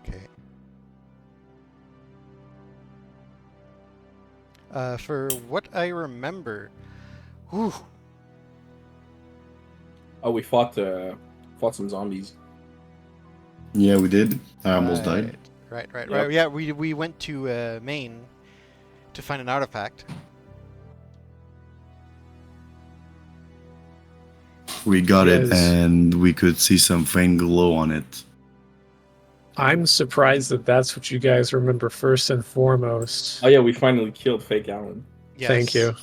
Okay. For what I remember, whew, Oh, we fought some zombies. Yeah, we did. I almost right, died. right. Yeah, we went to Maine to find an artifact. We got it, Yes. and we could see some faint glow on it. I'm surprised that that's what you guys remember first and foremost. Oh yeah, we finally killed Fake Alan. Yes. Thank you.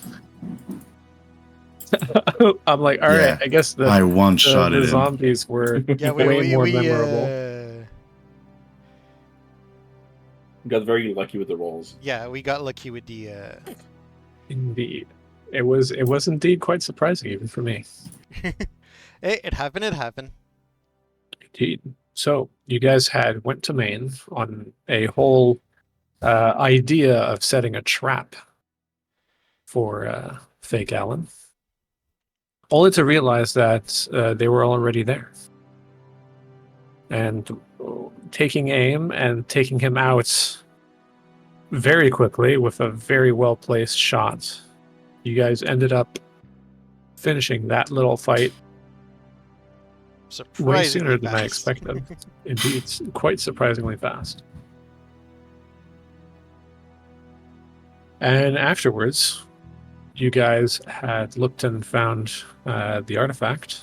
I'm like, all right, Yeah, I guess I the one-shotted him. zombies were Yeah, way more memorable. Got very lucky with the rolls. Yeah, we got lucky with the. Indeed. It was indeed quite surprising even for me. Hey, it happened. It happened. Indeed. So you guys went to Maine on a whole idea of setting a trap for fake Alan, only to realize that they were already there. And taking aim and taking him out very quickly with a very well placed shot, you guys ended up finishing that little fight way sooner than I expected. Indeed, quite surprisingly fast. And afterwards, you guys had looked and found the artifact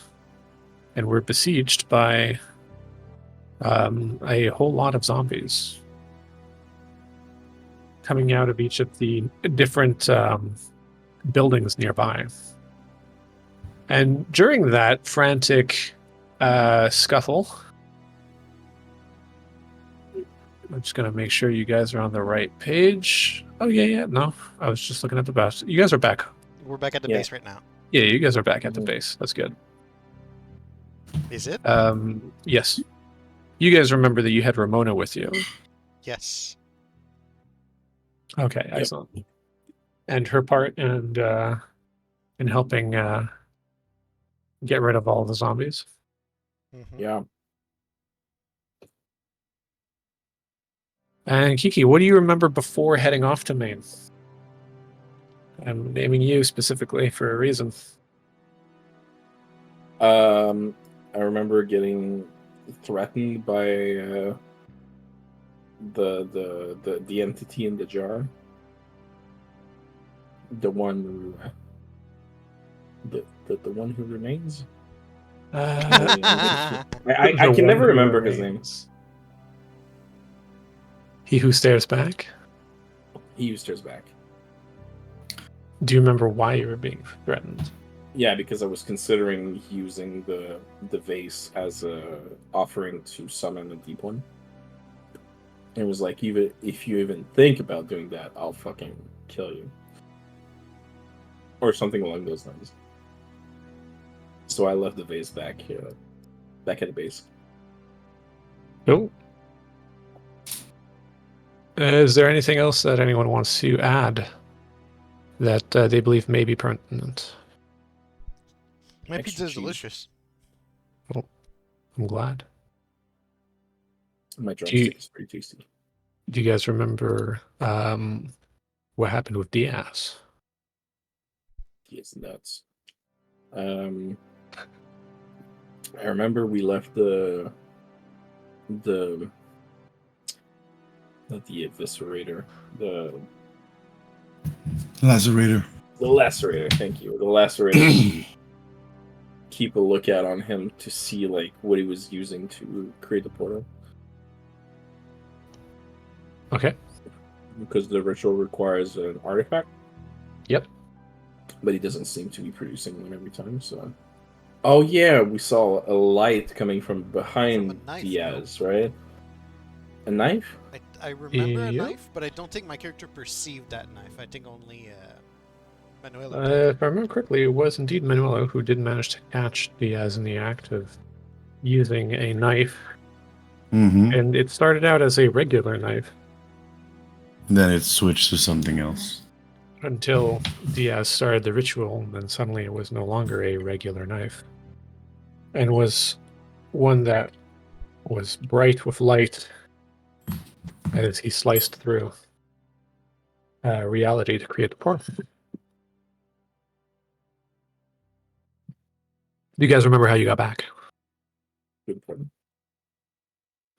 and were besieged by a whole lot of zombies coming out of each of the different buildings nearby. And during that frantic scuffle, I'm just going to make sure you guys are on the right page. Oh, yeah. No, I was just looking at the base. You guys are back. We're back at the base right now. Yeah, you guys are back at the base. That's good. Is it? Yes. You guys remember that you had Ramona with you. Yes. Okay, excellent. And her part in helping get rid of all the zombies. Mm-hmm. Yeah. And Kiki, what do you remember before heading off to Maine? I'm naming you specifically for a reason. I remember getting threatened by the entity in the jar. The one the one who remains. I can never remember his name. He who stares back? He who stares back. Do you remember why you were being threatened? Yeah, because I was considering using the vase as a offering to summon a deep one. It was like, even if you even think about doing that, I'll fucking kill you. Or something along those lines. So I left the vase back here, back at the base. Cool. Is there anything else that anyone wants to add that they believe may be pertinent? My Extra pizza is cheese. Delicious. Well, I'm glad. My drumstick is pretty tasty. Do you guys remember what happened with Diaz? He is nuts. I remember we left the not the eviscerator, the Lacerator. lacerator. Thank you. The lacerator. Keep a lookout on him to see like what he was using to create the portal. Okay. Because the ritual requires an artifact. Yep. But he doesn't seem to be producing one every time, so. Oh yeah, we saw a light coming from behind Diaz, right? A knife? I remember a knife, but I don't think my character perceived that knife. I think only Manuela. If I remember correctly, it was indeed Manuela who did manage to catch Diaz in the act of using a knife. Mm-hmm. And it started out as a regular knife. Then it switched to something else. Until Diaz started the ritual, and then suddenly it was no longer a regular knife. And was one that was bright with light as he sliced through reality to create the portal. Do you guys remember how you got back? Through the portal.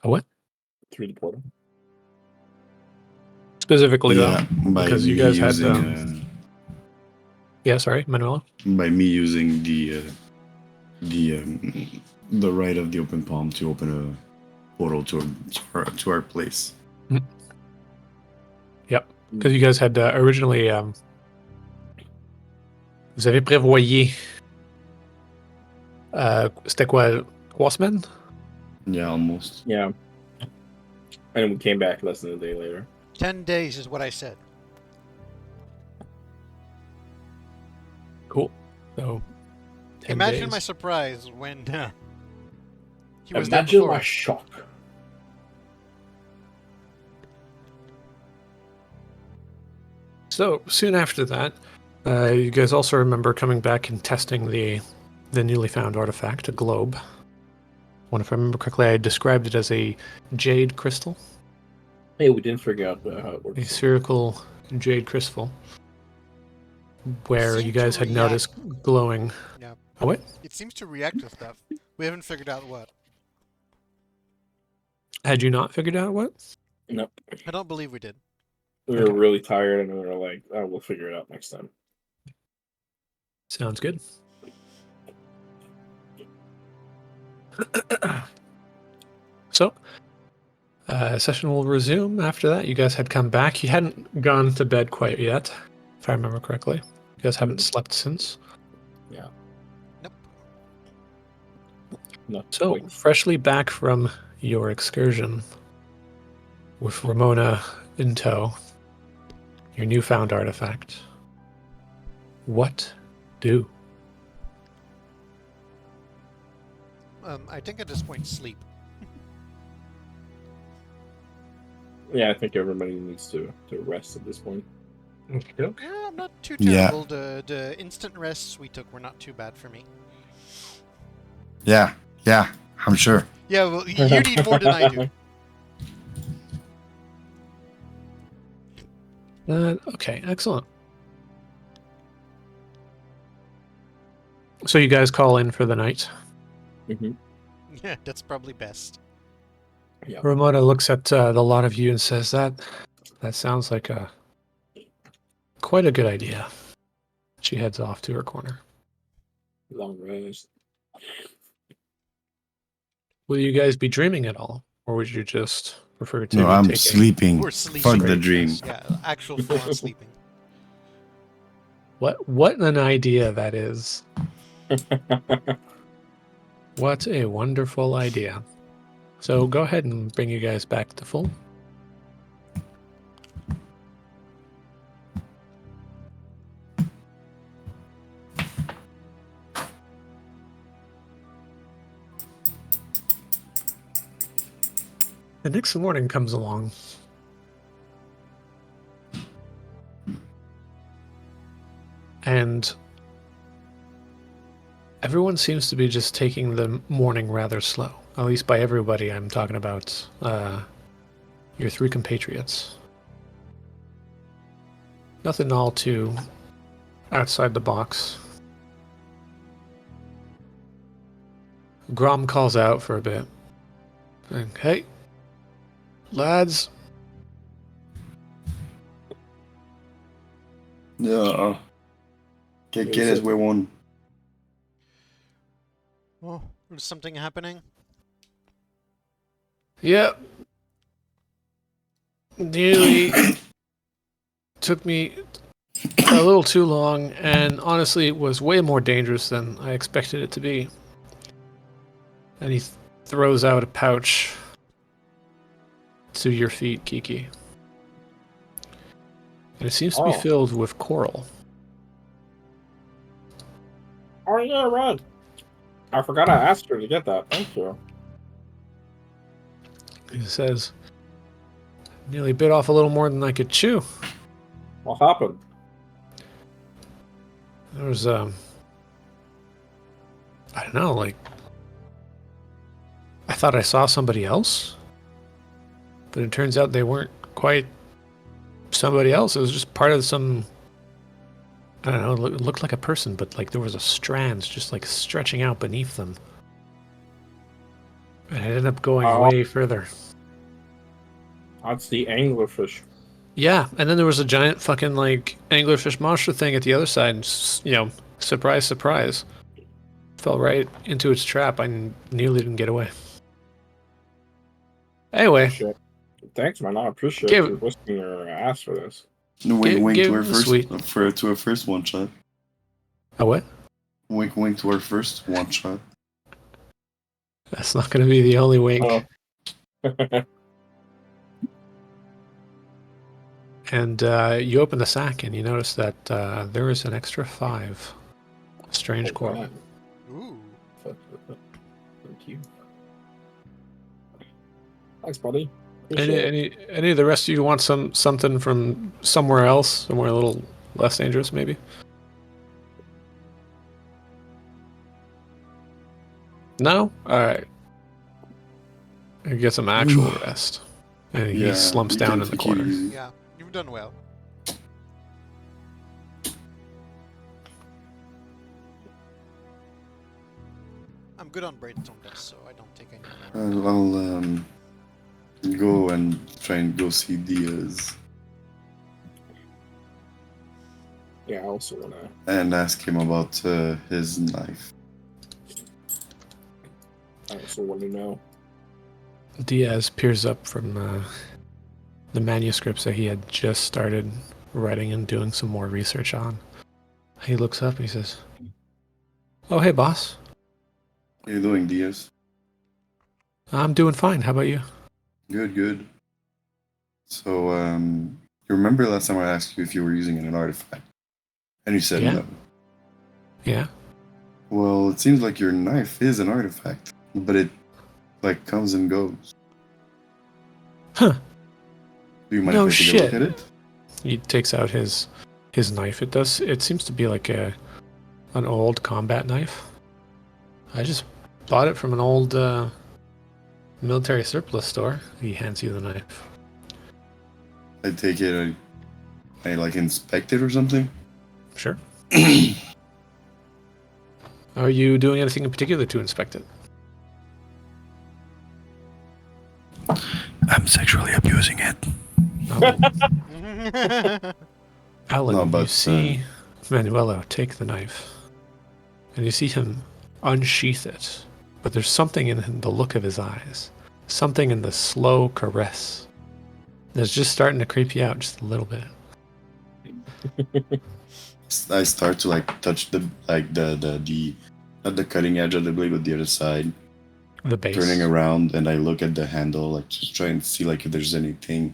A what? Through the portal. Specifically, Yeah, though, by because you me guys had. using Yeah, sorry, Manuela. by me using the right of the open palm to open a portal to our place. Yep, because you guys had originally. Vous avez prévoyé. C'était quoi? 3 semaines? Yeah, almost. Yeah. And we came back less than a day later. 10 days is what I said. Cool. So. 10 Imagine days. my surprise when he was there Imagine before. my shock. So soon after that, you guys also remember coming back and testing the newly found artifact, a globe. If I remember correctly, I described it as a jade crystal, Hey, we didn't figure out how it a works. spherical jade crystal, where Seemed you to guys had react. noticed glowing. Yeah. Oh, what? It seems to react to stuff. We haven't figured out what. Had you not figured out what? Nope. I don't believe we did. We were Okay. really tired and we were like, oh, we'll figure it out next time. Sounds good. So, session will resume after that. You guys had come back. You hadn't gone to bed quite yet, if I remember correctly. You guys haven't slept since. Yeah. Nope. No. So, wait. freshly back from your excursion with Ramona in tow, your newfound artifact, what do? I think at this point, sleep. Yeah, I think everybody needs to rest at this point. Okay. Yeah, I'm not too Yeah. terrible. The instant rests we took were not too bad for me. Yeah, I'm sure. Yeah, well, you need more than I do. Okay, excellent. So you guys call in for the night. Mm-hmm. Yeah, that's probably best. Yeah. Ramona looks at the lot of you and says, that sounds like quite a good idea. She heads off to her corner. Long rest. Will you guys be dreaming at all? Or would you just prefer to No, be I'm taking... sleeping. We're sleeping. Fuck the dream. Yeah, actual full-on sleeping. What an idea that is. What a wonderful idea. So go ahead and bring you guys back to full. The next morning comes along. And everyone seems to be just taking the morning rather slow. At least by everybody, I'm talking about your 3 compatriots. Nothing all too outside the box. Grom calls out for a bit. Saying, hey, lads. No. ¿Qué quieres, huevón? Oh, is something happening? Yep. Nearly took me a little too long, and honestly, it was way more dangerous than I expected it to be. And he throws out a pouch to your feet, Kiki. And it seems to be filled with coral. Oh, yeah, right. I forgot I asked her to get that. Thank you. He says, nearly bit off a little more than I could chew. What happened? There was, I don't know, like, I thought I saw somebody else. But it turns out they weren't quite somebody else. It was just part of some, I don't know, it looked like a person, but like there was a strands just like stretching out beneath them. And it ended up going way further. That's the anglerfish. Yeah, and then there was a giant fucking like anglerfish monster thing at the other side, and surprise, surprise, fell right into its trap. I nearly didn't get away. Anyway, Shit. Thanks, man. I appreciate Give- you risking your ass for this. Wink, wink give to our him the first sweet. to our first one shot. a what? Wink, wink to our first one shot. That's not going to be the only wink. Oh. And you open the sack and you notice that there is an extra 5 strange coral. God. Ooh. Thank you. Thanks, buddy. Appreciate it. Any of the rest of you want something from somewhere else, somewhere a little less dangerous, maybe? No? Alright. You get some actual rest. And he slumps you down can in the take it corner. easy. Yeah, you've done well. I'm good on brainstorm dust, so I don't take any more. I'll go and try and go see Diaz Yeah, I also wanna. and ask him about his knife. I also want to know. Diaz peers up from the manuscripts that he had just started writing and doing some more research on. He looks up and he says, "Oh, hey, boss. How you doing, Diaz? I'm doing fine. How about you?" Good, good. So, you remember last time I asked you if you were using an artifact? And you said Yeah. no. Yeah. Well, it seems like your knife is an artifact, but it, like, comes and goes. Huh. Do you mind No if I take a look shit. at it? He takes out his knife. It seems to be like an old combat knife. I just bought it from an old military surplus store. He hands you the knife. I take it, I like inspect it or something? Sure. Are you doing anything in particular to inspect it? I'm sexually abusing it. Oh. Alan, No, you but, see Manuelo take the knife, and you see him unsheath it, but there's something in the look of his eyes, something in the slow caress that's just starting to creep you out just a little bit. I start to like touch the not the cutting edge of the blade, but the other side, The base. turning around, and I look at the handle, like just trying to see like if there's anything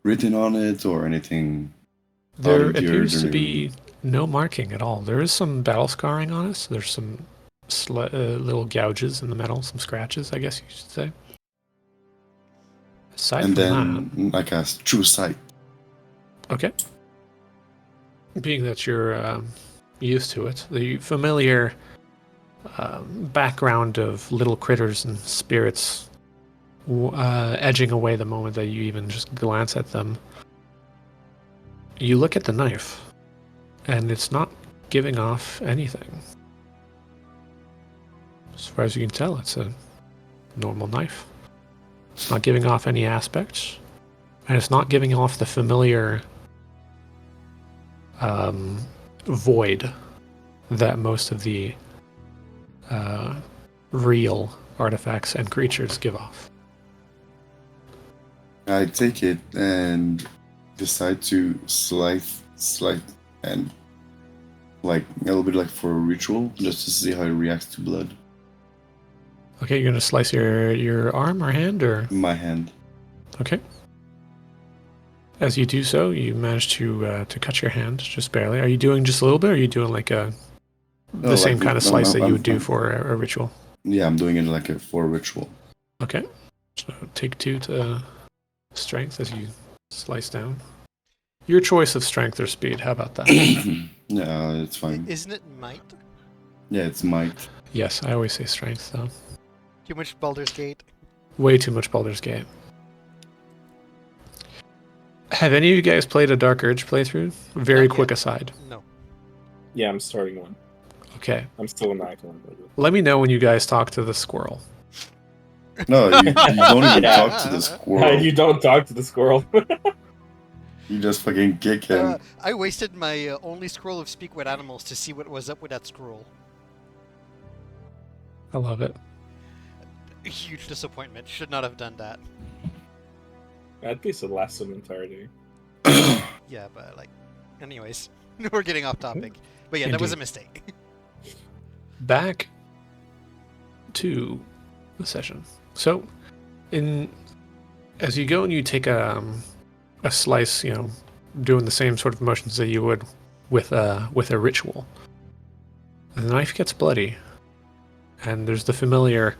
written on it or anything. There out of the appears to ordinary. be no marking at all. There is some battle scarring on it. So there's some little gouges in the metal, some scratches, I guess you should say. Aside And from then I cast True Sight. that, okay. Being that you're used to it, the familiar background of little critters and spirits edging away the moment that you even just glance at them. You look at the knife, and it's not giving off anything. As far as you can tell, it's a normal knife. It's not giving off any aspects, and it's not giving off the familiar void that most of the real artifacts and creatures give off. I take it and decide to slice and like a little bit like for a ritual, just to see how it reacts to blood. Okay, you're gonna slice your arm or hand, or My hand. okay. As you do so, you manage to cut your hand just barely. Are you doing just a little bit, or are you doing like the No, same like, kind of no, slice no, that you would do I'm- for a ritual? Yeah, I'm doing it like a for a ritual. Okay. So take 2 to strength as you slice down. Your choice of strength or speed. How about that? Yeah, it's fine. Isn't it might? Yeah, it's might. Yes, I always say strength though. Too much Baldur's Gate? Way too much Baldur's Gate. Have any of you guys played a Dark Urge playthrough? Very Not quick yet. aside. No. Yeah, I'm starting one. Okay. I'm still in Act 1. Let me know when you guys talk to the squirrel. No, you don't even Yeah. talk to the squirrel. You don't talk to the squirrel. You just fucking kick him. I wasted my only scroll of Speak with Animals to see what was up with that scroll. I love it. Huge disappointment. Should not have done that. At least it lasts an entire day. Yeah, but like, anyways, we're getting off topic. But yeah, that was a Indeed. mistake. Back to the session. So, as you go and you take a slice, doing the same sort of motions that you would with a ritual, the knife gets bloody, and there's the familiar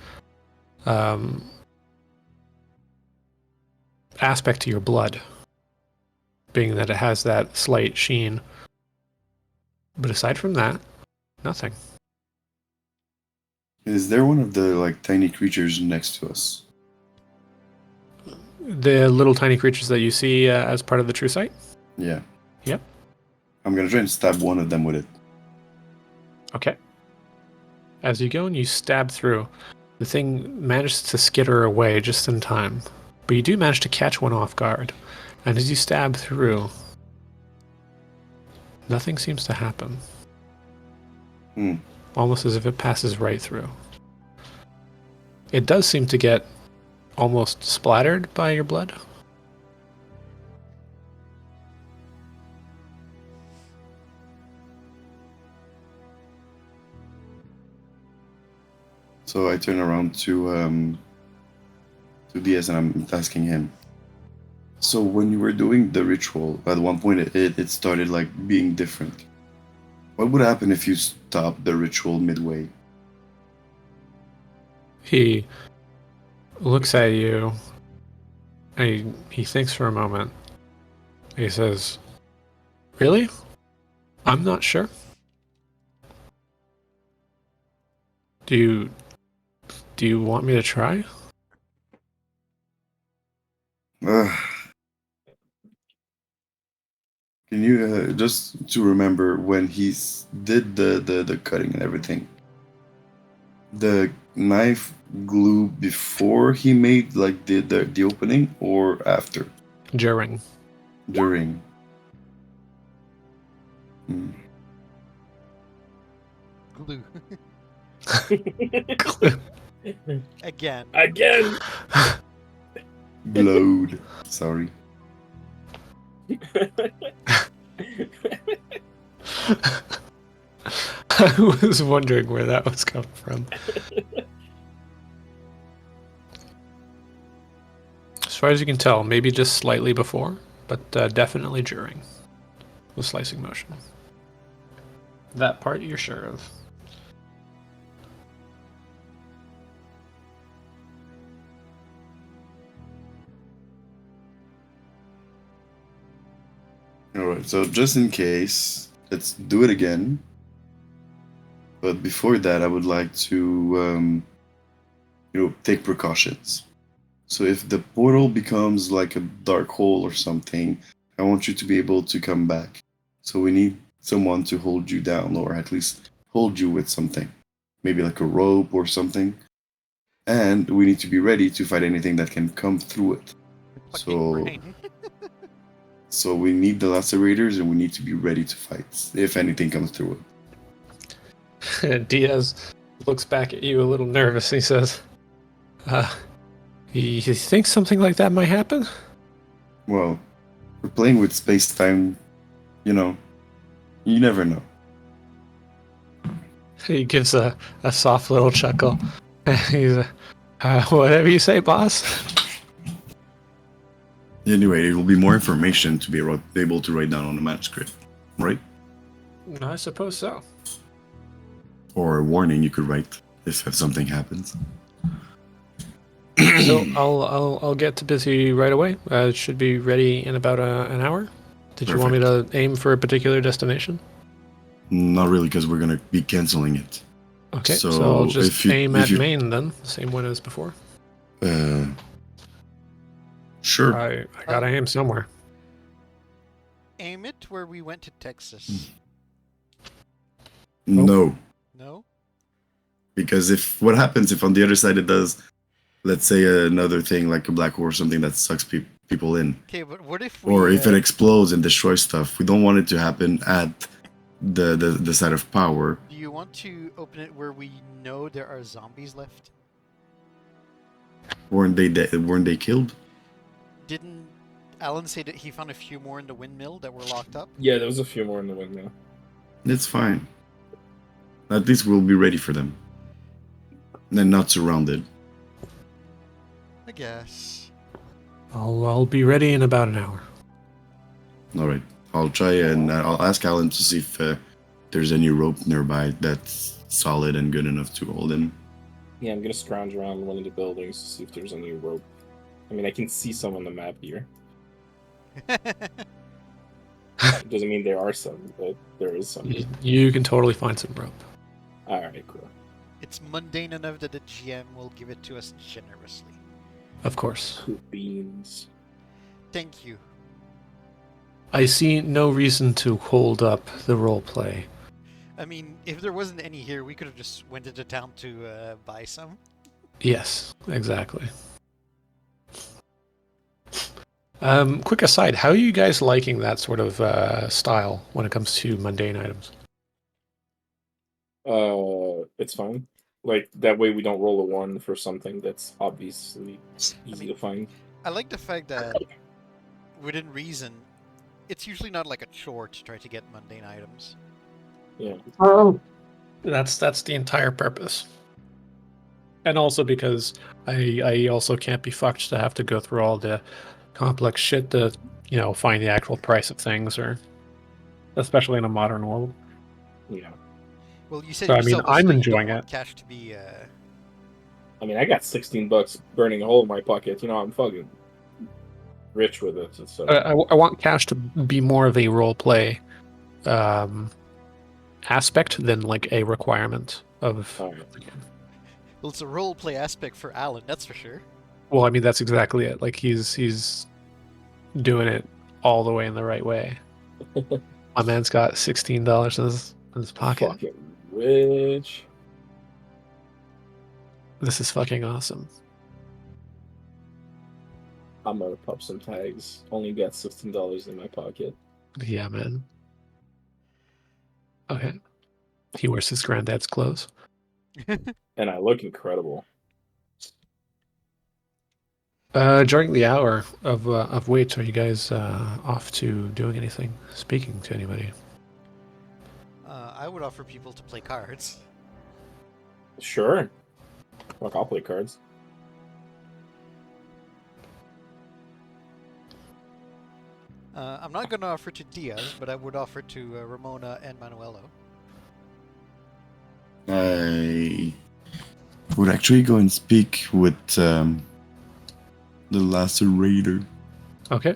aspect to your blood, being that it has that slight sheen. But aside from that, nothing. Is there one of the tiny creatures next to us? The little tiny creatures that you see as part of the true sight? Yeah. Yep. I'm gonna try and stab one of them with it. Okay. As you go and you stab through, the thing manages to skitter away just in time. But you do manage to catch one off guard. And as you stab through, nothing seems to happen. Almost as if it passes right through. It does seem to get almost splattered by your blood. So I turn around to Diaz and I'm asking him. So when you were doing the ritual, at one point it started being different. What would happen if you stopped the ritual midway? He looks at you, and he thinks for a moment. He says, "Really? I'm not sure. Do you want me to try?" Can you just to remember when he did the cutting and everything? The knife glue before he made the opening or after? During. During. Glue. Again. Again! Glowed. Sorry. I was wondering where that was coming from. As far as you can tell, maybe just slightly before, but definitely during the slicing motion. That part you're sure of. Alright, so just in case, let's do it again. But before that, I would like to, take precautions. So if the portal becomes like a dark hole or something, I want you to be able to come back. So we need someone to hold you down, or at least hold you with something. Maybe like a rope or something. And we need to be ready to fight anything that can come through it. So we need the lacerators, and we need to be ready to fight if anything comes through it. Diaz looks back at you a little nervous. He says, you think something like that might happen? Well, we're playing with space-time, you never know. He gives a soft little chuckle. He's whatever you say, boss. Anyway, it will be more information to be able to write down on the manuscript, right? I suppose so. Or a warning you could write if something happens. So I'll get to busy right away. It should be ready in about an hour. Did you want me to aim for a particular destination? Not really, because we're gonna be canceling it. Okay, so I'll just aim at Maine then, the same one as before. Sure. I gotta aim somewhere. aim it where we went to Texas? No, No? because if what happens if on the other side it does, let's say another thing like a black hole or something that sucks people in, Okay, but what if we... or if it explodes and destroys stuff, we don't want it to happen at the side of power. Do you want to open it where we know there are zombies left? Weren't they killed? Didn't Alan say that he found a few more in the windmill that were locked up? Yeah, there was a few more in the windmill. It's fine. At least we'll be ready for them. And not surrounded. I guess. I'll be ready in about an hour. All right. I'll try and I'll ask Alan to see if there's any rope nearby that's solid and good enough to hold him. Yeah, I'm gonna scrounge around one of the buildings to see if there's any rope. I mean, I can see some on the map here. It doesn't mean there are some, but there is some. You can totally find some rope. Alright, cool. It's mundane enough that the GM will give it to us generously. Of course. Cool beans. Thank you. I see no reason to hold up the role play. I mean, if there wasn't any here, we could have just went into town to buy some. Yes, exactly. Quick aside, how are you guys liking that sort of style when it comes to mundane items? It's fine. Like, that way we don't roll a 1 for something that's obviously easy to find. I like the fact that, within reason, it's usually not like a chore to try to get mundane items. Yeah. That's the entire purpose. And also because I also can't be fucked to have to go through all the complex shit to, find the actual price of things, or especially in a modern world. Yeah. Well, you said So, yourself I'm that you enjoying don't want it. cash to be... I mean, I got $16 burning a hole in my pocket. I'm fucking rich with it. So. I want cash to be more of a role play aspect than like a requirement of. Alright. Well, it's a role-play aspect for Alan, that's for sure. Well, I mean that's exactly it. Like he's doing it all the way in the right way. My man's got $16 in his pocket. Fucking rich. This is fucking awesome. I'm gonna pop some tags. Only got $16 in my pocket. Yeah, man. Okay. He wears his granddad's clothes. And I look incredible. During the hour of wait, are you guys off to doing anything? Speaking to anybody? I would offer people to play cards. Sure. Look, I'll play cards. I'm not going to offer to Diaz, but I would offer to Ramona and Manuelo. I would actually go and speak with the lacerator. Okay.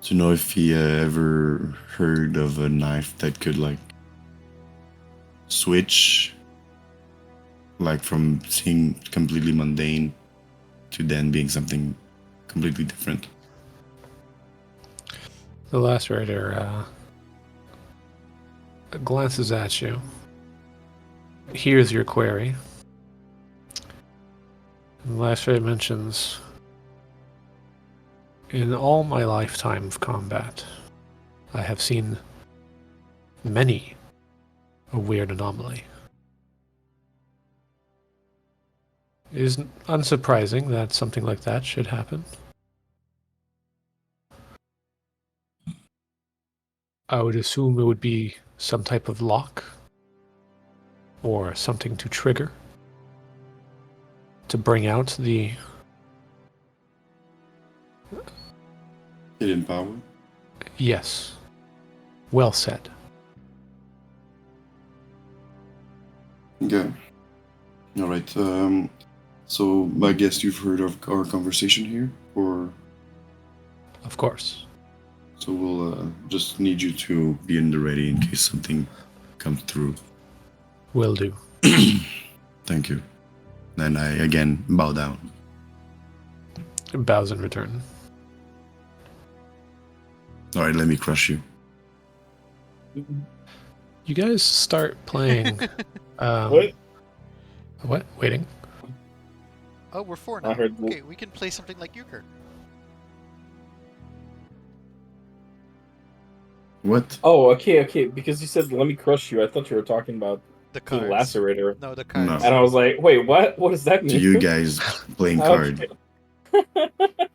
To know if he ever heard of a knife that could like switch, like from seeing completely mundane to then being something completely different. The lacerator glances at you. Here's your query. And the lacerator mentions, in all my lifetime of combat, I have seen many a weird anomaly. It is unsurprising that something like that should happen. I would assume it would be some type of lock or something to trigger to bring out the Hidden power? yes. Well said. Okay. Alright, so I guess you've heard of our conversation here, or Of course. so we'll just need you to be in the ready in case something comes through. Will do. Thank you. Then I again bow down. bows in return. All right, let me crush you. You guys start playing. What? What? Waiting. Oh, we're 4 I now. heard- Okay, we can play something like euchre. What? Oh, okay. Because you said "let me crush you," I thought you were talking about The the cards. lacerator, No, the No. cards. and I was like, "Wait, what? What does that To mean?" you guys playing card. Okay.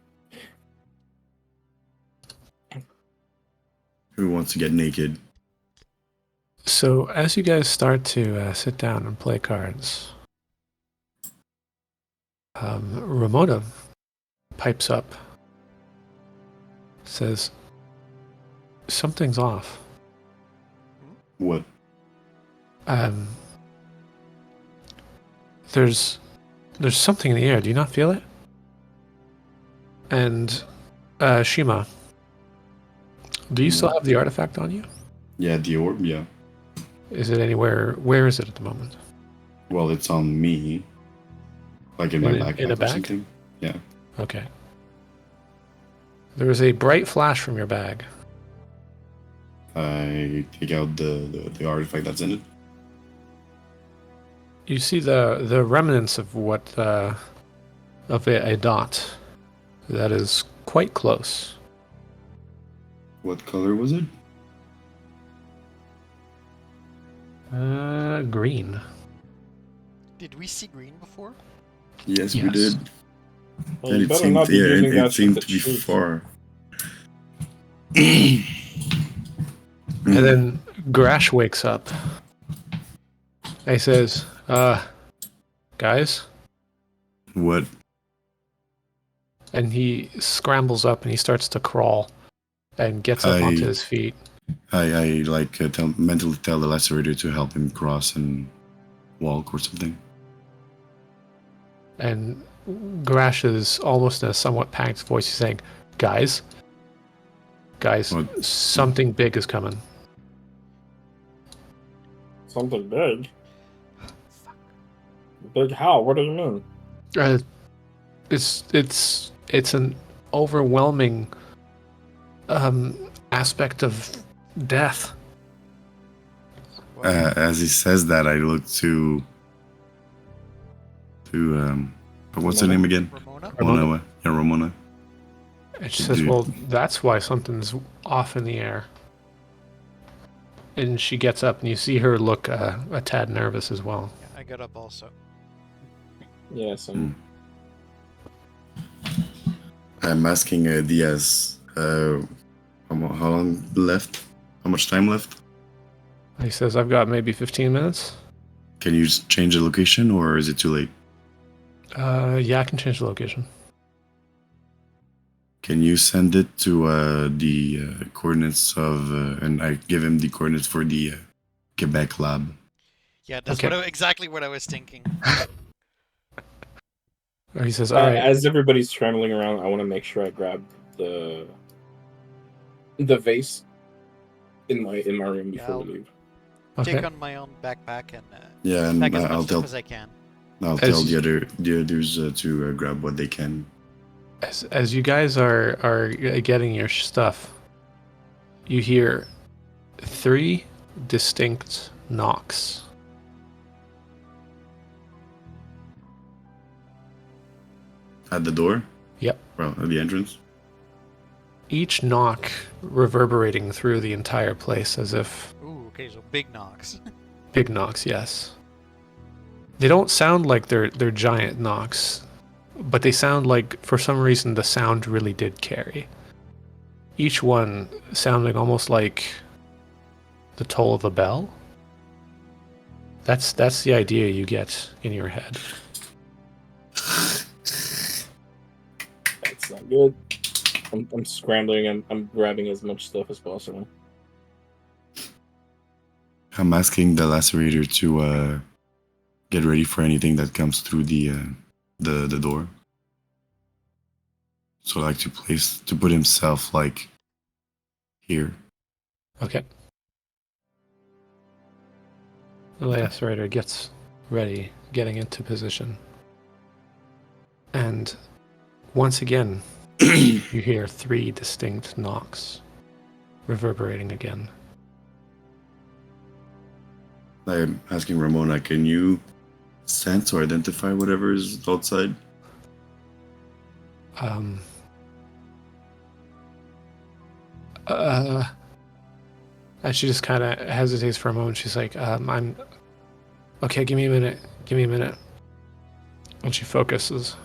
Who wants to get naked? So as you guys start to sit down and play cards, Ramona pipes up, says, "Something's off. What? There's something in the air. Do you not feel it?" And Shima, do you still have the artifact on you? Yeah, the orb. Yeah. Is it anywhere? Where is it at the moment? Well, it's on me. Like in my backpack in a or bag? something. Yeah. Okay. There is a bright flash from your bag. I take out the artifact that's in it. You see the remnants of what of a dot that is quite close. What color was it? Green. Did we see green before? Yes, we Yes. did. Well, And you it better seemed, not be yeah, using it that seemed shit to be shoot. far. And then Grash wakes up. And he says, guys? What? And he scrambles up and he starts to crawl and gets up onto his feet. I like mentally tell the lacerator to help him cross and walk or something. And Grash is almost in a somewhat panicked voice. He's saying, guys, What? something big is coming. Something big. Big how? What do you mean? It's an overwhelming aspect of death. As he says that, I look to what's her name again? Ramona? Ramona. Yeah, Ramona. And she says, well, that's why something's off in the air. And she gets up, and you see her look a tad nervous as well. Yeah, I got up also. Yes. I'm asking Diaz, how long left? How much time left? He says, I've got maybe 15 minutes. Can you just change the location, or is it too late? Yeah, I can change the location. Can you send it to the coordinates of, and I give him the coordinates for the Quebec lab. Yeah, that's Okay. exactly what I was thinking. Or he says, all right. As everybody's scrambling around, I want to make sure I grab the vase in my room before I'll we leave. Okay. Take on my own backpack and Yeah, and pack as I'll much tell stuff as I can. the others to grab what they can. As you guys are getting your stuff, you hear 3 distinct knocks. At the door? Yep. Well, at the entrance? Each knock reverberating through the entire place as if Ooh, okay, so big knocks. big knocks, yes. They don't sound like they're giant knocks, but they sound like, for some reason, the sound really did carry. Each one sounding almost like the toll of a bell. That's the idea you get in your head. That's not good. I'm scrambling and I'm grabbing as much stuff as possible. I'm asking the lacerator to get ready for anything that comes through the door. So like to put himself like here. Okay. The lacerator gets ready, getting into position. And once again, you hear 3 distinct knocks reverberating again. I'm asking Ramona, can you sense or identify whatever is outside? And she just kind of hesitates for a moment. She's like, I'm... Okay, give me a minute. Give me a minute. And she focuses.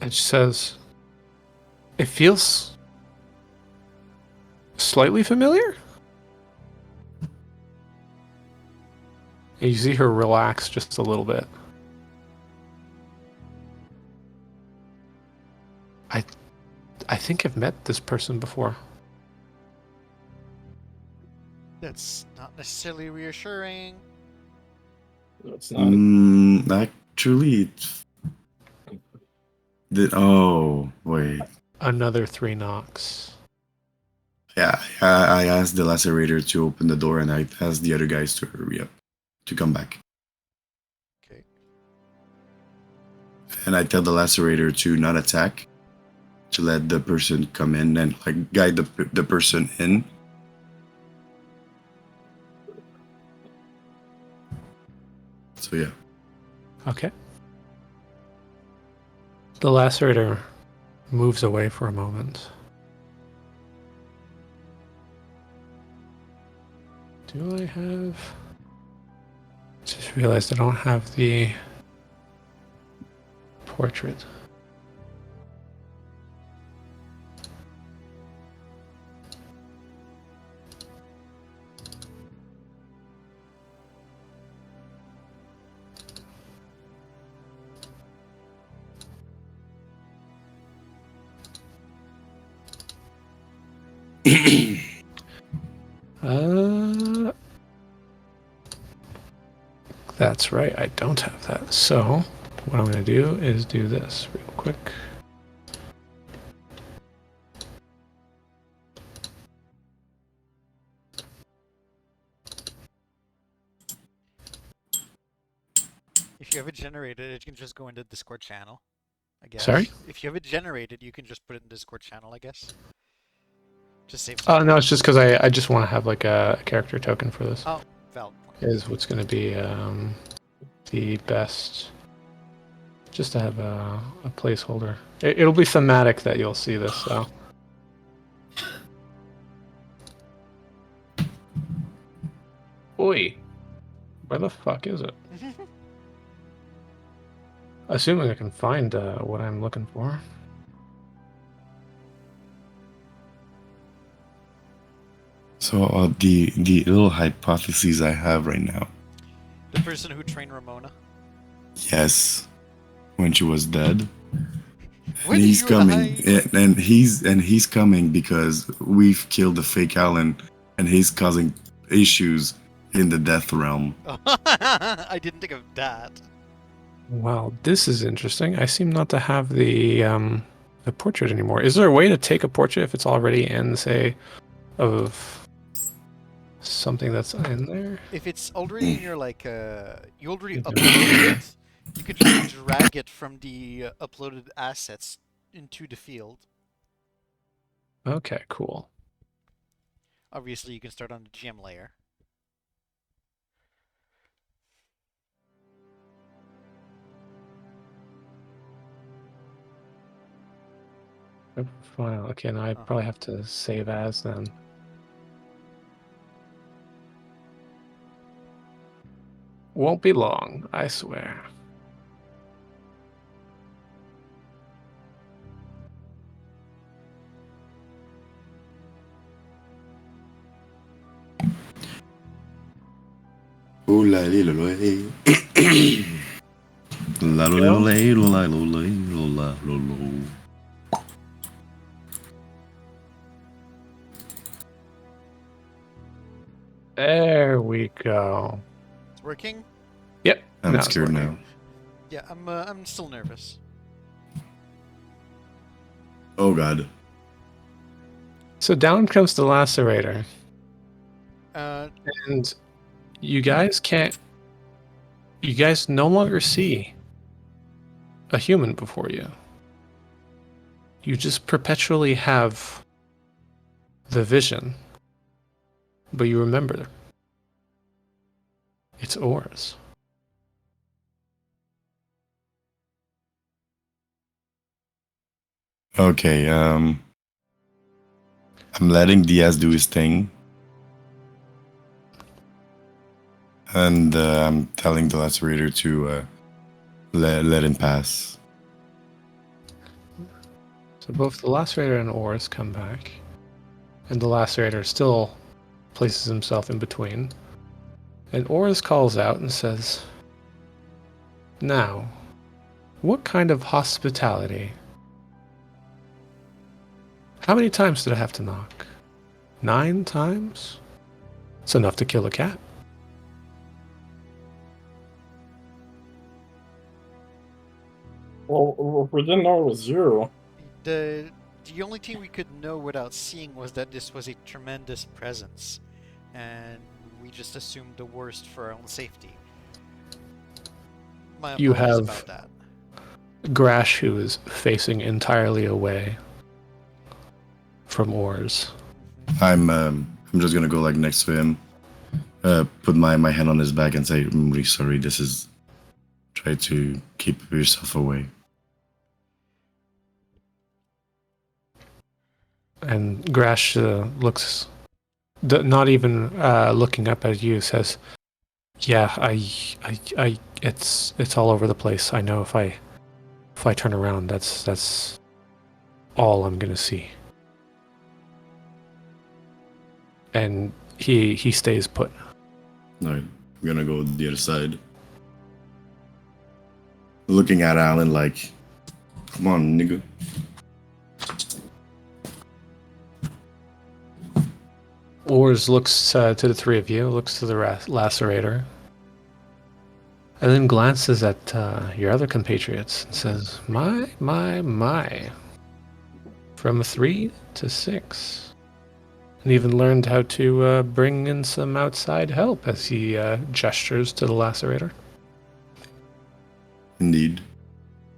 And she says, it feels slightly familiar? And you see her relax just a little bit. I think I've met this person before. That's not necessarily reassuring. No, it's not. Actually, wait. Another 3 knocks. Yeah, I asked the lacerator to open the door, and I asked the other guys to hurry up, to come back. Okay. And I tell the lacerator to not attack, to let the person come in and like guide the person in. So yeah. Okay. The lacerator moves away for a moment. Do I have... Just realized I don't have the portrait. That's right, I don't have that. So, what I'm going to do is do this real quick. If you have it generated, it can just go into Discord channel, I guess. Sorry? If you have it generated, you can just put it in Discord channel, I guess. Just save Oh, some no, time. it's just because I just want to have like a character token for this. Oh, valid point. Is what's going to be the best. Just to have a placeholder. It'll be thematic that you'll see this, so. Oi. Where the fuck is it? Assuming I can find what I'm looking for. So the little hypotheses I have right now. The person who trained Ramona. Yes, when she was dead. When And he's you coming, hide- and he's coming because we've killed the fake Alan, and he's causing issues in the death realm. I didn't think of that. Wow, this is interesting. I seem not to have the portrait anymore. Is there a way to take a portrait if it's already in, say, of something that's in there? If it's already in your you already uploaded it, you can just drag it from the uploaded assets into the field. Okay, cool. Obviously, you can start on the GM layer. File. Okay, now I probably have to save as then. Won't be long, I swear. Ooh la li la la la la la. There we go. It's working? Yep. I'm now it's scared working. now. Yeah, I'm still nervous. Oh god. So down comes the lacerator. Uh, And you guys can't... You guys no longer see a human before you. You just perpetually have the vision, but you remember it's Oars. Okay, I'm letting Diaz do his thing. And I'm telling the lacerator to let him pass. So both the lacerator and Oars come back, and the lacerator still places himself in between. And Oars calls out and says, "Now, what kind of hospitality? How many times did I have to knock? 9 times? It's enough to kill a cat." Well, we didn't know it was 0. The only thing we could know without seeing was that this was a tremendous presence, and we just assumed the worst for our own safety. My You apologies have about that. Grash, who is facing entirely away from Oars. I'm just gonna go like next to him, put my hand on his back and say, "I'm really sorry. This is try to keep yourself away." And Grash looks, not even looking up at you, says, "Yeah, it's all over the place. I know if I turn around, that's all I'm gonna see." And he stays put. Alright, I'm gonna go the other side. Looking at Alan like, "Come on, nigga." Oars looks to the three of you, looks to the lacerator, and then glances at your other compatriots and says, My. From 3 to 6. And even learned how to bring in some outside help," as he gestures to the lacerator. Indeed,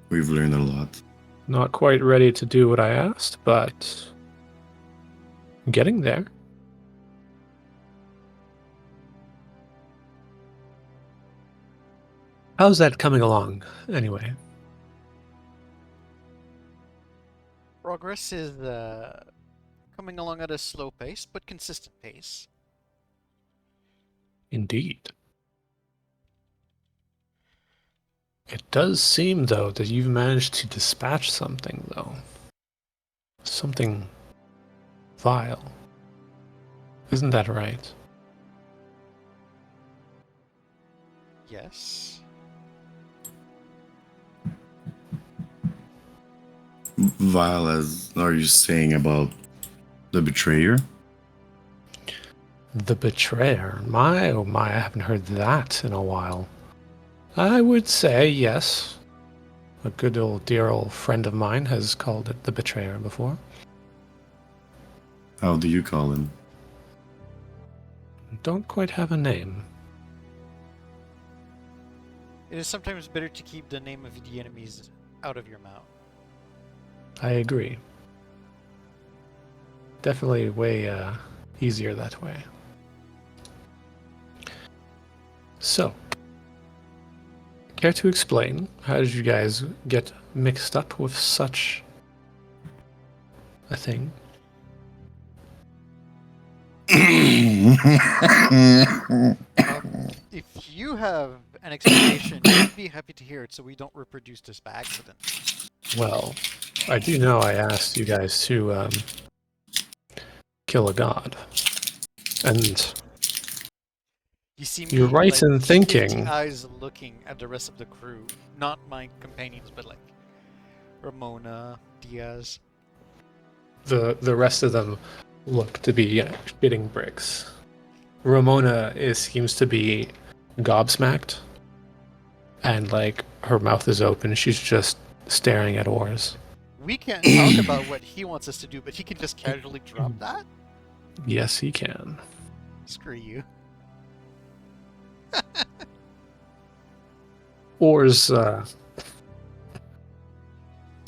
we've learned a lot. Not quite ready to do what I asked, but getting there. How's that coming along, anyway? Progress is coming along at a slow pace, but consistent pace. Indeed. It does seem, though, that you've managed to dispatch something, though. Something vile. Isn't that right? Yes. Vile as are you saying about the betrayer? The betrayer. My, oh my, I haven't heard that in a while. I would say yes. A good old, dear old friend of mine has called it the betrayer before. How do you call him? Don't quite have a name. It is sometimes better to keep the name of the enemies out of your mouth. I agree. Definitely way easier that way. So, care to explain how did you guys get mixed up with such a thing? If you have an explanation, I'd be happy to hear it so we don't reproduce this by accident. Well, I do know I asked you guys to kill a god. And You see me, you're right like, in thinking. 50 eyes looking at the rest of the crew. Not my companions, but like Ramona, Diaz. The rest of them look to be shitting bricks. Ramona seems to be gobsmacked, and like her mouth is open. She's just staring at Oars. We can't talk about what he wants us to do, but he can just casually drop that? Yes, he can. Screw you. Oars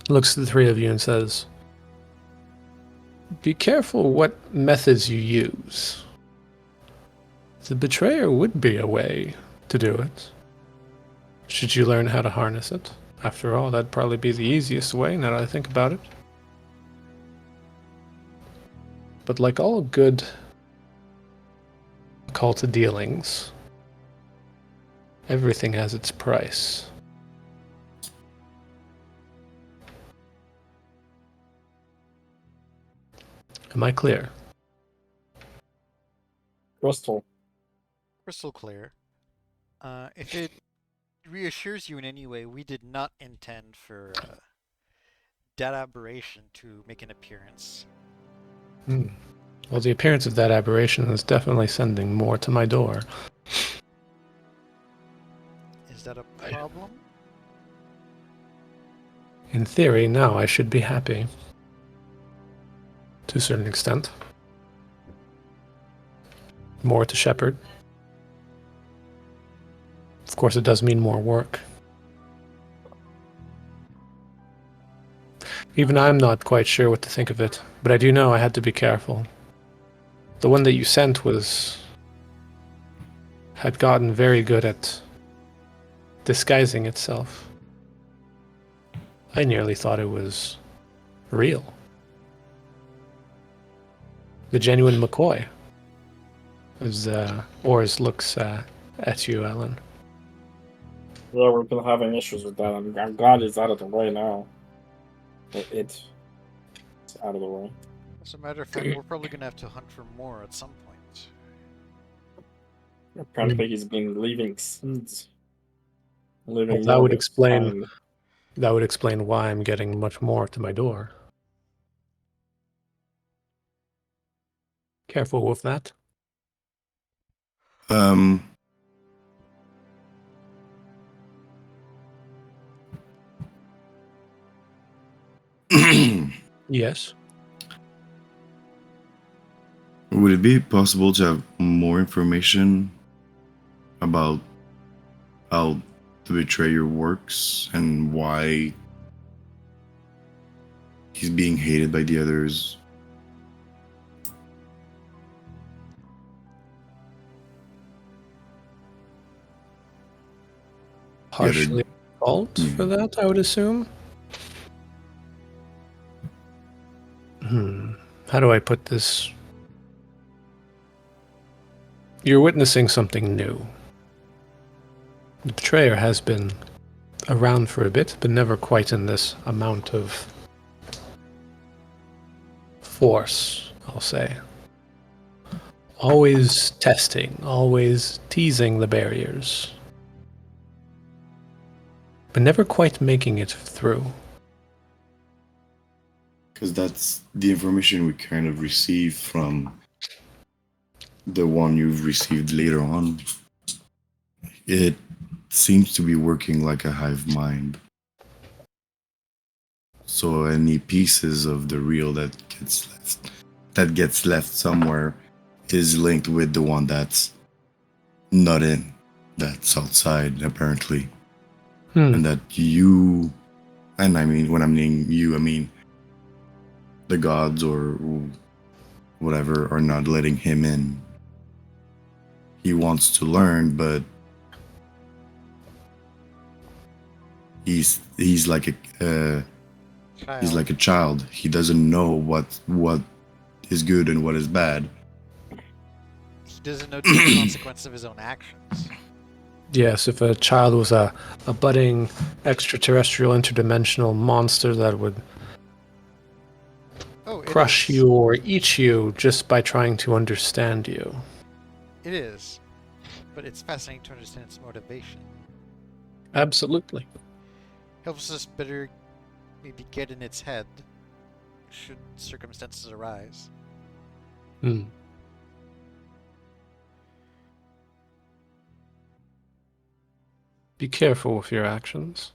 looks at the three of you and says, "Be careful what methods you use. The betrayer would be a way to do it. Should you learn how to harness it? After all, that'd probably be the easiest way, now that I think about it. But like all good occult dealings, everything has its price." Am I clear? Crystal. Crystal clear. If it reassures you in any way, we did not intend for that aberration to make an appearance. Well, the appearance of that aberration is definitely sending more to my door. Is that a problem? In theory, now I should be happy. To a certain extent. More to shepherd. Of course, it does mean more work. Even I'm not quite sure what to think of it, but I do know I had to be careful. The one that you sent had gotten very good at disguising itself. I nearly thought it was real. The genuine McCoy. As Oars looks at you, Alan. Yeah, we've been having issues with that. I'm glad it's out of the way now. It's out of the way. As a matter of fact, we're probably going to have to hunt for more at some point. Apparently, he's been leaving seeds. Well, Leaving that would notice explain behind. that would explain why I'm getting much more to my door. Careful with that. Yes. Would it be possible to have more information about how the betrayer works and why he's being hated by the others? Partially fault for that, I would assume. How do I put this? You're witnessing something new. The betrayer has been around for a bit, but never quite in this amount of force, I'll say. Always testing, always teasing the barriers, but never quite making it through. Because that's the information we kind of received from the one you've received later on. It seems to be working like a hive mind. So any pieces of the real that gets left somewhere is linked with the one that's not in, that's outside apparently. And that you, and I mean when I'm naming you, I mean the gods or whatever are not letting him in. He wants to learn, but he's like a he's like a child. He doesn't know what is good and what is bad. He doesn't know the consequence of his own actions. Yes, if a child was a budding extraterrestrial interdimensional monster that would crush you or eat you just by trying to understand you. It is. But it's fascinating to understand its motivation. Absolutely. Helps us better maybe get in its head should circumstances arise. Be careful with your actions.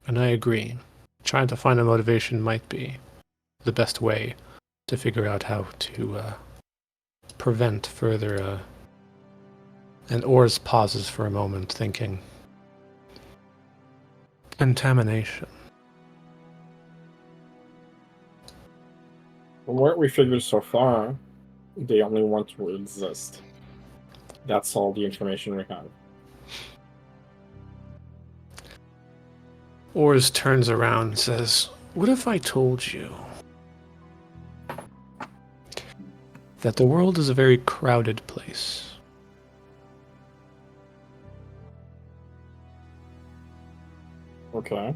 And I agree. Trying to find a motivation might be the best way to figure out how to prevent further. And Oars pauses for a moment, thinking. Contamination. From what we figured so far, they only want to exist. That's all the information we have. Ors turns around and says, "What if I told you that the world is a very crowded place? Okay.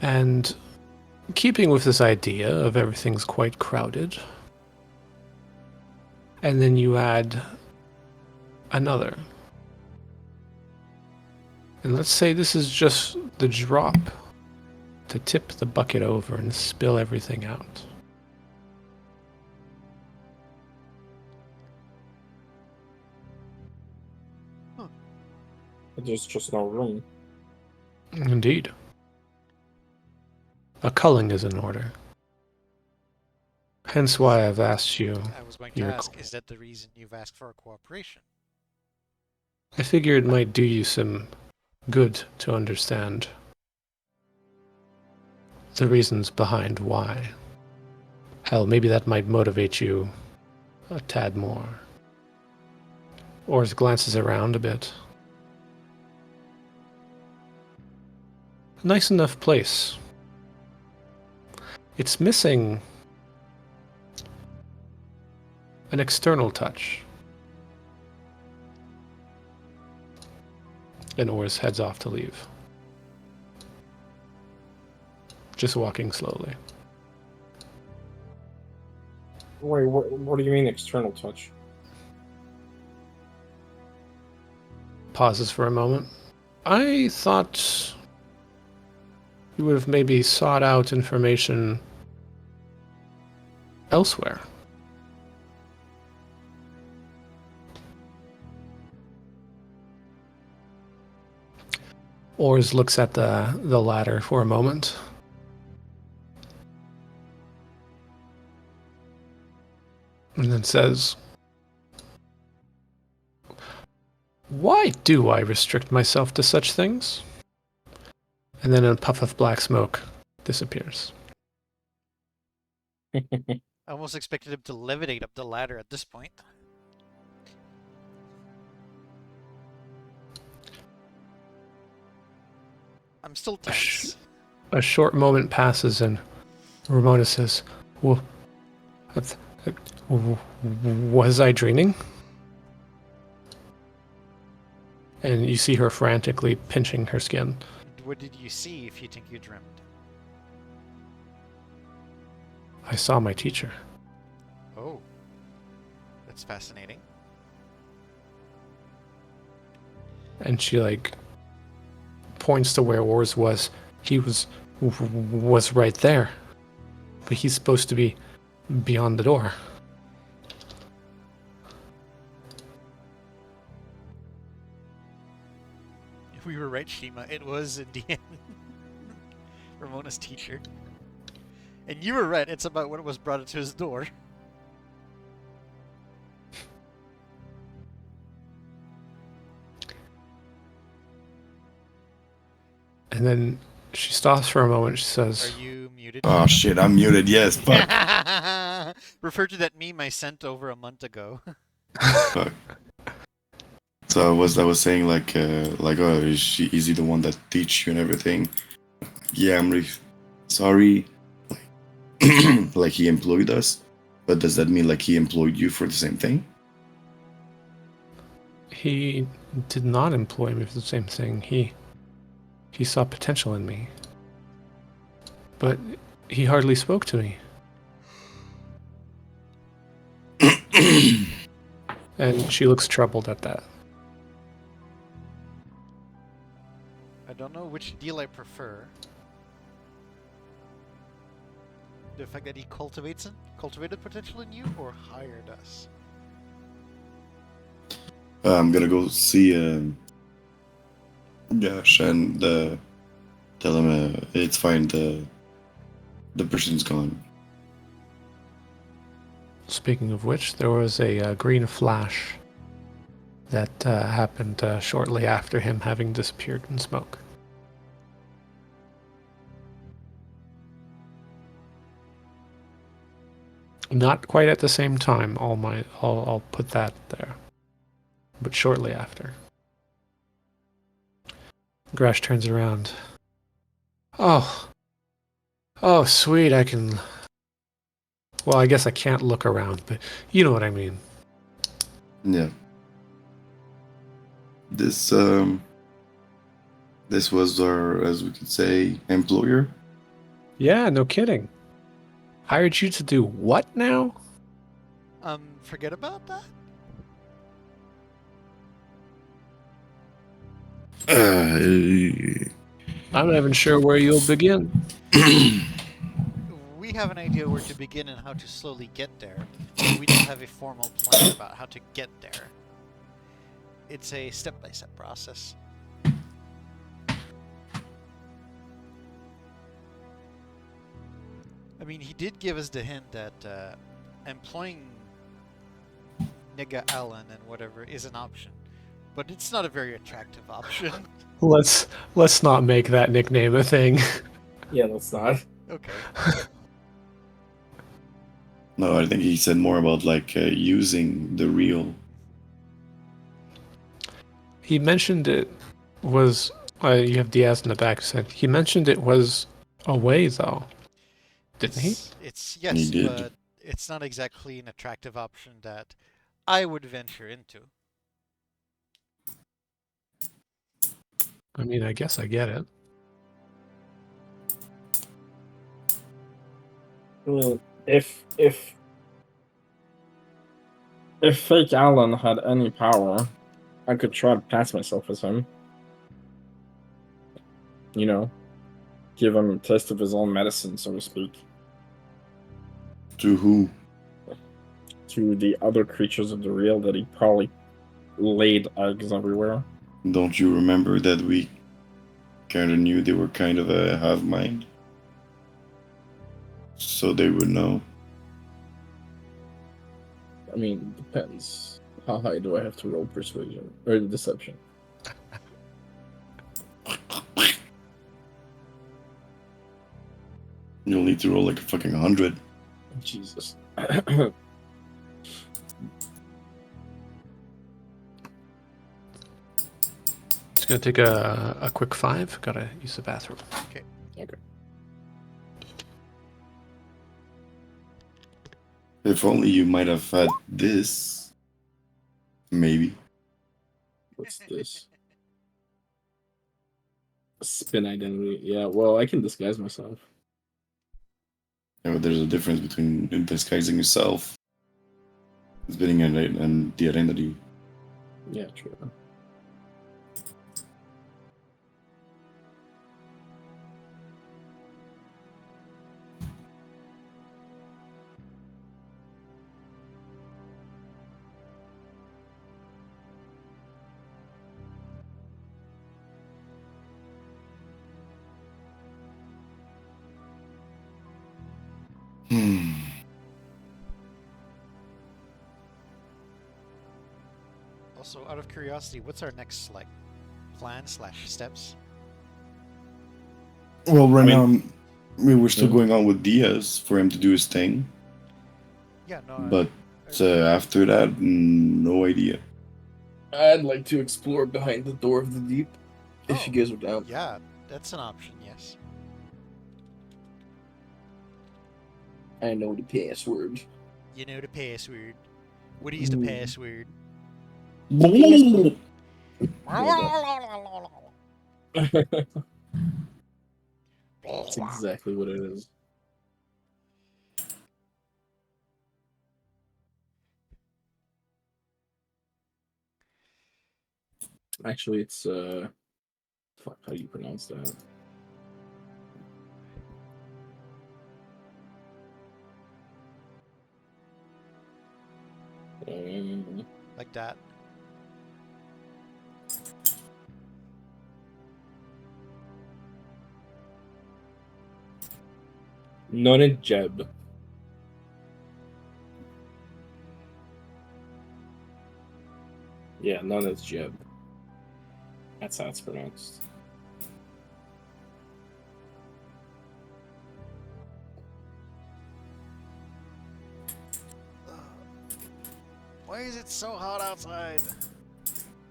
And keeping with this idea of everything's quite crowded, and then you add another. And let's say this is just the drop to tip the bucket over and spill everything out. There's just no room. Indeed. A culling is in order. Hence why I've asked you. I was going to your ask, is that the reason you've asked for cooperation? I figure it might do you some good to understand the reasons behind why. Hell, maybe that might motivate you a tad more. Ors glances around a bit. Nice enough place. It's missing an external touch. And Ors heads off to leave. Just walking slowly. Wait, what do you mean external touch? Pauses for a moment. I thought you would have maybe sought out information elsewhere. Ors looks at the ladder for a moment. And then says, "Why do I restrict myself to such things?" And then a puff of black smoke disappears. I almost expected him to levitate up the ladder at this point. I'm still tense. A short moment passes and Ramona says, "Well, was I dreaming?" And you see her frantically pinching her skin. What did you see if you think you dreamt? I saw my teacher. Oh. That's fascinating. And she points to where Ors was. He was right there. But he's supposed to be beyond the door. We were right, Shima. It was in the end Ramona's teacher. And you were right. It's about when it was brought to his door. And then she stops for a moment. She says, Are you muted? Oh shit, I'm muted. Yes, fuck. Refer to that meme I sent over a month ago. Fuck. So I was saying oh, is he the one that teach you and everything? Yeah, I'm really sorry. Like he employed us, but does that mean like he employed you for the same thing? he did not employ me for the same thing. He saw potential in me. But he hardly spoke to me. And she looks troubled at that. I don't know which deal I prefer. The fact that he cultivated potential in you, or hired us. I'm gonna go see Josh and tell him it's fine. The person's gone. Speaking of which, there was a green flash that happened shortly after him having disappeared in smoke. Not quite at the same time. I'll put that there, but shortly after. Grash turns around. Oh, oh, sweet! I can. Well, I guess I can't look around, but you know what I mean. Yeah. This this was our, as we could say, employer. Yeah, no kidding. Hired you to do what now? Forget about that. I'm not even sure where you'll begin. We have an idea where to begin and how to slowly get there, but we don't have a formal plan about how to get there. It's a step-by-step process. I mean, he did give us the hint that employing Nigga Allen and whatever is an option, but it's not a very attractive option. Let's not make that nickname a thing. Yeah, that's not. Okay. No, I think he said more about like using the real. He mentioned it was. You have Diaz in the back. Said he mentioned it was away though, didn't he? It's He yes, did. but it's not exactly an attractive option that I would venture into. I mean, I guess I get it. Well, if fake Alan had any power, I could try to pass myself as him. You know, give him a taste of his own medicine, so to speak, To who? to the other creatures of the real that he probably laid eggs everywhere. Don't you remember that we kind of knew they were kind of a hive mind? So they would know. I mean, depends. How high do I have to roll persuasion or deception? You'll need to roll like a fucking 100. Jesus. It's gonna take a quick 5. Gotta use the bathroom. Okay. If only you might have had this. Maybe. What's this? Spin identity. Yeah, well, I can disguise myself. Yeah, but there's a difference between disguising yourself and spinning and the identity. Yeah, true. Hmm. Also, out of curiosity, what's our next plan / steps? Well, right I now, mean- we're still Yeah. going on with Diaz for him to do his thing. Yeah, no. But after that, no idea. I'd like to explore behind the door of the deep, if you guys are down. Yeah, that's an option. Yes. I know the password. You know the password. What is the password? That's exactly what it is. Actually, it's fuck, how do you pronounce that? Like that. Nonid Jeb. Yeah, Nonid Jeb. That's how it's pronounced. Why is it so hot outside?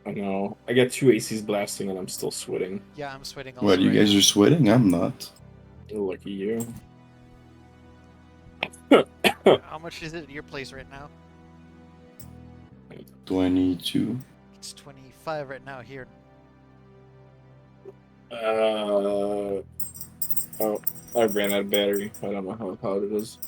I know. I got 2 ACs blasting and I'm still sweating. Yeah, I'm sweating also. What, you right guys now. are sweating? I'm not. Lucky you. How much is it at your place right now? 22. It's 25 right now here. Oh, I ran out of battery. I don't know how hot it is.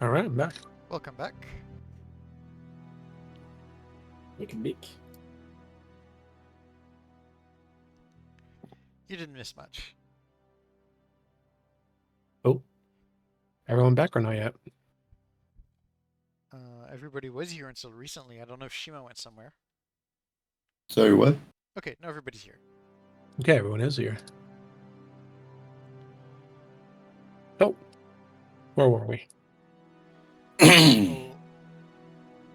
All right, I'm back. Welcome back. Make it big. You didn't miss much. Oh, everyone back or not yet? Everybody was here until recently. I don't know if Shima went somewhere. Sorry, what? Okay, now everybody's here. Okay, everyone is here. Oh, where were we? Oh,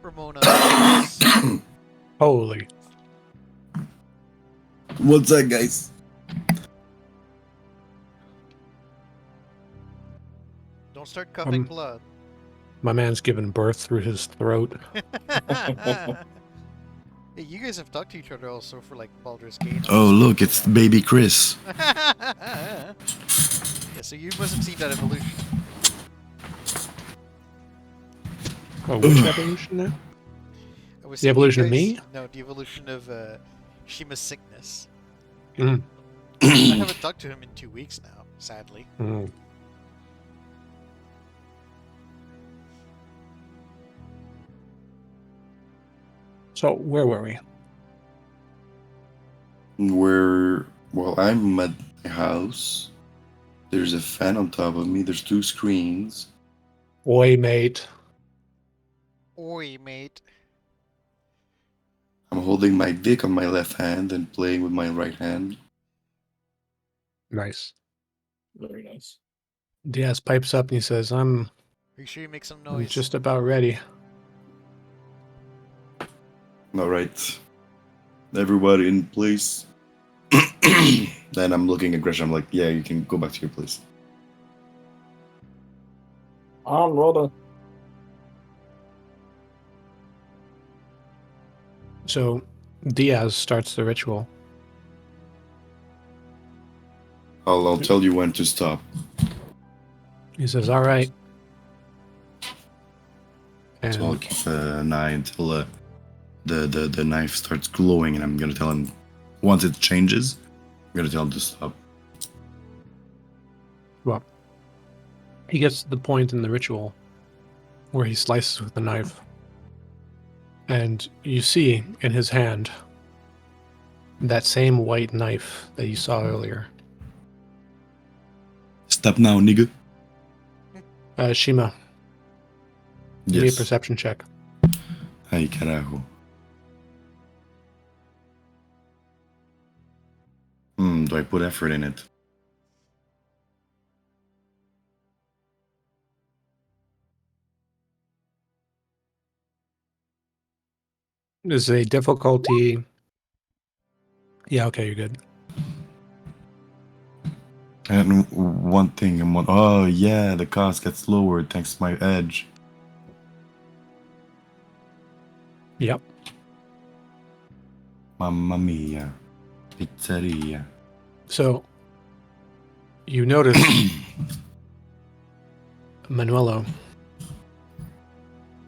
Ramona. is- Holy. What's that, guys? Don't start cupping Um, blood. My man's giving birth through his throat. Hey, you guys have talked to each other also for like Baldur's Gate. on Oh, Discord look, for a it's while. baby Chris. Yeah, so you must have seen that evolution. Oh, which evolution now? I was The saying you evolution of guys- me? No, the evolution of Shima's sickness. Mm. I haven't talked to him in 2 weeks now, sadly. Mm. So, where were we? Well, I'm at my house. There's a fan on top of me. There's 2 screens. Oi, mate. Oi, mate. I'm holding my dick on my left hand and playing with my right hand. Nice. Very nice. Diaz pipes up and he says, I'm Are you sure you make some I'm noise? just about ready. All right. Everybody in place. Then I'm looking at Gresham. I'm like, yeah, you can go back to your place. On, Rhoda. So Diaz starts the ritual. I'll tell you when to stop. He says, "All right." And So I'll keep an eye until the knife starts glowing, and I'm gonna tell him once it changes, I'm gonna tell him to stop. well, he gets to the point in the ritual where he slices with the knife. And you see in his hand that same white knife that you saw earlier. Stop now, nigga. Shima, give me a Yes. perception check. Ay, carajo. Do I put effort in it? Is a difficulty. Yeah, okay, you're good. And one thing, oh yeah, the cost gets lowered thanks to my edge. Yep. Mamma mia. Pizzeria. So you notice, Manuelo,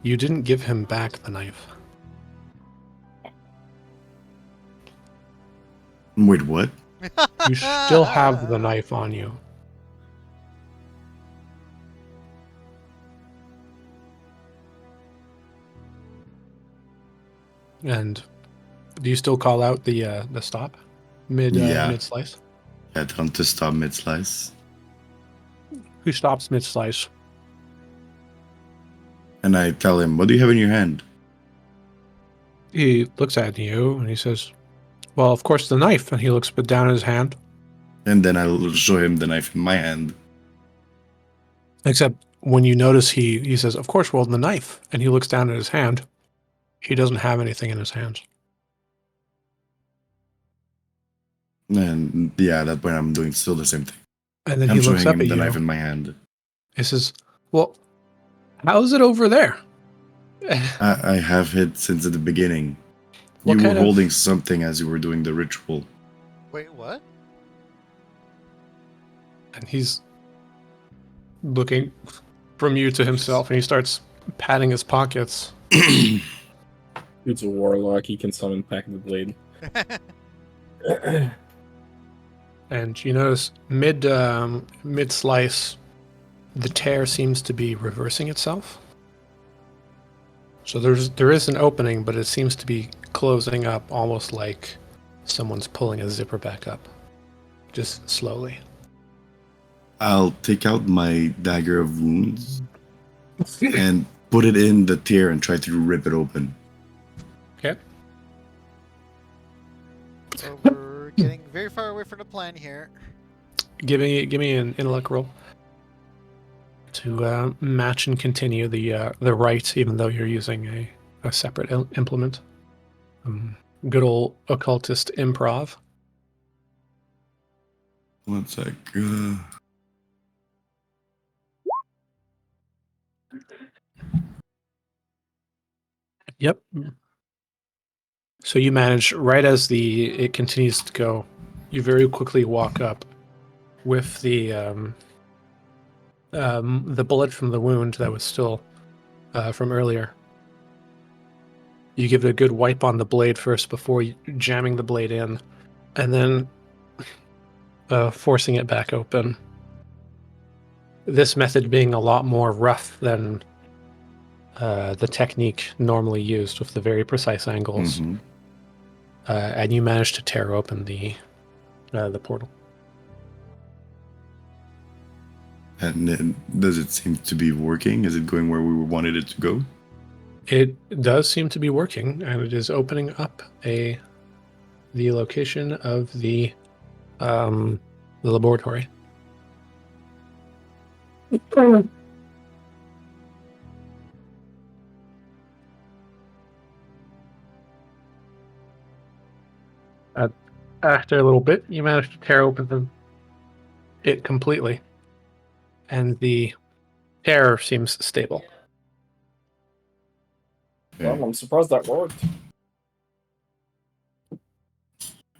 you didn't give him back the knife. Wait, what? You still have the knife on you. And do you still call out the stop Yeah. mid slice? Yeah, tell him to stop mid-slice. Who stops mid slice? And I tell him, what do you have in your hand? He looks at you and he says, "Well, of course the knife." And he looks down at his hand. And then I'll show him the knife in my hand. Except when you notice he says, "Of course, well, the knife." And he looks down at his hand. He doesn't have anything in his hands. And yeah, at that point I'm doing still the same thing. And then I'm he looks showing up him at the you. knife in my hand. He says, "Well, how's it over there?" I have it since the beginning. What You were kind of- holding something as you were doing the ritual. Wait, what? And he's looking from you to himself, and he starts patting his pockets. It's a warlock. He can summon Pack of the Blade. And you notice mid slice, the tear seems to be reversing itself. So there is an opening, but it seems to be closing up, almost like someone's pulling a zipper back up, just slowly. I'll take out my dagger of wounds and put it in the tear and try to rip it open. Okay. So we're getting very far away from the plan here. Give me an intellect roll to match and continue the rite, even though you're using a separate implement. Good old occultist improv. 1 sec. Yep. So you manage, right as it continues to go, you very quickly walk up with the bullet from the wound that was still from earlier. You give it a good wipe on the blade first before jamming the blade in, and then forcing it back open. This method being a lot more rough than the technique normally used with the very precise angles. Mhm. And you manage to tear open the portal. And then, does it seem to be working? Is it going where we wanted it to go? It does seem to be working, and it is opening up the location of the laboratory. After a little bit, you manage to tear open it completely, and the air seems stable. Well, I'm surprised that worked.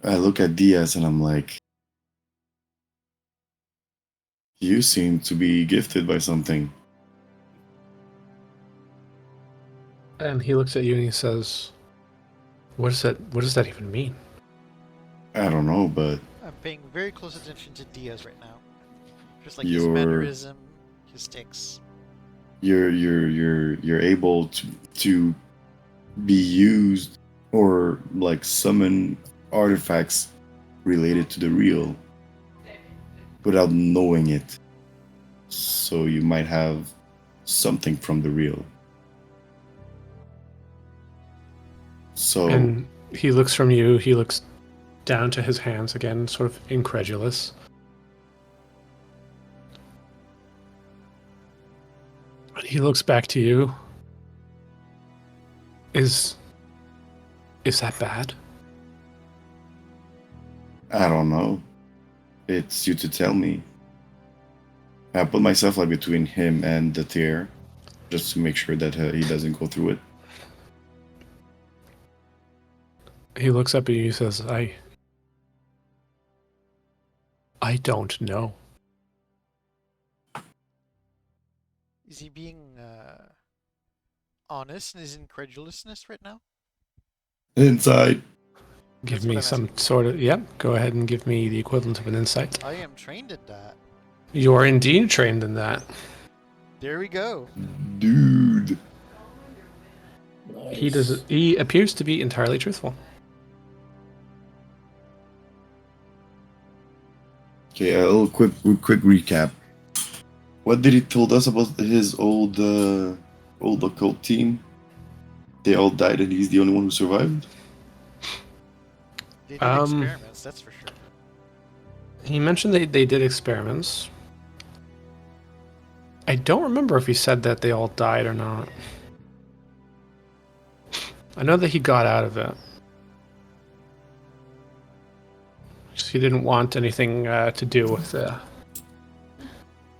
I look at Diaz and I'm like, you seem to be gifted by something. And he looks at you and he says, What does that even mean? I don't know, but I'm paying very close attention to Diaz right now. Just like his you're mannerism, his ticks. you're able to be used or like summon artifacts related to the real without knowing it. So you might have something from the real. So And he looks from you, he looks down to his hands again, sort of incredulous. He looks back to you. Is that bad? I don't know. It's you to tell me. I put myself like between him and the tear, just to make sure that he doesn't go through it. He looks up at you and says, I don't know. Is he being honest in his incredulousness right now? Inside. Give That's what me I'm some asking. sort of, yep, go ahead and give me the equivalent of an insight. I am trained at that. You are indeed trained in that. There we go. Dude. Nice. He appears to be entirely truthful. Okay, a little quick recap. What did he told us about his old occult team? They all died and he's the only one who survived? They did experiments, that's for sure. He mentioned they did experiments. I don't remember if he said that they all died or not. I know that he got out of it. He didn't want anything to do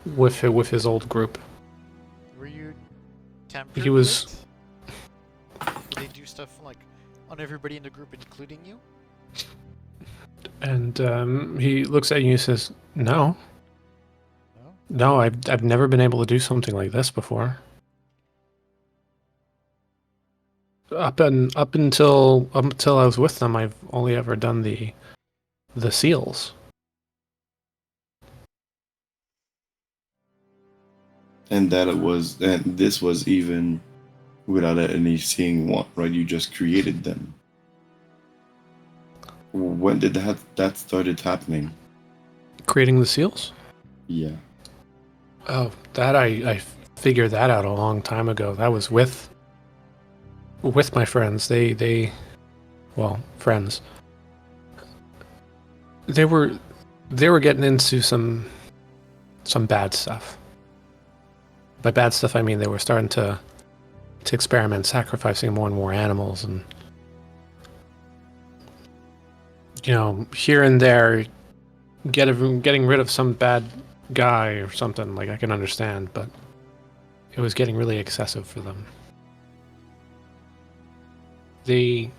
with his old group. Were you tampered He was. with? Did they do stuff like on everybody in the group, including you? And he looks at you and says, No, No? I've never been able to do something like this before. Up until I was with them, I've only ever done the seals. And this was even without any seeing what, right? You just created them. When did that started happening? Creating the seals? Yeah. Oh, that I figured that out a long time ago. That was with my friends. Well, friends. They were getting into some bad stuff. By bad stuff, I mean they were starting to experiment, sacrificing more and more animals, and here and there, getting rid of some bad guy or something. Like, I can understand, but it was getting really excessive for them. They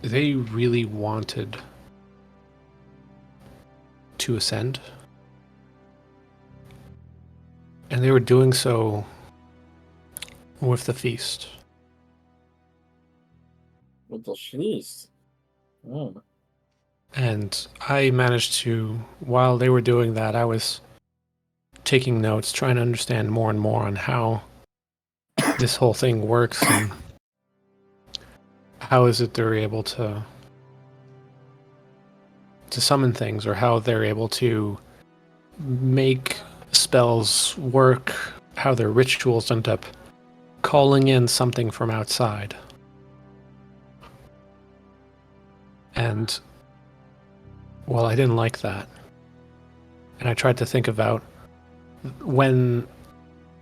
really wanted to ascend, and they were doing so with the feast. With the feast. Oh. And I managed to, while they were doing that, I was taking notes, trying to understand more and more on how this whole thing works and how is it they're able to summon things, or how they're able to make spells work, how their rituals end up calling in something from outside. And, well, I didn't like that. And I tried to think about when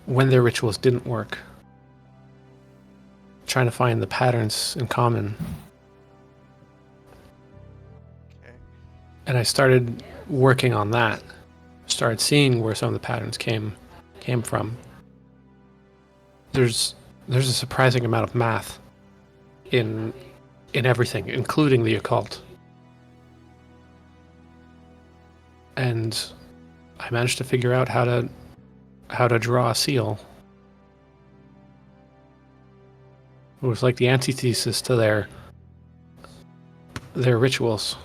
their rituals didn't work, trying to find the patterns in common. And I started working on that. Started seeing where some of the patterns came from. There's a surprising amount of math in everything, including the occult. And I managed to figure out how to draw a seal. It was like the antithesis to their rituals.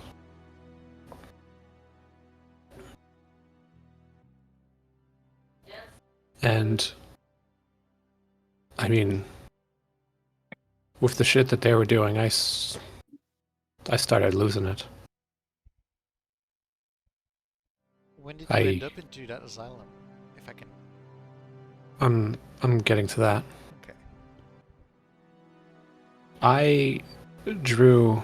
And I mean, with the shit that they were doing, I started losing it. When did you end up into that asylum? If I can. I'm getting to that. Okay. I drew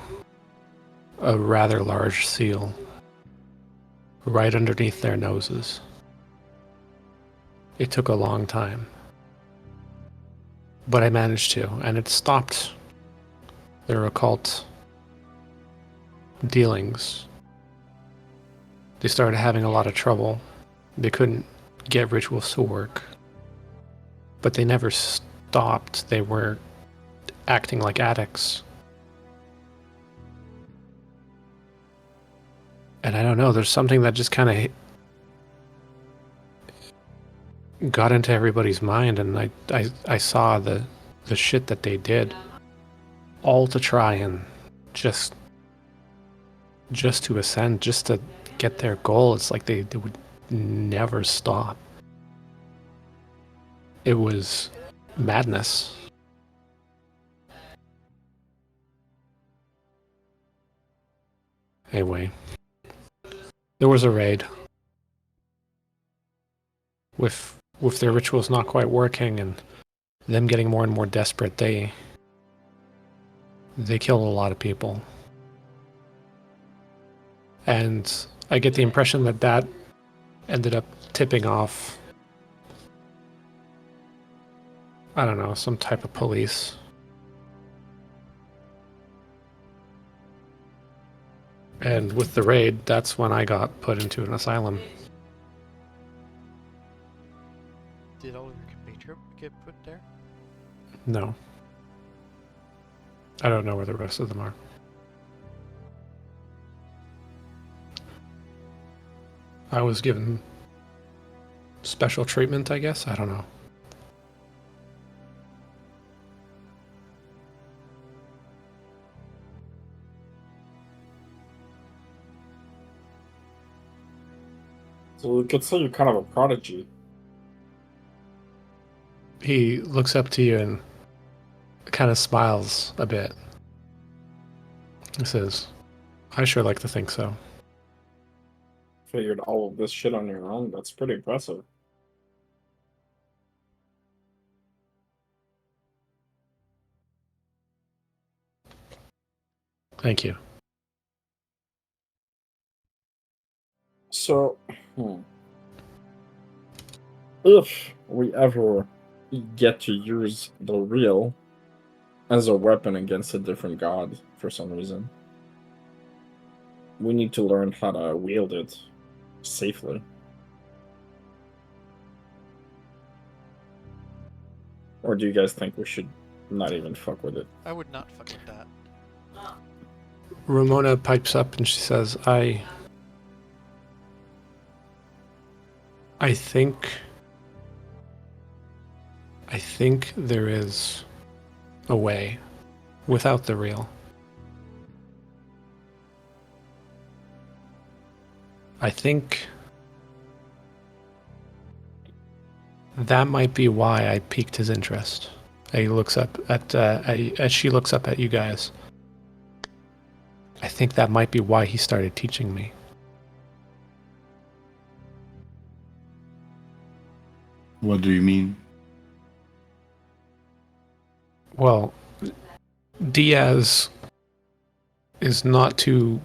a rather large seal right underneath their noses. It took a long time, but I managed to, and it stopped their occult dealings. They started having a lot of trouble. They couldn't get rituals to work, but they never stopped. They were acting like addicts. And I don't know, there's something that just kind of got into everybody's mind, and I saw the shit that they did, all to try and just to ascend, just to get their goal. It's like they would never stop. It was madness. Anyway, there was a raid with their rituals not quite working and them getting more and more desperate. They killed a lot of people, and I get the impression that ended up tipping off, I don't know, some type of police. And with the raid, that's when I got put into an asylum. Did all of your compatriots get put there? No. I don't know where the rest of them are. I was given special treatment, I guess? I don't know. So we could say you're kind of a prodigy. He looks up to you and kind of smiles a bit. He says, I sure like to think so. Figured all of this shit on your own. That's pretty impressive. Thank you. So, if we ever get to use the real as a weapon against a different god for some reason, we need to learn how to wield it safely. Or do you guys think we should not even fuck with it? I would not fuck with that. Ramona pipes up and she says, I think there is a way without the real. I think that might be why I piqued his interest. He looks up at as she looks up at you guys. I think that might be why he started teaching me. What do you mean? Well, Diaz is not too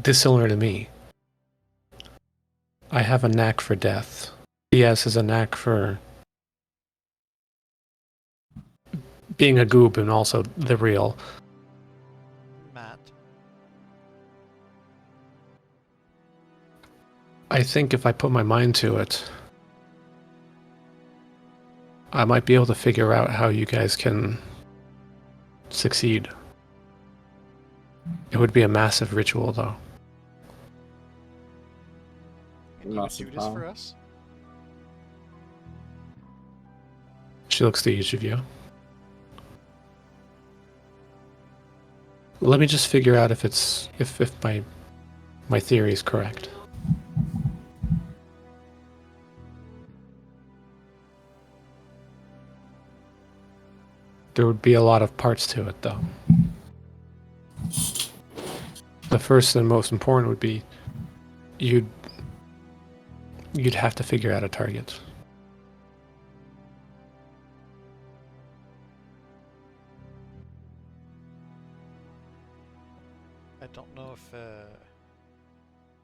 dissimilar to me. I have a knack for death. Diaz has a knack for being a goob and also the real. Matt. I think if I put my mind to it, I might be able to figure out how you guys can succeed. It would be a massive ritual, though. And you would Massive do this for power. us? She looks to each of you. Let me just figure out if it's if my theory is correct. There would be a lot of parts to it, though. The first and most important would be you'd have to figure out a target. I don't know if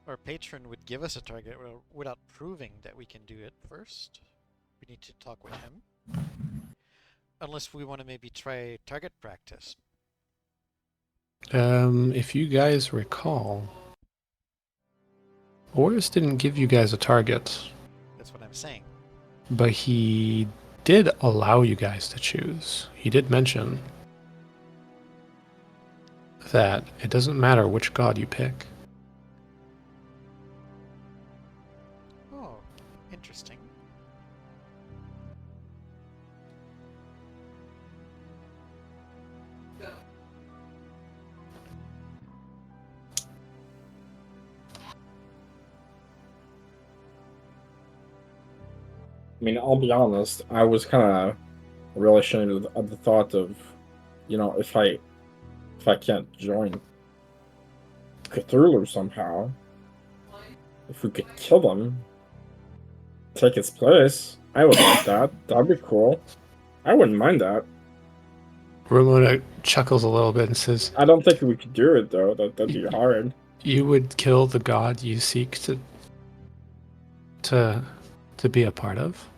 our patron would give us a target without proving that we can do it first. We need to talk with him. Unless we want to maybe try target practice. If you guys recall, Oris didn't give you guys a target, That's what I'm saying. but he did allow you guys to choose. He did mention that it doesn't matter which god you pick. Oh, interesting. I mean, I'll be honest. I was kind of really ashamed of the thought of, if I can't join Cthulhu somehow, if we could kill him, take his place, I would like that. That'd be cool. I wouldn't mind that. Ramona chuckles a little bit and says, I don't think we could do it though. That'd be hard. "You would kill the god you seek to be a part of?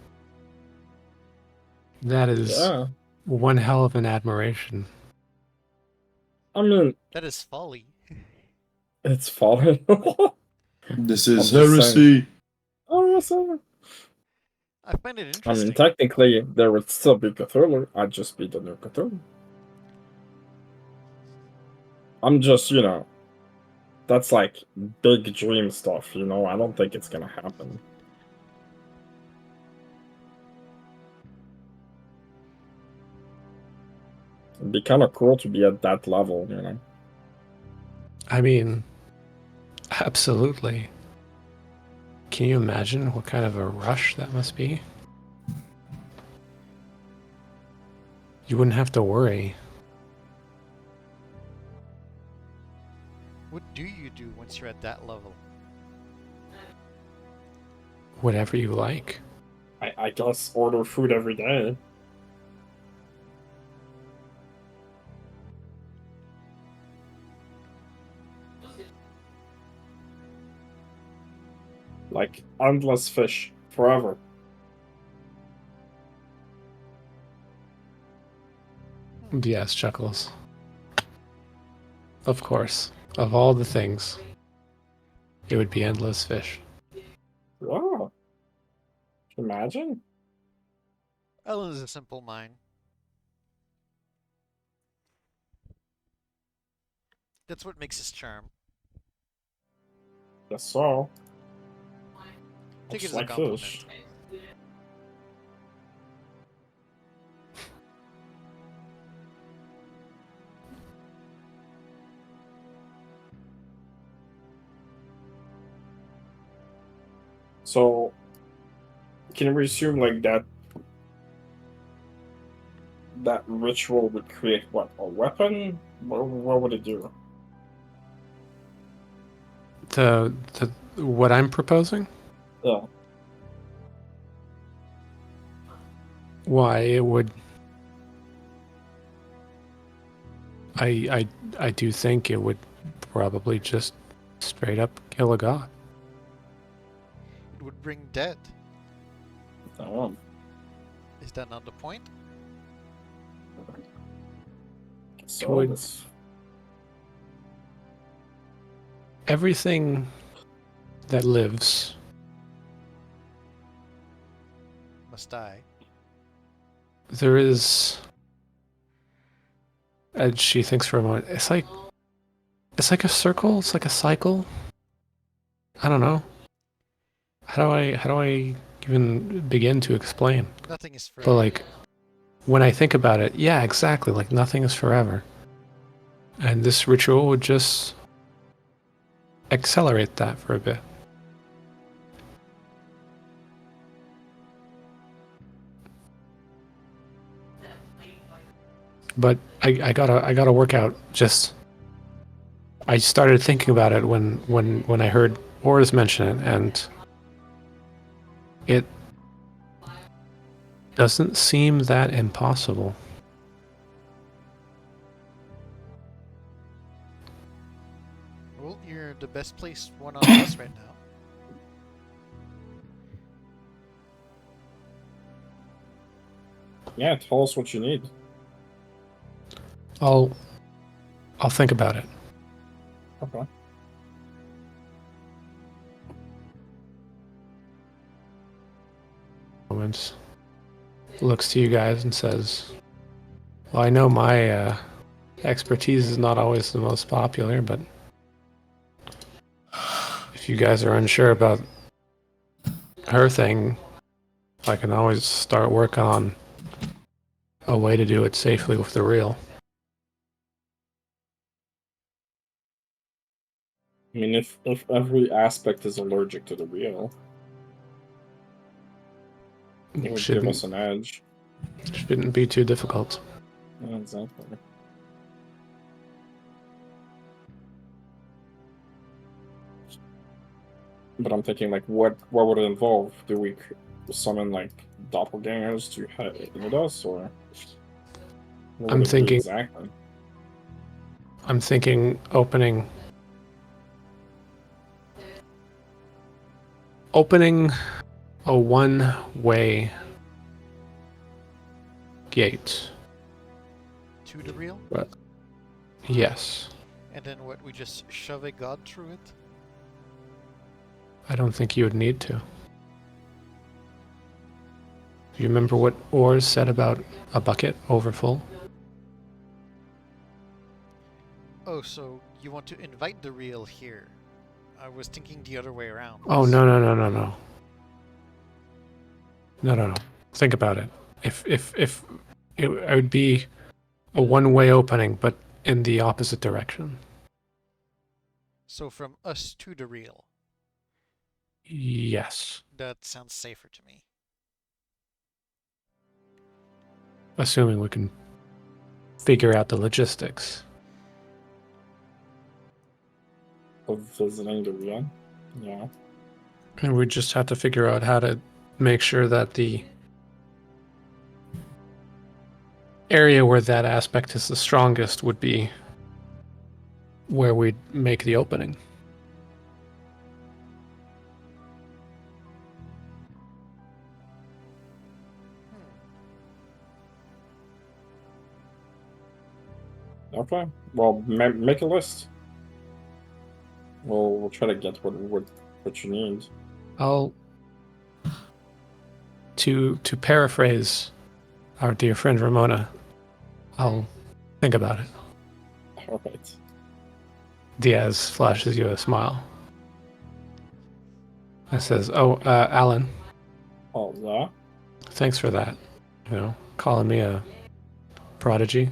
That is Yeah. one hell of an admiration." I mean, That is folly. it's fallen. This I'm is just saying. heresy. Oh, yes, sir. I find it I interesting. mean, technically, there would still be Cthulhu. I'd just be the new Cthulhu. I'm just, that's like big dream stuff, I don't think it's gonna happen. It'd be kind of cool to be at that level. I mean, absolutely. Can you imagine what kind of a rush that must be? You wouldn't have to worry. What do you do once you're at that level? Whatever you like. I guess order food every day. Like endless fish forever. Yes, chuckles. Of course. Of all the things, it would be endless fish. Wow. Imagine. Ellen is a simple mind. That's what makes his charm. Guess so. Take it Just as a like compliment. fish. So, can we assume like that ritual would create what, a weapon? What would it do? What I'm proposing? Yeah. Why it would I do think it would probably just straight up kill a god. It would bring death. Oh. Is that not the point? So would- this. Everything that lives must die. There is. And she thinks for a moment. It's like a circle. It's like a cycle. I don't know. How do I even begin to explain? Nothing is But forever. like, when I think about it, yeah, exactly. Like nothing is forever, and this ritual would just accelerate that for a bit. But I gotta work out. Just I started thinking about it when I heard Oris mention it, and it doesn't seem that impossible. Well, you're the best placed one on us right now. Yeah, tell us what you need. I'll think about it. Okay. Moments. Looks to you guys and says, "Well, I know my expertise is not always the most popular, but if you guys are unsure about her thing, I can always start work on a way to do it safely with the reel." I mean, if every aspect is allergic to the real, it would give us an edge. Shouldn't be too difficult. Yeah, exactly. But I'm thinking, like, what would it involve? Do we summon like doppelgangers to hit us, or what I'm would it be thinking exactly? opening a one-way gate. To the real? Yes. And then what, we just shove a god through it? I don't think you would need to. Do you remember what Ors said about a bucket overfull? Oh, so you want to invite the real here? I was thinking the other way around. Oh, no. No. Think about it. If it would be a one-way opening, but in the opposite direction. So from us to the real. Yes. That sounds safer to me. Assuming we can figure out the logistics. Of visiting the real? Yeah. And we just have to figure out how to make sure that the area where that aspect is the strongest would be where we'd make the opening. Okay. Well, make a list. We'll try to get what you need. I'll to paraphrase our dear friend Ramona, I'll think about it. All right. Diaz flashes you a smile. I says, "Oh, Alan, Oh, yeah. thanks for that. You know, calling me a prodigy."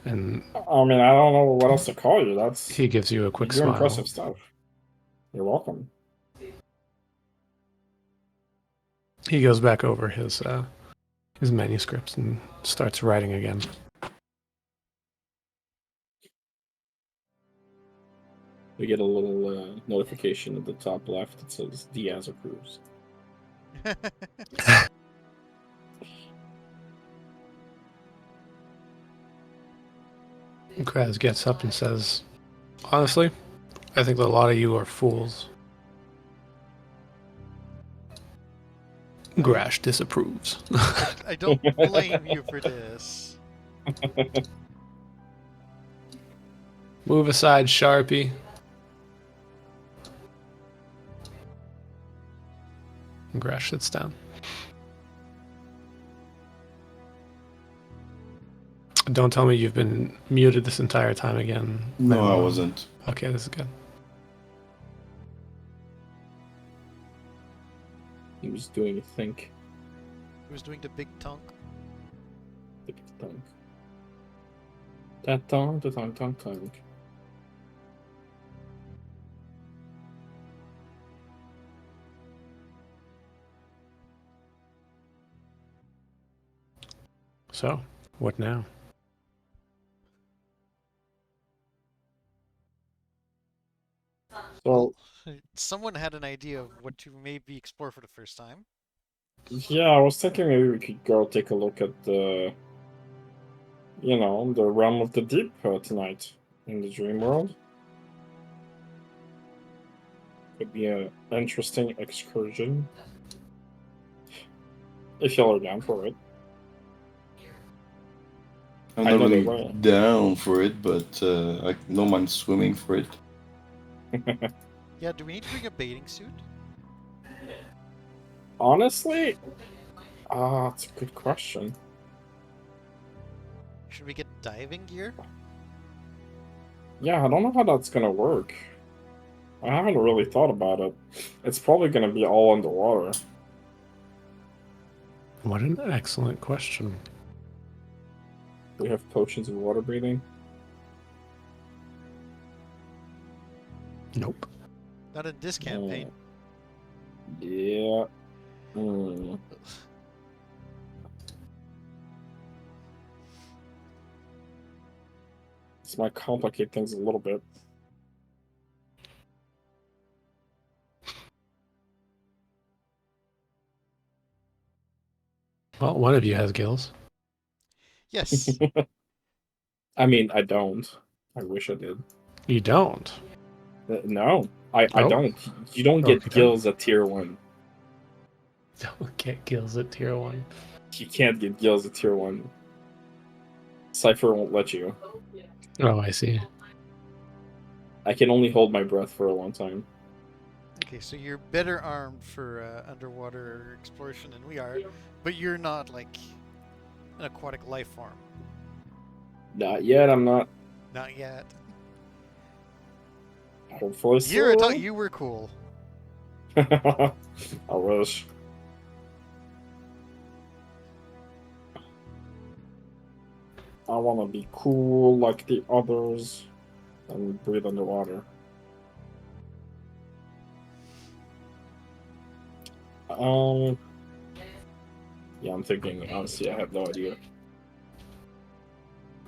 And I mean, I don't know what else to call you. That's he gives you a you quick do smile. impressive stuff. You're welcome. He goes back over his manuscripts and starts writing again. We get a little notification at the top left that says Diaz approves. Kraz gets up and says, "Honestly, I think that a lot of you are fools." Grash disapproves. I don't blame you for this. Move aside, Sharpie. And Grash sits down. Don't tell me you've been muted this entire time again. No, I Manuel. wasn't. Okay, this is good. He was doing a think. He was doing the big tongue. The tongue. That tongue, the tongue, tongue, tongue. So, what now? So, Someone had an idea of what to maybe explore for the first time. yeah, I was thinking maybe we could go take a look at the, the realm of the deep tonight in the dream world. Could be an interesting excursion. If y'all are down for it. I'm I not know they really will. down for it, but I don't mind swimming for it. Yeah, do we need to bring a bathing suit? Honestly, that's a good question. Should we get diving gear? Yeah, I don't know how that's gonna work. I haven't really thought about it. It's probably gonna be all underwater. What an excellent question. We have potions of water breathing. Nope. Not in this campaign. Yeah. Hmm. This might complicate things a little bit. Well, one of you has gills. Yes. I mean, I don't. I wish I did. You don't. No, I Oh. don't. You don't Oh, get you don't? gills at tier 1. Don't get gills at tier 1. You can't get gills at tier 1. Cypher won't let you. Oh, I see. I can only hold my breath for a long time. Okay, so you're better armed for underwater exploration than we are, but you're not like an aquatic life form. Not yet, I'm not. Not yet. Hopefully Here, I soon. thought you were cool. I wish. I want to be cool like the others and breathe underwater. Yeah, I'm thinking, honestly, I have no idea.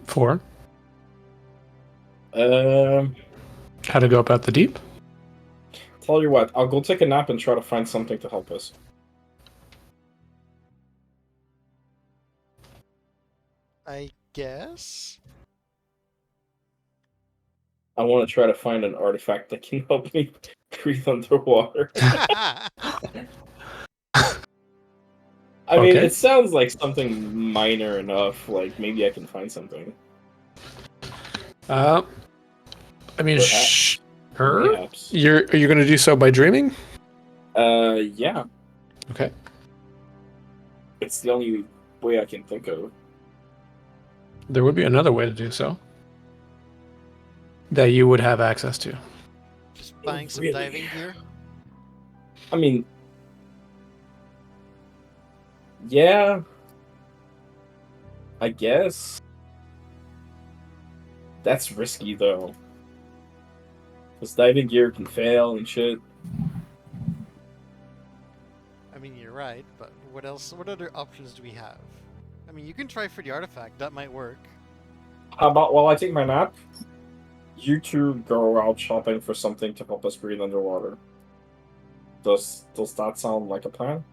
4. Um, How to go about the deep? Tell you what, I'll go take a nap and try to find something to help us. I guess. I want to try to find an artifact that can help me breathe underwater. I mean, Okay. it sounds like something minor enough. Like, maybe I can find something. I mean, Perhaps. sure. Perhaps. Are you going to do so by dreaming? Yeah. Okay. It's the only way I can think of. There would be another way to do so that you would have access to. Just buying some Really? diving gear. I mean, yeah. I guess. That's risky, though. Because diving gear can fail and shit. I mean, you're right, but what else? What other options do we have? I mean, you can try for the artifact. That might work. How about while I take my nap, you two go out shopping for something to help us breathe underwater. Does that sound like a plan?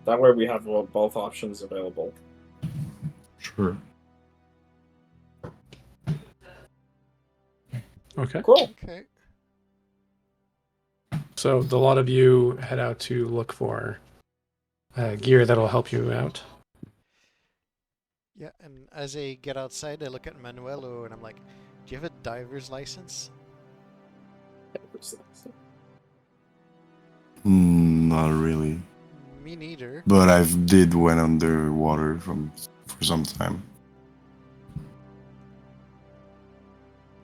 That way we have both options available. Sure. Okay. Cool. Okay. So the lot of you head out to look for gear that'll help you out. Yeah, and as I get outside, I look at Manuelo and I'm like, "Do you have a diver's license?" Hmm. not really. Me neither. But I've did went underwater for some time.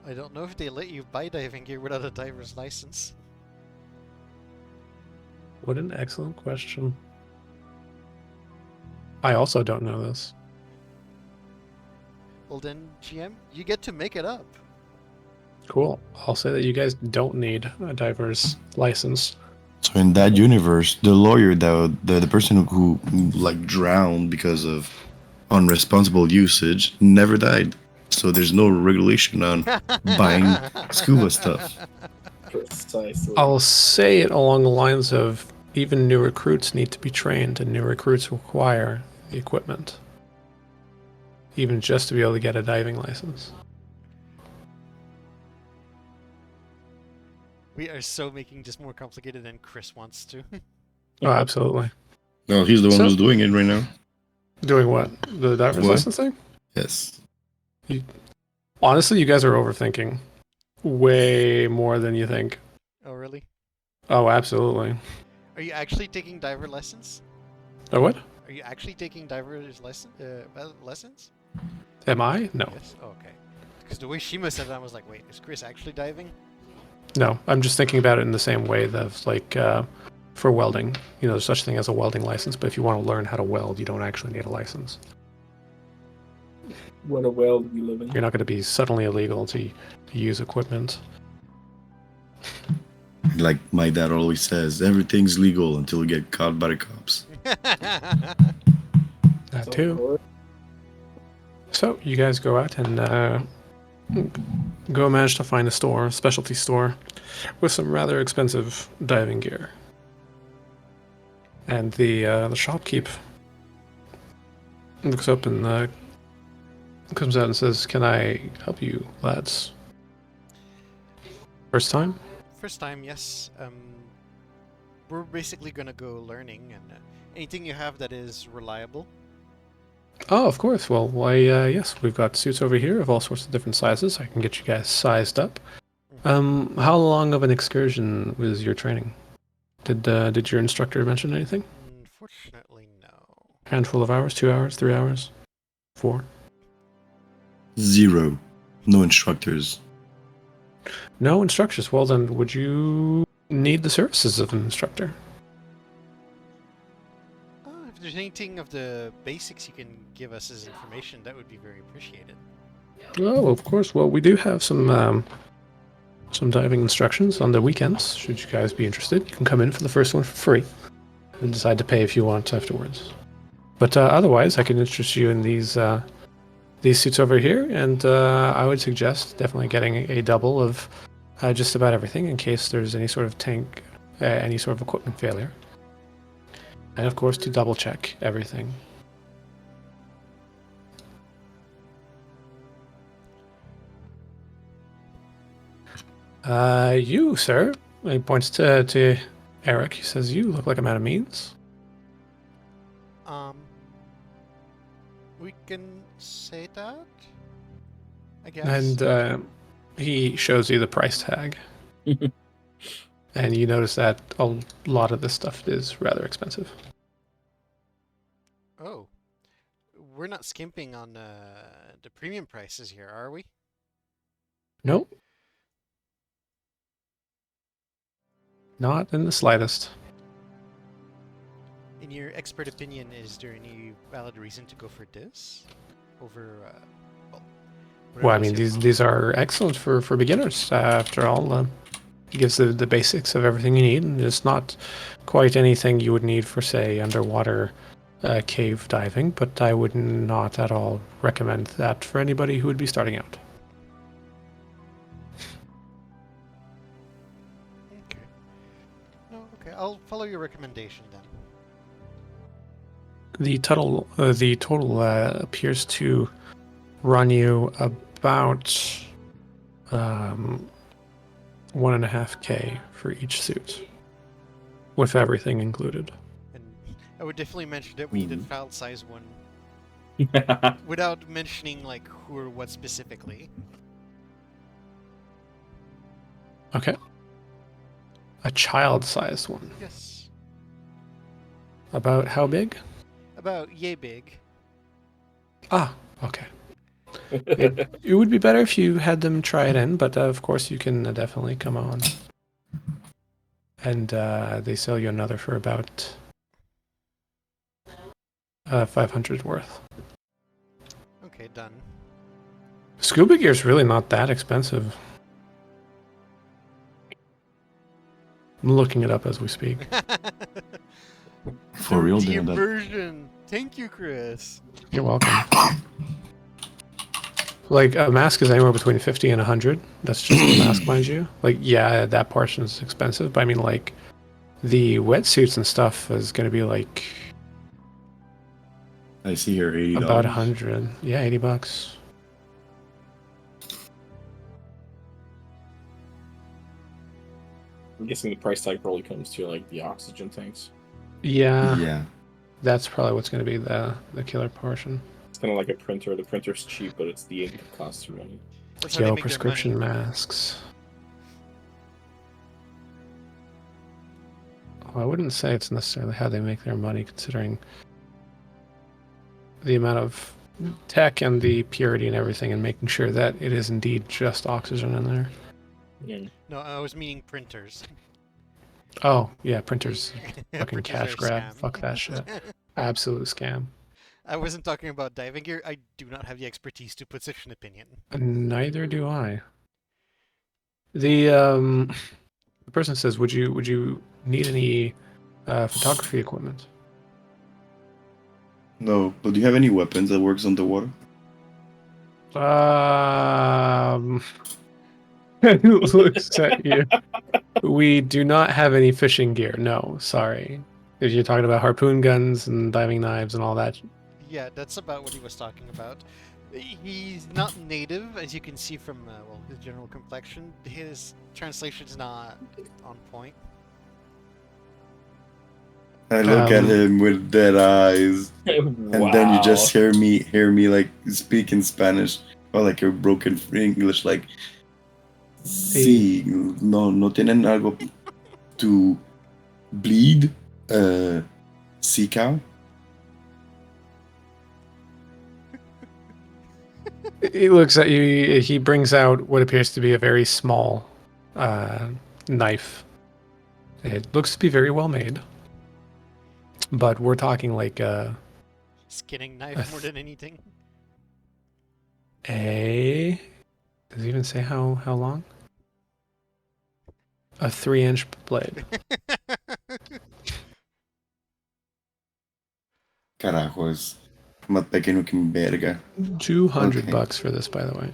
I don't know if they let you buy diving gear without a diver's license. What an excellent question. I also don't know this. Well then, GM, you get to make it up. Cool. I'll say that you guys don't need a diver's license. So in that universe, the lawyer, the person who like drowned because of unresponsible usage, never died. So there's no regulation on buying scuba stuff. Precisely. I'll say it along the lines of even new recruits need to be trained, and new recruits require the equipment, even just to be able to get a diving license. We are so making this more complicated than Chris wants to. Oh, absolutely. No, he's the one So- who's doing it right now. Doing what? The diver's What? license thing? Yes. Honestly, you guys are overthinking way more than you think. Oh, really? Oh, absolutely. Are you actually taking diver lessons? Oh, what? Are you actually taking diver's lessons? Am I? No. Yes. Oh, okay. Because the way Shima said it, I was like, wait, is Chris actually diving? No, I'm just thinking about it in the same way that, like, for welding, you know, there's such a thing as a welding license, but if you want to learn how to weld, you don't actually need a license. What a world we live in. You're not going to be suddenly illegal to use equipment. Like my dad always says, everything's legal until you get caught by the cops. That too. So you guys go out and go manage to find a store, a specialty store, with some rather expensive diving gear. And the shopkeep looks up and comes out and says, "Can I help you, lads? First time?" First time, yes. We're basically gonna go learning, and anything you have that is reliable. Oh, of course. Well, why, yes, we've got suits over here of all sorts of different sizes. I can get you guys sized up. How long of an excursion was your training? Did your instructor mention anything? Unfortunately, no. Handful of hours, 2 hours, 3 hours, 4? 0. No instructors. No instructors. Well, then, would you need the services of an instructor? If there's anything of the basics you can give us as information, that would be very appreciated. Oh, of course. Well, we do have some diving instructions on the weekends. Should you guys be interested, you can come in for the first one for free, and decide to pay if you want afterwards. But otherwise, I can interest you in these suits over here, and I would suggest definitely getting a double of just about everything in case there's any sort of tank, any sort of equipment failure. And of course, to double check everything. You, sir, he points to Eric. He says, "You look like a man of means." We can say that, I guess. And he shows you the price tag. And you notice that a lot of this stuff is rather expensive. Oh, we're not skimping on the premium prices here, are we? Nope. Not in the slightest. In your expert opinion, is there any valid reason to go for this over? Well, I whatever mean, else you these are excellent for beginners. After all, it gives the basics of everything you need, and it's not quite anything you would need for, say, underwater cave diving, but I would not at all recommend that for anybody who would be starting out. Okay. No, okay. I'll follow your recommendation then. The total appears to run you about 1.5K for each suit, with everything included. And I would definitely mention that we need a file size one, without mentioning like who or what specifically. Okay. A child-sized one. Yes. About how big? About yay big. Ah, okay. It would be better if you had them try it in, but of course you can definitely come on. And they sell you another for about 500 worth. Okay, done. Scuba gear is really not that expensive. I'm looking it up as we speak. For real, the Dan, that immersion. Thank you, Chris. You're welcome. Like, a mask is anywhere between 50 and 100. That's just the mask, mind you. Like, yeah, that portion is expensive, but I mean, like, the wetsuits and stuff is going to be like I see here $80. about 100. Yeah, 80 bucks. I'm guessing the price tag probably comes to like the oxygen tanks. Yeah, Yeah. that's probably what's going to be the killer portion. It's kind of like a printer. The printer's cheap, but it's the ink that costs you money. That's how they Yellow make their prescription money. masks. Well, I wouldn't say it's necessarily how they make their money, considering the amount of tech and the purity and everything, and making sure that it is indeed just oxygen in there. Yeah. No, I was meaning printers. Oh, yeah, printers. Fucking Printers cash are a grab. scam. Fuck that shit. Absolute scam. I wasn't talking about diving gear. I do not have the expertise to put such an opinion. Neither do I. The person says, would you need any photography equipment? No, but do you have any weapons that works underwater? Looks at you. We do not have any fishing gear. No, sorry. If you're talking about harpoon guns and diving knives and all that. Yeah, that's about what he was talking about. He's not native, as you can see from well, his general complexion. His translation's not on point. I look at Um, him with dead eyes, and then you just hear me like speak in Spanish or like a broken English, like, sí, no tienen algo to bleed, sea cow. He looks at you. He brings out what appears to be a very small knife. It looks to be very well made, but we're talking like Skinning knife more than anything. a. Does it even say how long? A 3-inch blade. Carajo, es más pequeño que mi verga. 200 Okay. bucks for this, by the way.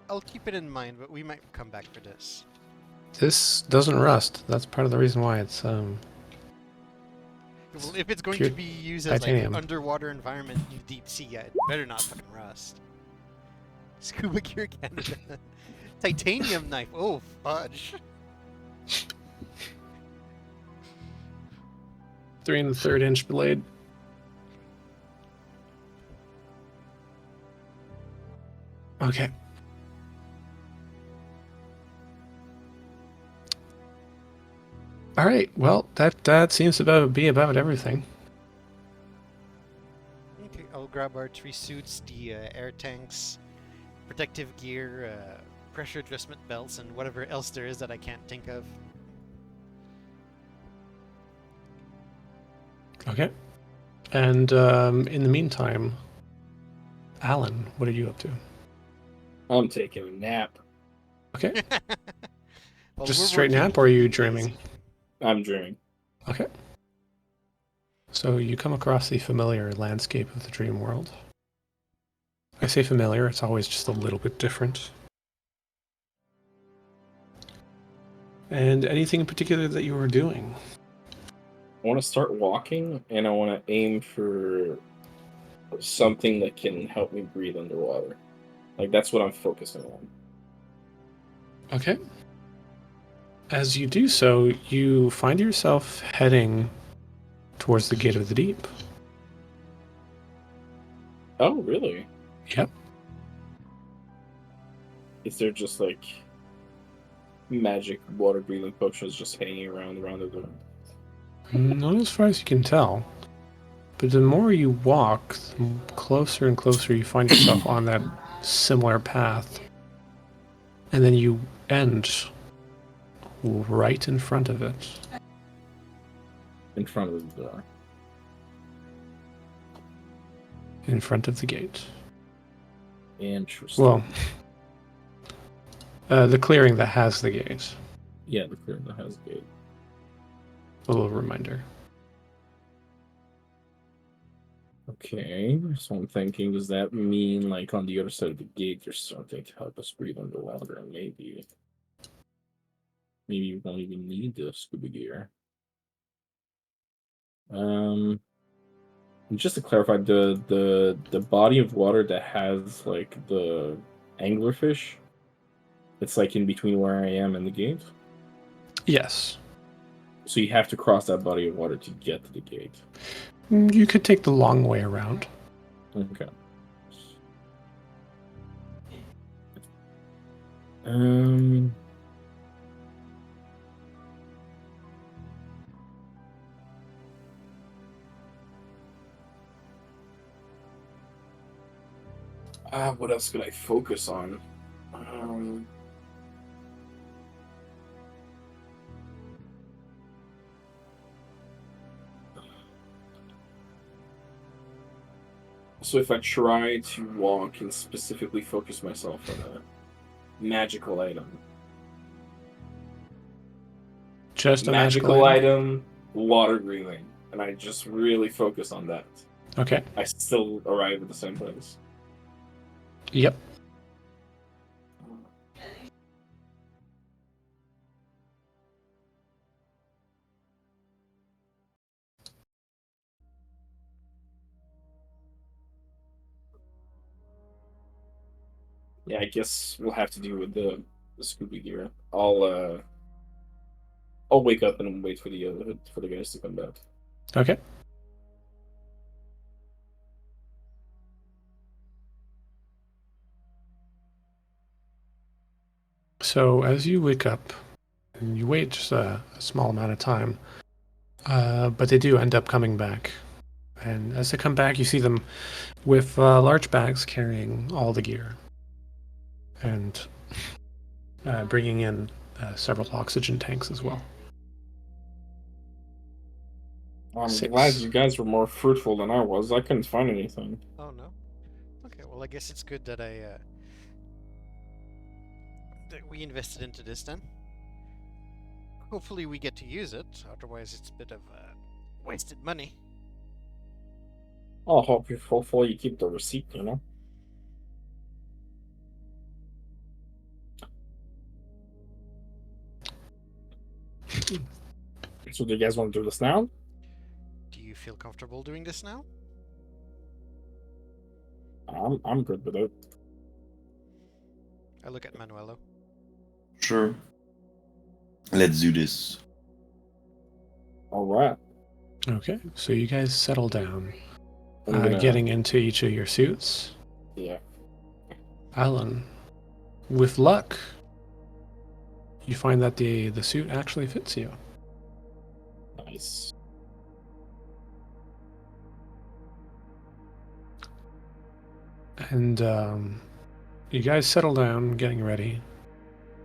I'll keep it in mind, but we might come back for this. This doesn't rust. That's part of the reason why it's Well, if it's going pure to be used as titanium. like underwater environment in deep sea, yeah, it better not fucking rust. Scuba Gear Canada. Titanium knife. Oh, fudge. 3 1/3-inch blade. Okay. All right. Well, that seems to be about everything. Okay, I'll grab our 3 suits, the air tanks, protective gear, pressure adjustment belts, and whatever else there is that I can't think of. Okay. And in the meantime, Alan, what are you up to? I'm taking a nap. Okay. Well, Just we're a straight working, nap, or are you keeping dreaming? busy. I'm dreaming. Okay. So you come across the familiar landscape of the dream world. I say familiar, it's always just a little bit different. And anything in particular that you were doing? I want to start walking, and I want to aim for something that can help me breathe underwater. Like, that's what I'm focusing on. Okay. As you do so, you find yourself heading towards the Gate of the Deep. Oh, really? Yep. Is there just, like, magic water-breathing potions just hanging around the door? Not as far as you can tell. But the more you walk, the closer and closer you find yourself on that similar path. And then you end right in front of it. In front of the door. In front of the gate. Interesting. Well, the clearing that has the gate. Yeah, the clearing that has the gate. A little reminder. Okay, so I'm thinking, does that mean, like, on the other side of the gate, there's something to help us breathe underwater? Maybe we won't even need the scuba gear. Just to clarify, the body of water that has, like, the anglerfish, it's, like, in between where I am and the gate? Yes. So you have to cross that body of water to get to the gate. You could take the long way around. Okay. What else could I focus on? So if I try to walk and specifically focus myself on a magical item. Just a magical item, water breathing. And I just really focus on that. Okay. I still arrive at the same place. Yep. Yeah, I guess we'll have to do with the scuba gear. I'll wake up and wait for the guys to come back. Okay. So as you wake up, and you wait just a small amount of time, but they do end up coming back. And as they come back, you see them with large bags carrying all the gear and bringing in several oxygen tanks as well. I'm 6. glad you guys were more fruitful than I was. I couldn't find anything. Oh no. Okay, well I guess it's good that that we invested into this then. Hopefully we get to use it. Otherwise, it's a bit of wasted money. Hopefully you keep the receipt, you know? So do you guys want to do this now? Do you feel comfortable doing this now? I'm good with it. I look at Manuelo. Sure. Let's do this. Alright. Okay, so you guys settle down, I'm gonna- getting into each of your suits. Yeah. Alan, with luck, you find that the suit actually fits you. Nice. And you guys settle down, getting ready.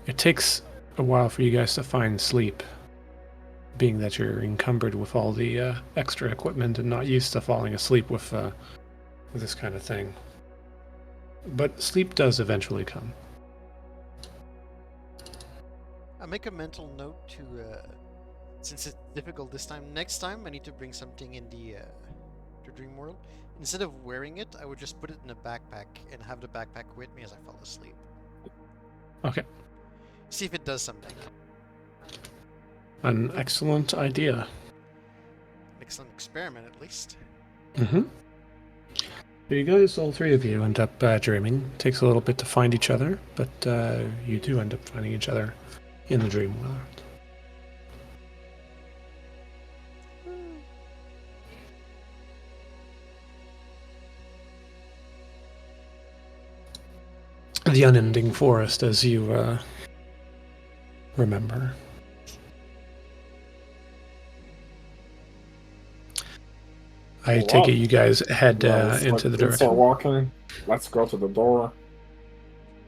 It takes a while for you guys to find sleep, being that you're encumbered with all the extra equipment and not used to falling asleep with this kind of thing. But sleep does eventually come. I make a mental note to, since it's difficult this time, next time I need to bring something in the dream world. Instead of wearing it, I would just put it in a backpack and have the backpack with me as I fall asleep. Okay. See if it does something. An excellent idea. Excellent experiment, at least. Mm-hmm. You guys, all three of you, end up dreaming. Takes a little bit to find each other, but you do end up finding each other in the dream world. The unending forest, as you remember. I Well, take it you guys head into the let's start direction. walking. Let's go to the door.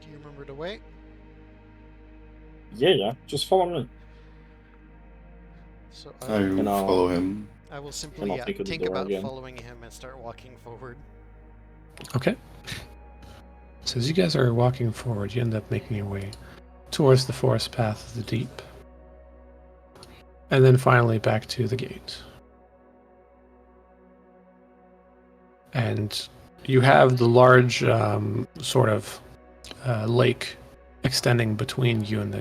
Do you remember the way? Yeah. Just follow me. So I And I'll- follow him. I will And simply I'll think of the think door about again. following him and start walking forward. Okay. So as you guys are walking forward, you end up making your way towards the forest path of the deep. And then finally back to the gate. And you have the large sort of lake extending between you and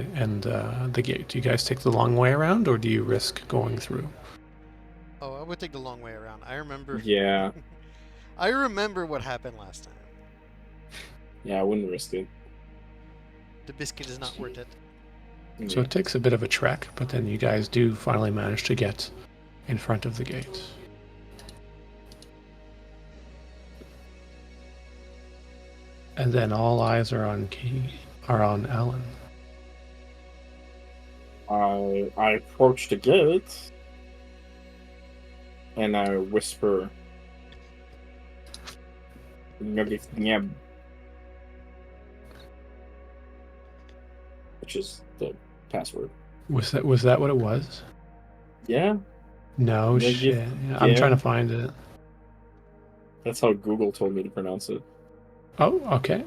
the gate. Do you guys take the long way around, or do you risk going through? Oh, I would take the long way around. I remember. Yeah. I remember what happened last time. Yeah, I wouldn't risk it. The biscuit is not worth it. So it takes a bit of a trek, but then you guys do finally manage to get in front of the gate. And then all eyes are on Alan. I approach the gate, and I whisper, "Nyab," which is the password. Was that what it was? Yeah, No Yeah, shit. I'm yeah. trying to find it. that's how Google told me to pronounce it. Oh, okay.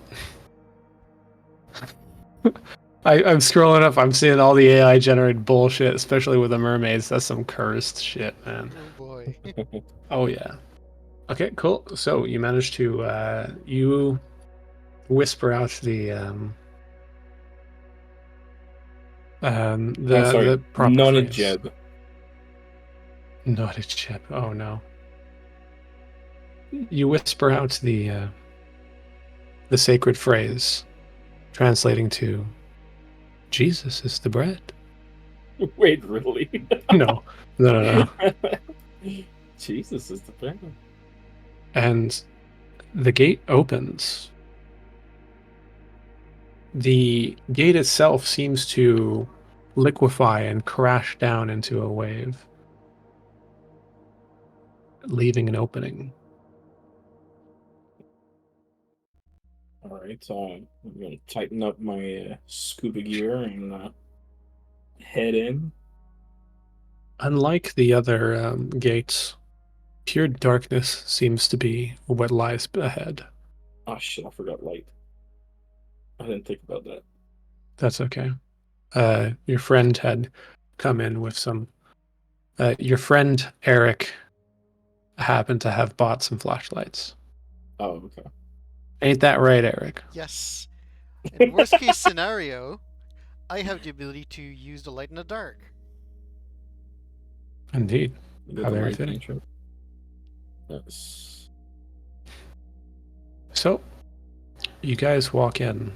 I'm scrolling up. I'm seeing all the AI generated bullshit, especially with the mermaids. That's some cursed shit, man. Oh boy. Oh yeah. Okay, cool. So you managed to you whisper out I'm sorry, the proper none of phrase. Jeb. Not a chip. Oh no. You whisper out the sacred phrase, translating to Jesus is the bread. Wait, really? No. Jesus is the thing. And the gate opens. The gate itself seems to liquefy and crash down into a wave, leaving an opening. All right, I'm gonna tighten up my scuba gear and head in. Unlike the other gates, pure darkness seems to be what lies ahead. Oh shit, I forgot light. I didn't think about that. That's okay. Your friend had come in with some. Your friend Eric happened to have bought some flashlights. Oh, okay. Ain't that right, Eric? Yes. In worst case scenario, I have the ability to use the light in the dark. Indeed. You got How the very light fitting. picture. Yes. So, you guys walk in,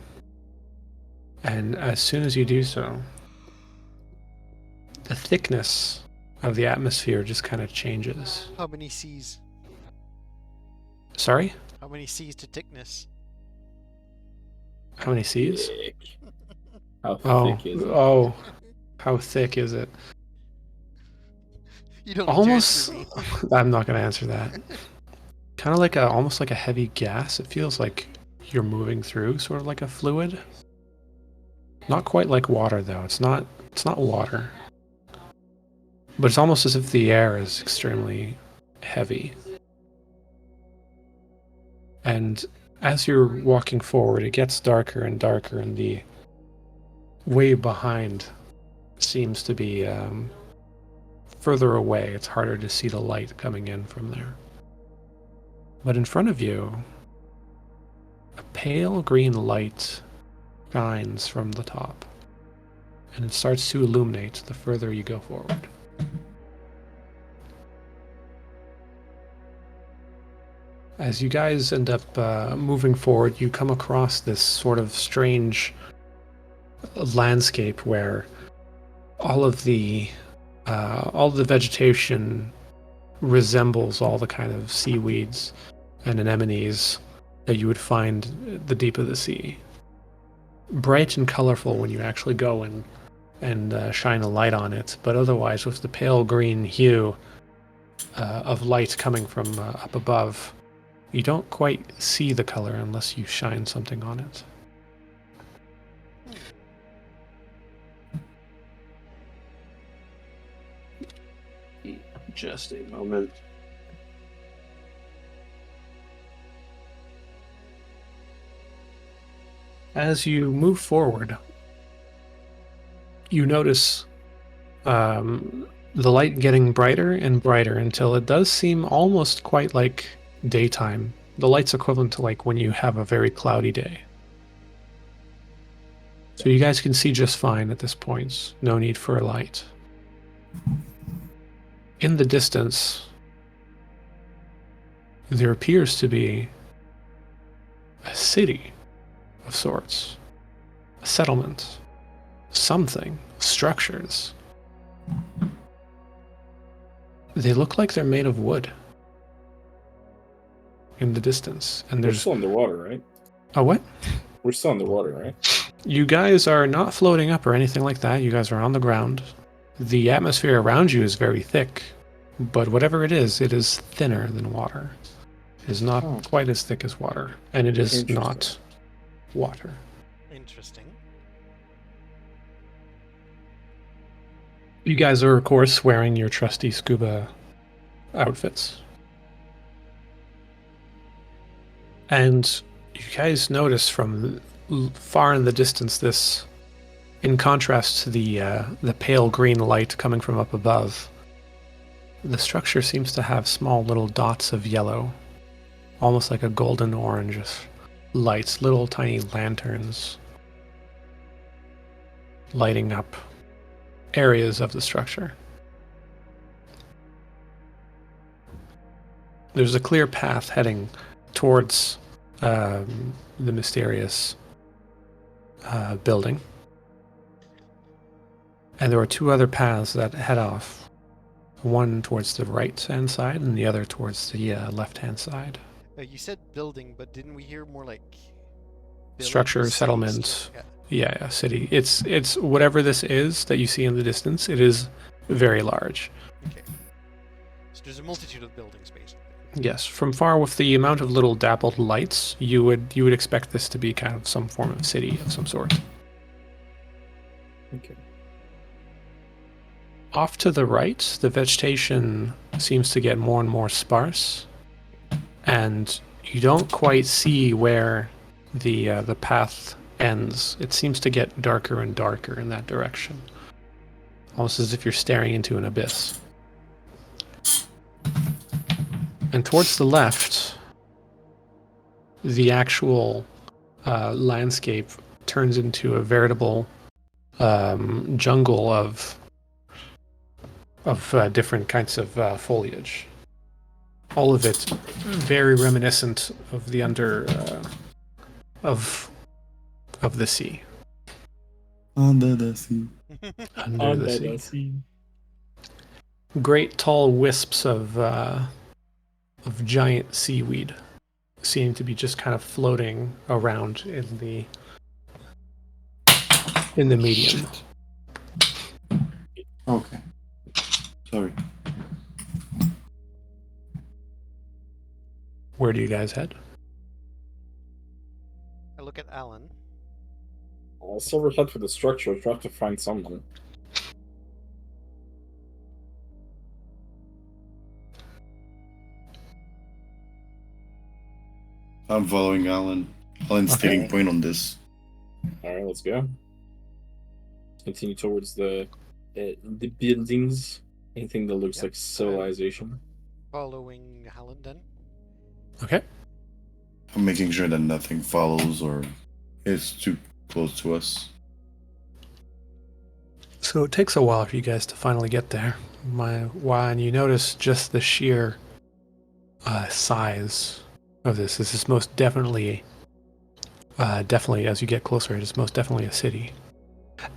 and as soon as you do so, the thickness of the atmosphere just kind of changes. How many C's? Sorry? How many C's to thickness? How many C's? Thick. How Oh, thick is it? oh, how thick is it? You don't Almost. answer me. I'm not going to answer that. Kind of like almost like a heavy gas. It feels like you're moving through, sort of like a fluid. Not quite like water, though. It's not water. But it's almost as if the air is extremely heavy. And as you're walking forward, it gets darker and darker, and the way behind seems to be further away. It's harder to see the light coming in from there. But in front of you, a pale green light shines from the top, and it starts to illuminate the further you go forward. As you guys end up moving forward, you come across this sort of strange landscape where all the vegetation resembles all the kind of seaweeds and anemones that you would find at the deep of the sea. Bright and colorful when you actually go and shine a light on it, but otherwise with the pale green hue, of light coming from up above. You don't quite see the color unless you shine something on it. Just a moment. As you move forward, you notice the light getting brighter and brighter until it does seem almost quite like daytime. The light's equivalent to like when you have a very cloudy day. So you guys can see just fine at this point. No need for a light. In the distance, there appears to be a city of sorts, a settlement, something, structures. They look like they're made of wood in the distance. And We're there's still underwater, right? a what? We're still underwater, right? You guys are not floating up or anything like that. You guys are on the ground. The atmosphere around you is very thick, but whatever it is thinner than water. It is not quite as thick as water, and it is not water. Interesting. You guys are, of course, wearing your trusty scuba outfits. And you guys notice from far in the distance this, in contrast to the pale green light coming from up above, the structure seems to have small little dots of yellow, almost like a golden orange lights, little tiny lanterns lighting up areas of the structure. There's a clear path heading towards the mysterious building. And there are two other paths that head off. One towards the right-hand side and the other towards the left-hand side. You said building, but didn't we hear more like Structure, village, settlement. city? Yeah, city. It's whatever this is that you see in the distance. It is very large. Okay. So there's a multitude of buildings, basically. Yes, from far with the amount of little dappled lights, you would expect this to be kind of some form of city of some sort. Okay. Off to the right, the vegetation seems to get more and more sparse, and you don't quite see where the path ends. It seems to get darker and darker in that direction, almost as if you're staring into an abyss. And towards the left, the actual landscape turns into a veritable jungle of different kinds of foliage. All of it very reminiscent of the of the sea. Under the sea. Under the sea. Great tall wisps of giant seaweed seem to be just kind of floating around in the medium. Okay. Sorry. Where do you guys head? I look at Alan. I'll silver head for the structure. Try to find someone. I'm following Alan. Alan's Okay. taking point on this. All right, let's go. Let's continue towards the buildings. Anything that looks Yep. like civilization. Following Alan then. Okay. I'm making sure that nothing follows or is too close to us. So it takes a while for you guys to finally get there. And you notice just the sheer size of this. This is most definitely, as you get closer, it is most definitely a city.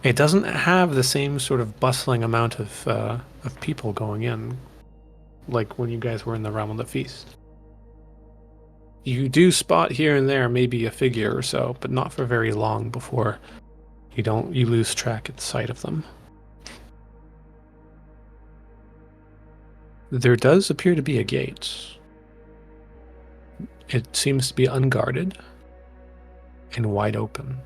It doesn't have the same sort of bustling amount of people going in, like when you guys were in the realm of the feast. You do spot here and there maybe a figure or so, but not for very long before you lose track at the sight of them. There does appear to be a gate. It seems to be unguarded and wide open.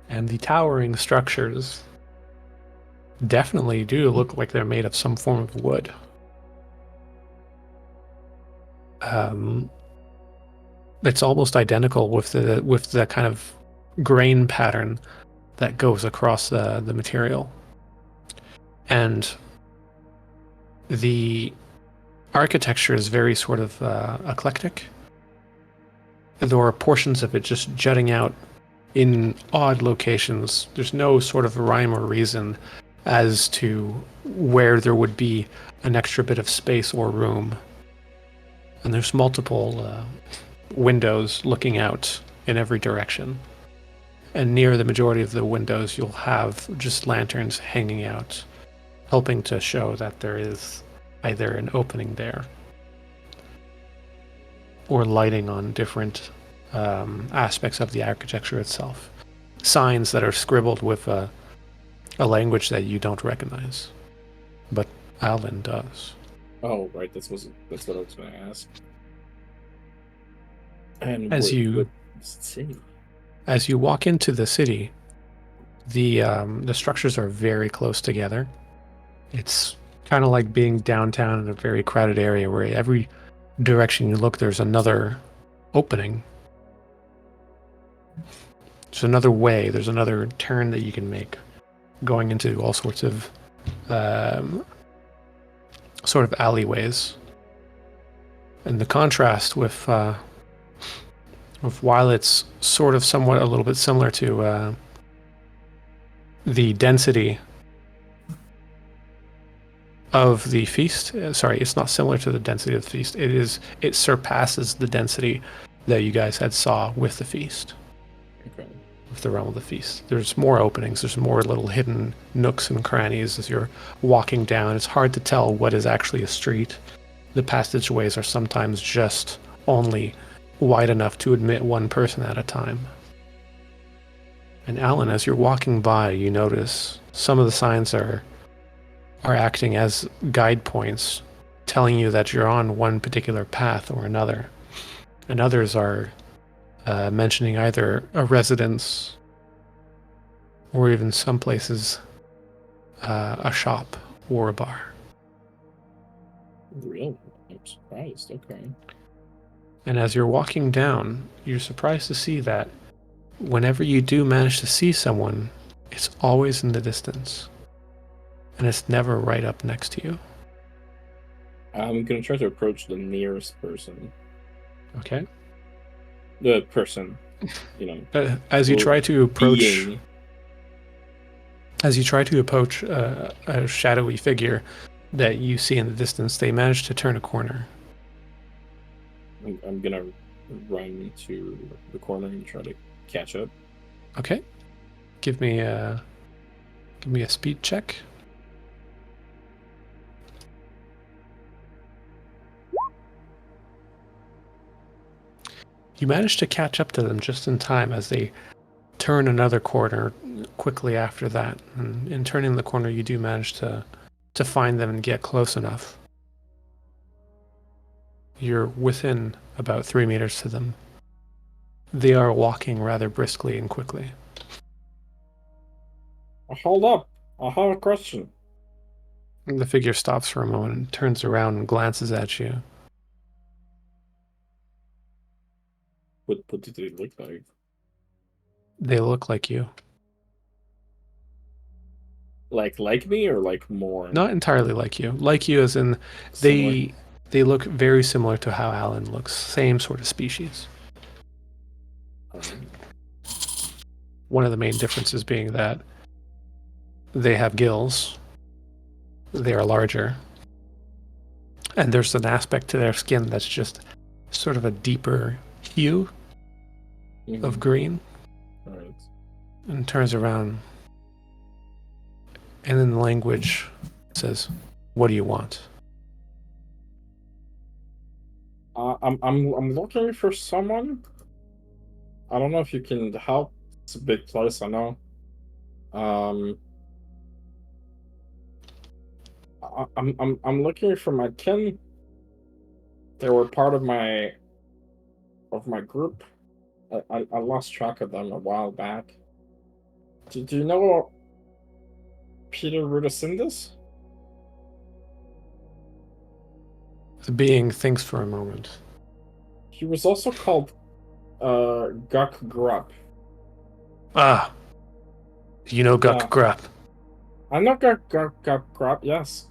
And the towering structures definitely do look like they're made of some form of wood. It's almost identical with the kind of grain pattern that goes across the material. And the architecture is very sort of eclectic. There are portions of it just jutting out in odd locations. There's no sort of rhyme or reason as to where there would be an extra bit of space or room. And there's multiple windows looking out in every direction. And near the majority of the windows, you'll have just lanterns hanging out, helping to show that there is either an opening there or lighting on different aspects of the architecture itself. Signs that are scribbled with a language that you don't recognize, but Alan does. Oh, right. That's what I was going to ask. And As you city? As you walk into the city, the structures are very close together. It's kind of like being downtown in a very crowded area where every direction you look, there's another opening. There's another way, there's another turn that you can make, going into all sorts of sort of alleyways. And the contrast with while it's sort of somewhat a little bit similar to the density of the feast. Sorry, it's not similar to the density of the feast. It surpasses the density that you guys had saw with the feast. Okay. With the realm of the feast. There's more openings, there's more little hidden nooks and crannies as you're walking down. It's hard to tell what is actually a street. The passageways are sometimes just only wide enough to admit one person at a time. And Alan, as you're walking by, you notice some of the signs are acting as guide points, telling you that you're on one particular path or another. And others are mentioning either a residence or even some places a shop or a bar. Really? I'm surprised. Okay. And as you're walking down, you're surprised to see that whenever you do manage to see someone, it's always in the distance. And it's never right up next to you. I'm going to try to approach the nearest person. Okay. The person, as you try to approach... being. As you try to approach a shadowy figure that you see in the distance, they manage to turn a corner. I'm gonna run to the corner and try to catch up. Okay. Give me a speed check. You manage to catch up to them just in time as they turn another corner quickly after that. And in turning the corner, you do manage to find them and get close enough. You're within about 3 meters to them. They are walking rather briskly and quickly. Hold up. I have a question. And the figure stops for a moment and turns around and glances at you. What do they look like? They look like you. Like me or like more? Not entirely like you. Like you as in Similar? they look very similar to how Alan looks. Same sort of species. One of the main differences being that they have gills. They are larger. And there's an aspect to their skin that's just sort of a deeper hue of green. All right. And turns around. And in the language says, "What do you want?" I'm looking for someone. I don't know if you can help. It's a big place, I know. I'm looking for my kin. They were part of my group. I lost track of them a while back. Do you know Peter Rudasindis? The being thinks for a moment. He was also called Guk Grupp. Ah, you know Yeah. Guk Grupp. I know Guk Grupp, yes.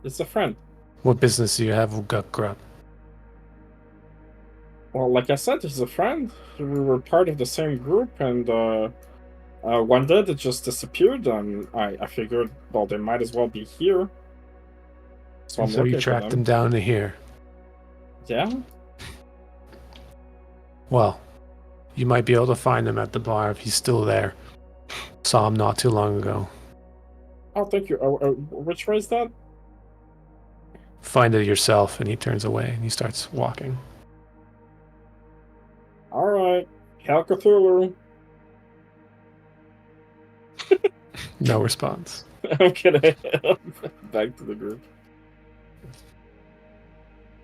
It's a friend. What business do you have with Guk Grupp? Well, like I said, he's a friend. We were part of the same group, and one day they just disappeared, and I figured, well, they might as well be here. So And I'm so you looking for tracked them. them down to here. Yeah? Well, you might be able to find him at the bar if he's still there. Saw him not too long ago. Oh, thank you. Which way is that? Find it yourself, and he turns away and he starts walking. Alright. Hail Cthulhu. No response. I'm gonna back to the group.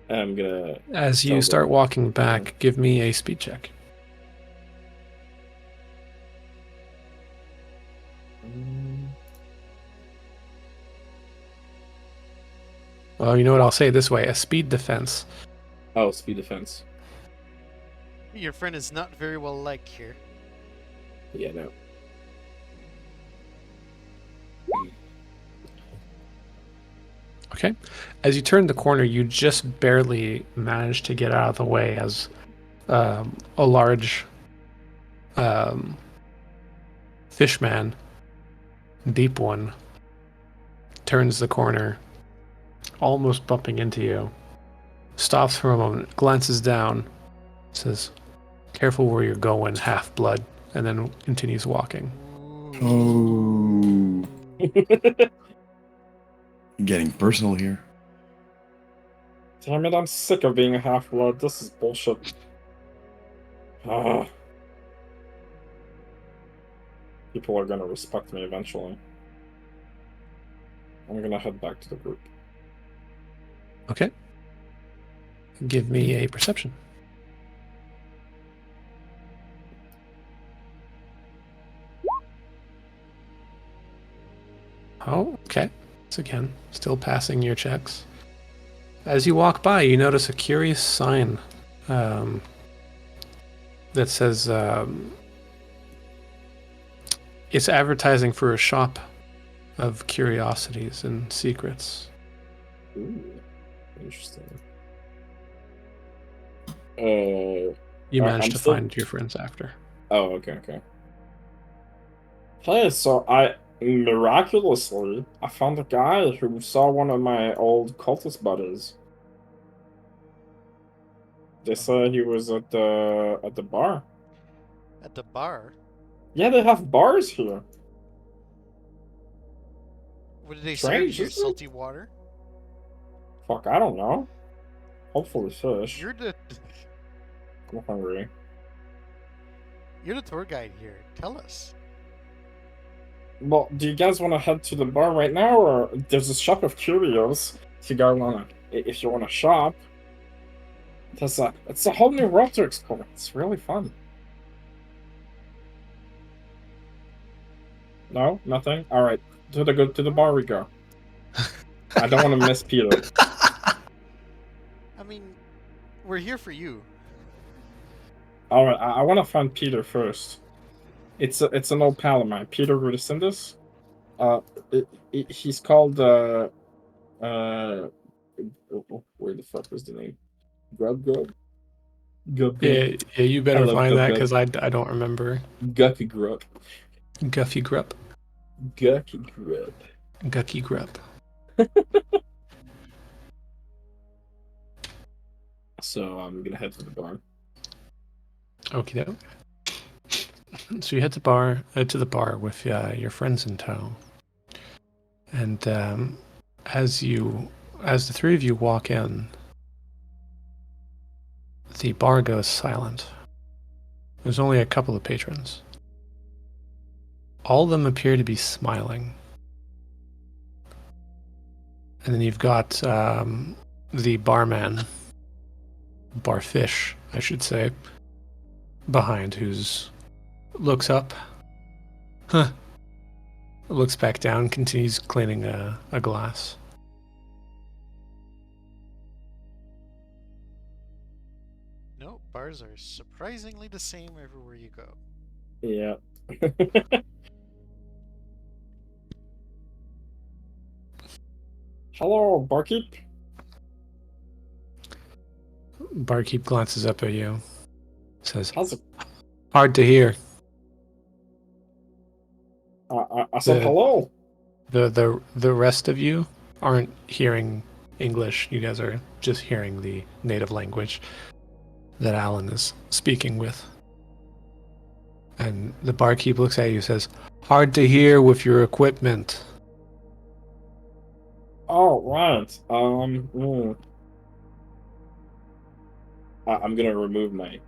I'm gonna. As you tell start them- walking back, give me a speed check. Well, you know what? I'll say it this way: a speed defense. Oh, speed defense. Your friend is not very well liked here. Yeah, no. Okay. As you turn the corner, you just barely manage to get out of the way as a large fishman, deep one, turns the corner, almost bumping into you, stops for a moment, glances down, says, "Careful where you're going, half-blood," and then continues walking. Oh, getting personal here. Damn it, I'm sick of being a half-blood. This is bullshit. Ah. People are gonna respect me eventually. I'm gonna head back to the group. Okay. Give me a perception. Oh, okay. So again, still passing your checks. As you walk by, you notice a curious sign that says it's advertising for a shop of curiosities and secrets. Ooh, interesting. You managed I'm to still- find your friends after. Oh, okay. Hey, so miraculously, I found a guy who saw one of my old cultist buddies. They said he was at the bar. At the bar? Yeah, they have bars here. What did they serve Strange, you? isn't it? Salty water? Fuck, I don't know. Hopefully fish. You're the I'm hungry. tour guide here. Tell us. Well, do you guys want to head to the bar right now, or there's a shop of curios? If you wanna shop, it's a whole new world to explore. It's really fun. No, nothing. All right, to the bar we go. I don't want to miss Peter. I mean, we're here for you. All right, I want to find Peter first. It's an old pal of mine, Peter Rudasindis. He's called where the fuck was the name? Grub. Yeah, you better love find Gub that Gub. because I don't remember. Gucky Grub. Guffy Grupp. Gucky Grub. Gucky Grupp. So I'm gonna head to the bar. Okie doke. So you head to the bar with your friends in tow, and as the three of you walk in, the bar goes silent. There's only a couple of patrons. All of them appear to be smiling. And then you've got the barman, barfish, I should say, behind, who's looks up, looks back down, continues cleaning a glass. No, bars are surprisingly the same everywhere you go. Yeah. Hello, barkeep. Barkeep glances up at you, says, How's it? "Hard to hear." I said hello. The rest of you aren't hearing English. You guys are just hearing the native language that Alan is speaking with. And the barkeep looks at you and says, "Hard to hear with your equipment." Oh, right. I'm gonna remove my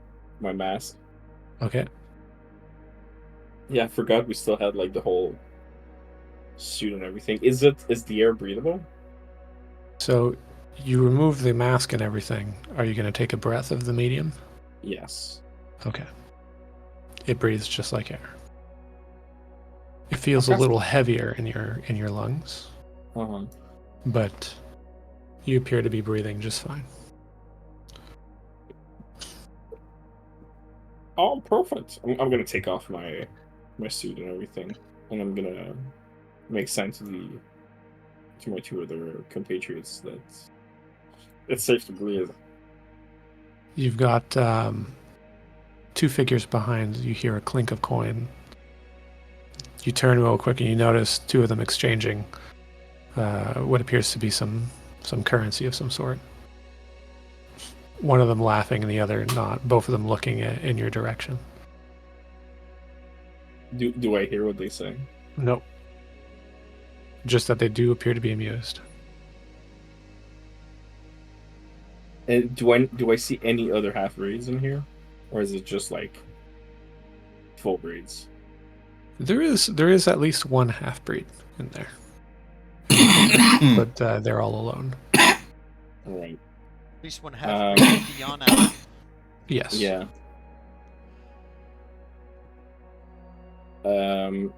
mask. Okay. Yeah, I forgot we still had like the whole suit and everything. Is the air breathable? So you remove the mask and everything. Are you going to take a breath of the medium? Yes. Okay. It breathes just like air. It feels Okay. a little heavier in your lungs, Uh-huh. but you appear to be breathing just fine. Oh, perfect. I'm gonna take off my suit and everything, and I'm gonna make sign to my two other compatriots that it's safe to breathe. You've got two figures behind. You hear a clink of coin. You turn real quick and you notice two of them exchanging what appears to be some currency of some sort. One of them laughing and the other not. Both of them looking in your direction. Do I hear what they say? Nope. Just that they do appear to be amused. And do I see any other half breeds in here, or is it just like full breeds? There is at least one half breed in there, but they're all alone. All right. At least one half breed beyond Alan. Yes. Yeah. I'm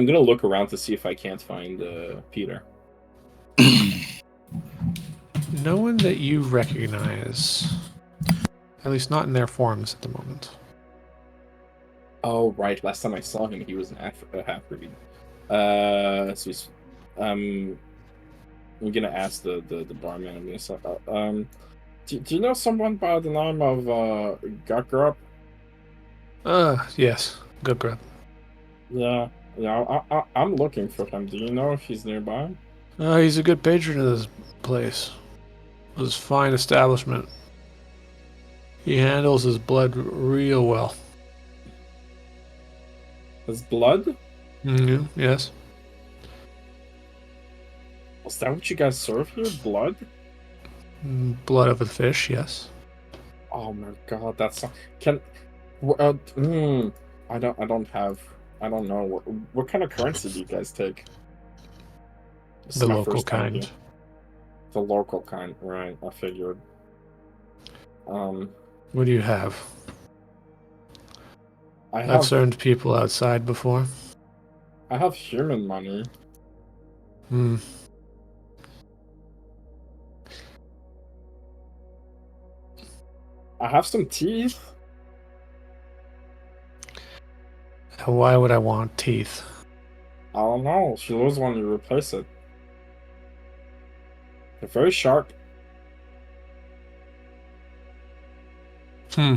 gonna look around to see if I can't find Peter. No one that you recognize, at least not in their forms at the moment. Oh, right. Last time I saw him, he was a half breed. So I'm gonna ask the barman. I'm gonna say, do you know someone by the name of Gakrup? Yes. Good grub. Yeah, I'm looking for him. Do you know if he's nearby? He's a good patron of this place. This fine establishment. He handles his blood real well. His blood? Mm-hmm. Yes. Is that what you guys serve here? Blood? Blood of a fish, yes. Oh my god, that's can. I don't know what kind of currency do you guys take? This is The my local first time kind. here. The local kind, right? I figured. What do you have? I've I've served people outside before. I have human money. Hmm. I have some teeth. Why would I want teeth? I don't know. If you lose one, you replace it. They're very sharp. Hmm.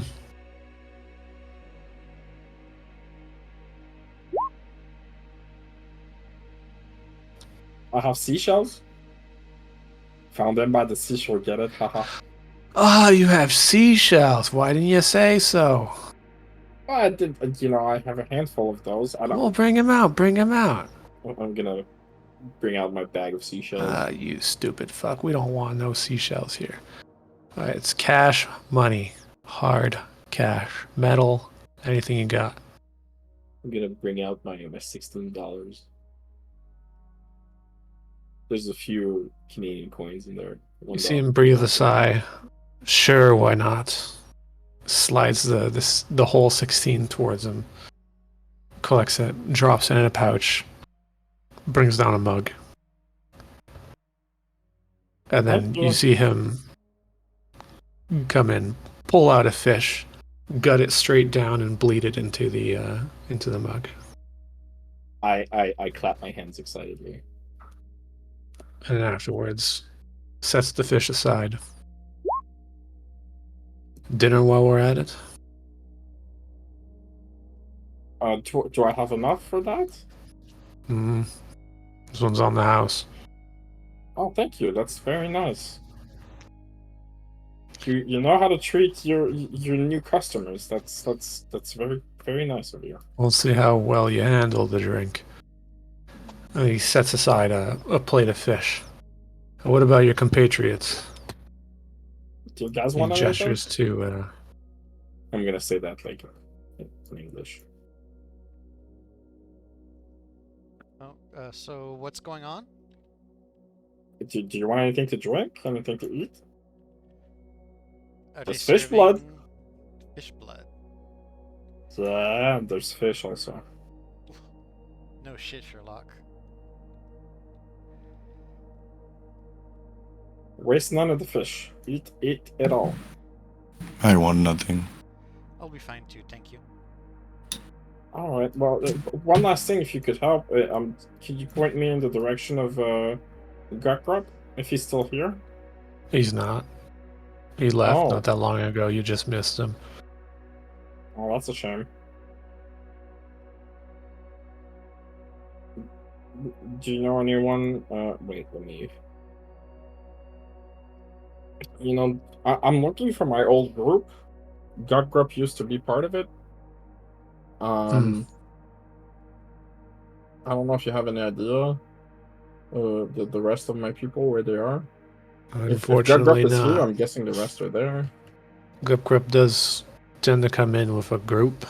I have seashells. Found them by the seashore. Get it? Haha. Oh, you have seashells. Why didn't you say so? I did. I have a handful of those. I don't. Well, bring him out. Bring him out. I'm gonna bring out my bag of seashells. You stupid fuck. We don't want no seashells here. All right, it's cash, money, hard cash, metal, anything you got. I'm gonna bring out my $16. There's a few Canadian coins in there. You see him breathe a sigh. Sure, why not? Slides the whole 16 towards him. Collects it, drops it in a pouch, brings down a mug. And then you see him come in, pull out a fish, gut it straight down, and bleed it into the mug. I clap my hands excitedly. And afterwards, sets the fish aside. Dinner while we're at it? Do I have enough for that? This one's on the house. Oh, thank you. That's very nice. You know how to treat your new customers. That's very very nice of you. We'll see how well you handle the drink. And he sets aside a plate of fish. What about your compatriots? Do you guys He want anything? gestures to. I'm gonna say that like in English. Oh, so what's going on? Do you want anything to drink? Anything to eat? Are There's they fish blood. serving Fish blood. Yeah, there's fish also. No shit, Sherlock. Waste none of the fish. Eat it all. I want nothing. I'll be fine too, thank you. All right. Well, one last thing, if you could help, could you point me in the direction of Gukrub if he's still here? He's not. He left Oh. not that long ago. You just missed him. Oh, that's a shame. Do you know anyone? Wait, let me. You know, I'm looking for my old group. Gukrub used to be part of it. I don't know if you have any idea. The rest of my people where they are. If Unfortunately, Gukrub is here, not. I'm guessing the rest are there. Gukrub does tend to come in with a group.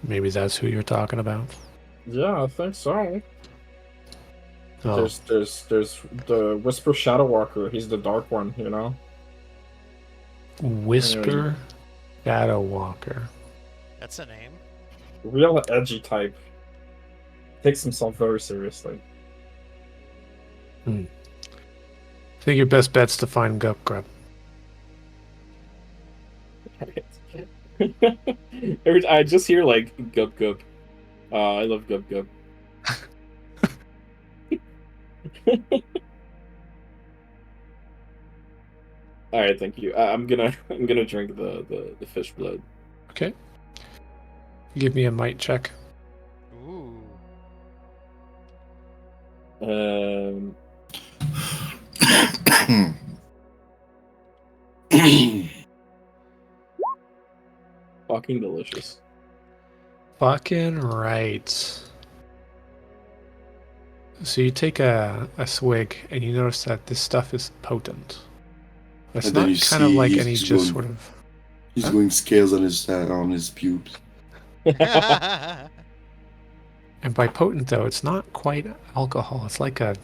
Maybe that's who you're talking about. Yeah, I think so. Oh, There's the Whisper Shadow Walker. He's the dark one, you know. Whisper Shadow Walker. That's a name. Real edgy type. Takes himself very seriously. I think your best bet's to find Gukrub. I just hear like gup gup. I love gup gup. All right, thank you. I'm gonna drink the fish blood. Okay. Give me a might check. Ooh. Fucking delicious. Fucking right. So you take a swig and you notice that this stuff is potent. It's And then not you kind of see like he's any just going- sort of. He's Huh? going scales on his pubes. And by potent though, it's not quite alcohol. It's like a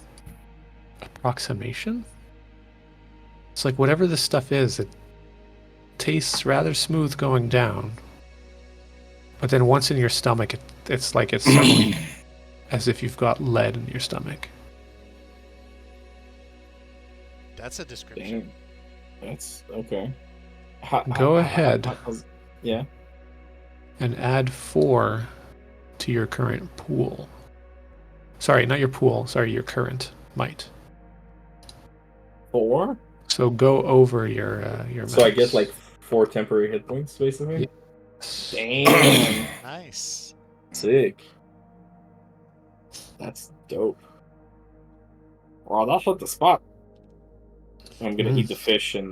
approximation. It's like whatever this stuff is, it tastes rather smooth going down. But then once in your stomach, it's like it's suddenly as if you've got lead in your stomach. That's a description. Damn. That's okay. Go ahead. Yeah. And add 4 to your current pool. Sorry, not your pool. Sorry, your current might. 4? So go over your So I max. get like 4 temporary hit points, basically. Yes. Damn. Nice. Sick. That's dope. Wow, that hit the spot. I'm gonna eat the fish and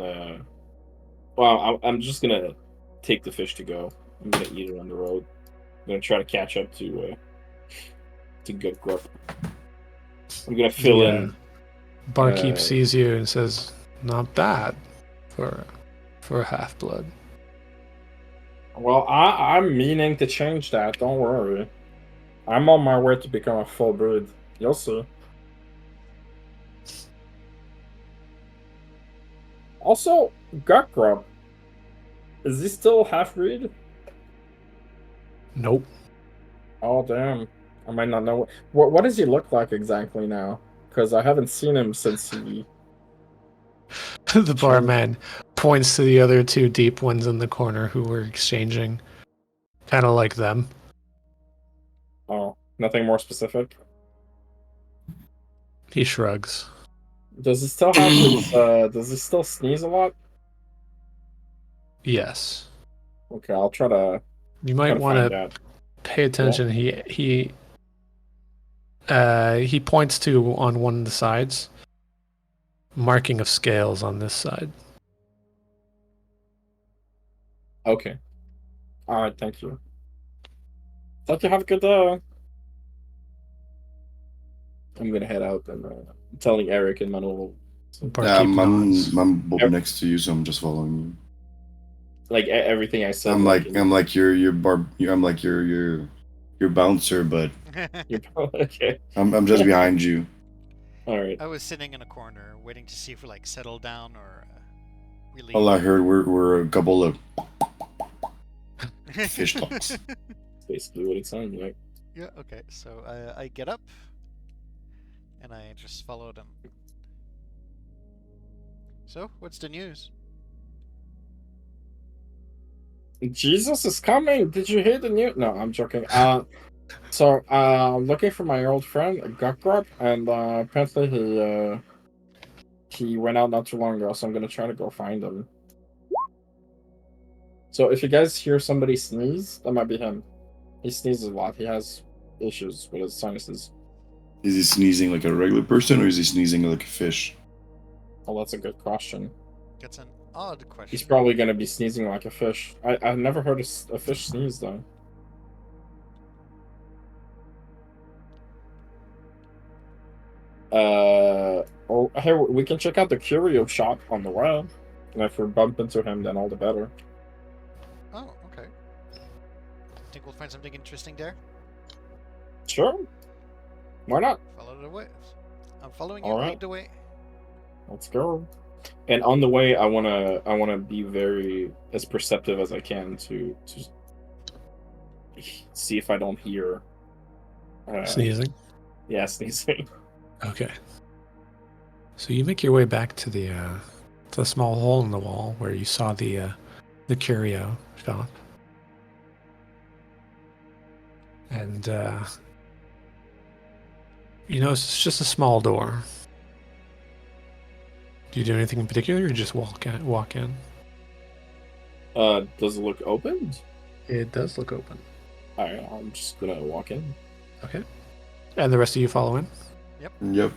well, I'm just gonna take the fish to go. I'm gonna eat it on the road. I'm gonna try to catch up to Good Grub. I'm gonna fill in. Barkeep sees you and says, "Not bad for a half blood." Well, I'm meaning to change that. Don't worry. I'm on my way to become a full bird. You'll see. Also, Gukgrub. Is he still half-breed? Nope. Oh, damn. I might not know. What does he look like exactly now? Because I haven't seen him since he... The barman points to the other two deep ones in the corner who were exchanging. Kind of like them. Oh, nothing more specific? He shrugs. Does he still have his, does he still sneeze a lot? Yes. Okay, I'll try to You might want find to out. pay attention. He points to on one of the sides. Marking of scales on this side. Okay. Alright, thank you. Thank you, have a good day. I'm gonna head out and telling Eric and Manolo. Barkeep nods. I'm next to you, so I'm just following you. Like everything I said. I'm like your bouncer, but okay. I'm just behind you. All right. I was sitting in a corner waiting to see if we like settle down or we leave. All I heard we're a couple of fish talks. Basically what it sounds like. Yeah, okay. So I get up and I just followed him. So, what's the news? Jesus is coming. Did you hear the news? No, I'm joking. So I'm looking for my old friend Gukgrub, and apparently he went out not too long ago, so I'm gonna try to go find him. So if you guys hear somebody sneeze, that might be him. He sneezes a lot. He has issues with his sinuses. Is he sneezing like a regular person, or is he sneezing like a fish? Oh, that's a good question. That's an odd question. He's probably gonna be sneezing like a fish. I've never heard a fish sneeze though. Oh, hey, we can check out the curio shop on the way. And if we bump into him, then all the better. Oh, okay. Think we'll find something interesting there? Sure. Why not? Follow the way. I'm following you. All right. Lead the way. Let's go. And on the way, I wanna be very as perceptive as I can to see if I don't hear Sneezing? Yeah, sneezing. Okay. So you make your way back to the small hole in the wall where you saw the curio shop. And you know, it's just a small door. Do you do anything in particular, or just walk in? Does it look opened? It does look open. Alright, I'm just gonna walk in. Okay. And the rest of you follow in? Yep.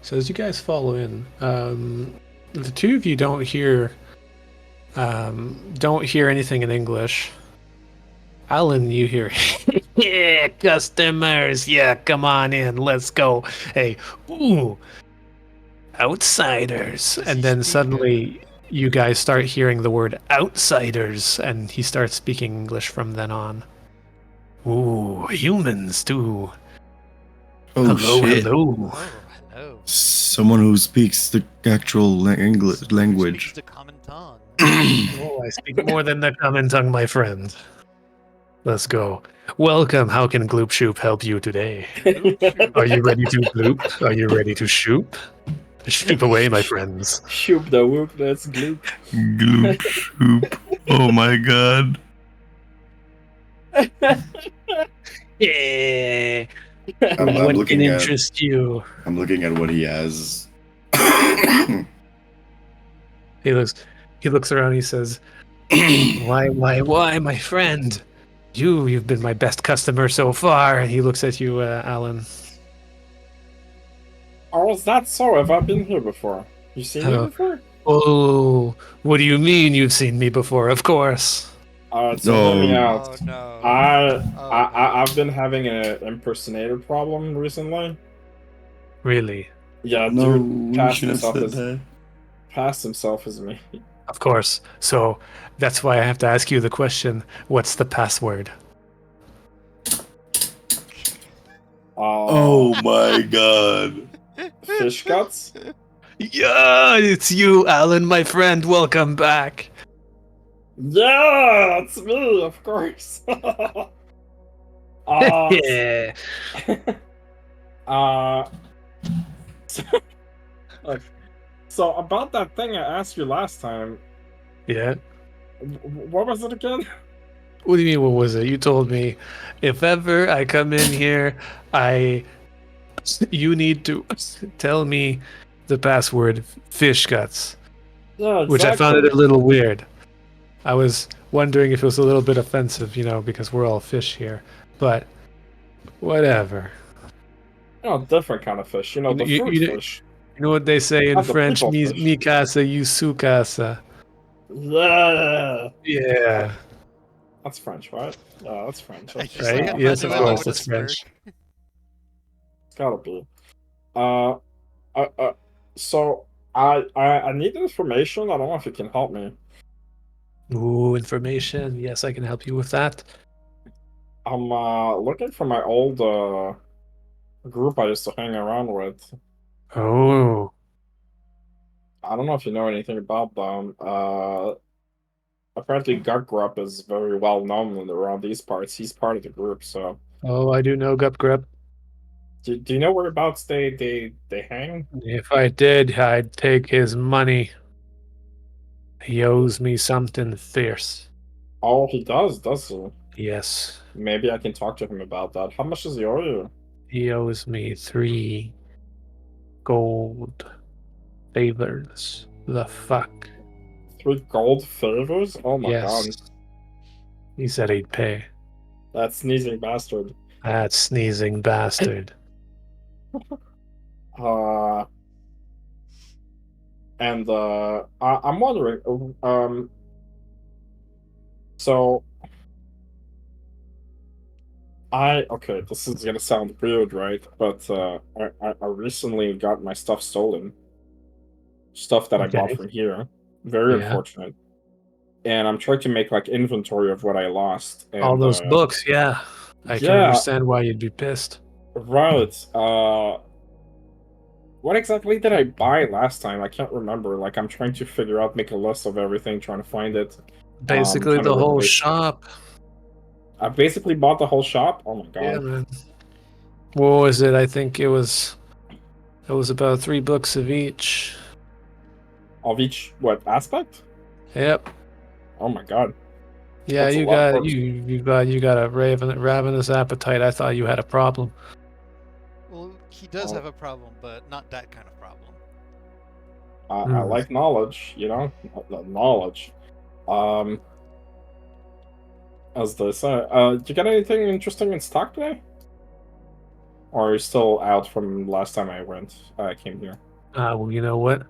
So as you guys follow in, the two of you don't hear anything in English. Alan, you hear, yeah, customers, yeah, come on in, let's go. Hey, ooh, outsiders. Does And he then speak, suddenly you guys start hearing the word outsiders, and he starts speaking English from then on. Ooh, humans too. Oh Hello, shit! hello. Oh, hello. Someone who speaks the actual English Speaks language. the common tongue. Oh, I speak more than the common tongue, my friend. Let's go. Welcome. How can Gloop Shoop help you today? Are you ready to Gloop? Are you ready to Shoop? Shoop away, my friends. Shoop the whoop, that's Gloop. Gloop Shoop. Oh my god. Yeah. I'm What can looking at interest you? I'm looking at what he has. He looks around. He says, "Why, my friend? You've been my best customer so far." And he looks at you, Alan. Oh, is that so? Have I been here before? You seen me before? Oh, what do you mean you've seen me before? Of course. So hear me No. out. Oh no. I've been having an impersonator problem recently. Really? Yeah, No, dude we passed should have himself said as that. me. Of course. So that's why I have to ask you the question, what's the password? Oh my god. Fish guts? Yeah, it's you, Alan, my friend. Welcome back. Yeah, it's me, of course. uh, Yeah. uh, like, so about that thing I asked you last time, Yeah. what was it again? What do you mean? What was it? You told me, if ever I come in here, you need to tell me the password fish guts, Yeah, which I found exactly. it a little weird. I was wondering if it was a little bit offensive, because we're all fish here. But whatever. Different kind of fish. You, The you, fruit you, fish, you know what they say in not the French? people Mi, fish. mi casa, you su casa. Yeah, Yeah. that's French, right? Yeah, that's French. I That's just just look Right? at Yes, of Manuela course. with a That's smirk. French. it's gotta be. Uh, uh, uh so I need information. I don't know if you can help me. Ooh, information. Yes, I can help you with that. I'm looking for my old group I used to hang around with. Oh. I don't know if you know anything about them. Apparently Gut is very well known around these parts. He's part of the group, so Oh, I do know Gup Grub. do you know whereabouts they hang? If I did, I'd take his money. He owes me something fierce. Oh, he does he? Yes. Maybe I can talk to him about that. How much does he owe you? He owes me 3 gold favors. The fuck? 3 gold favors? Oh my Yes. god. He said he'd pay. That sneezing bastard. That sneezing bastard. Uh and I'm wondering, so okay, this is gonna sound weird, right? But I recently got my stuff stolen. Stuff that I bought Okay. from here. Very Yeah. unfortunate. And I'm trying to make like inventory of what I lost. All And those books, yeah. I can yeah, understand why you'd be pissed. right. What exactly did I buy last time? I can't remember. Like I'm trying to figure out, make a list of everything, trying to find it. Basically, Trying to the whole replace. shop. I basically bought the whole shop. Oh my Yeah, god. man. What was it? I think it was about 3 books of each. Of each what aspect? Yep. Oh my god. Yeah, That's a you lot of got books. you got a ravenous appetite. I thought you had a problem. Well, he does Oh, have a problem, but not that kind of problem. I Hmm. like knowledge, knowledge. Um, as they say. Did you get anything interesting in stock today? Or are you still out from last time I came here? Well, you know what?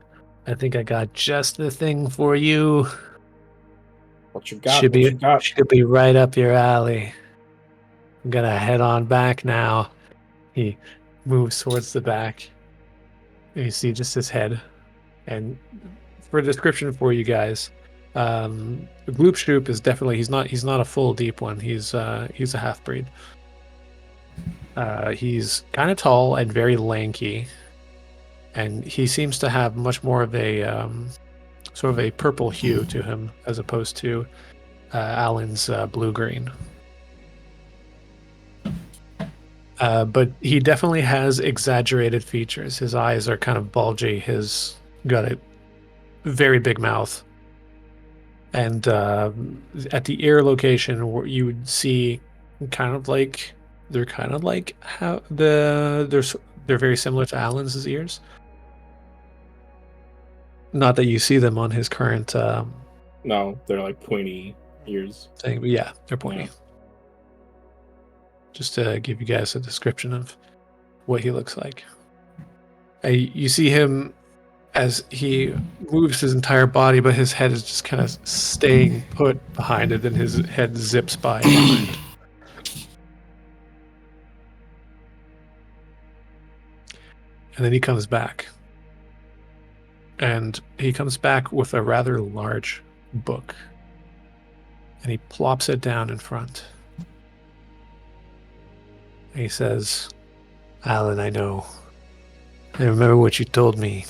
I think I got just the thing for you. What you got? Should What be you got? should be right up your alley. I'm gonna head on back now. He moves towards the back. And you see just his head. And for a description for you guys, the Gloop Shoop is definitely he's not a full deep one. He's a half breed. He's kind of tall and very lanky, and he seems to have much more of a sort of a purple hue to him as opposed to Alan's blue green. But he definitely has exaggerated features. His eyes are kind of bulgy. He's got a very big mouth. And at the ear location, where you would see they're kind of like how they're very similar to Alan's ears. Not that you see them on his current No, they're like pointy ears. thing, but yeah, they're Yeah. pointy. Just to give you guys a description of what he looks like. You see him as he moves his entire body, but his head is just kind of staying put behind it, and his head zips by behind. And then he comes back. And he comes back with a rather large book. And he plops it down in front. And he says, Alan, I know. I remember what you told me.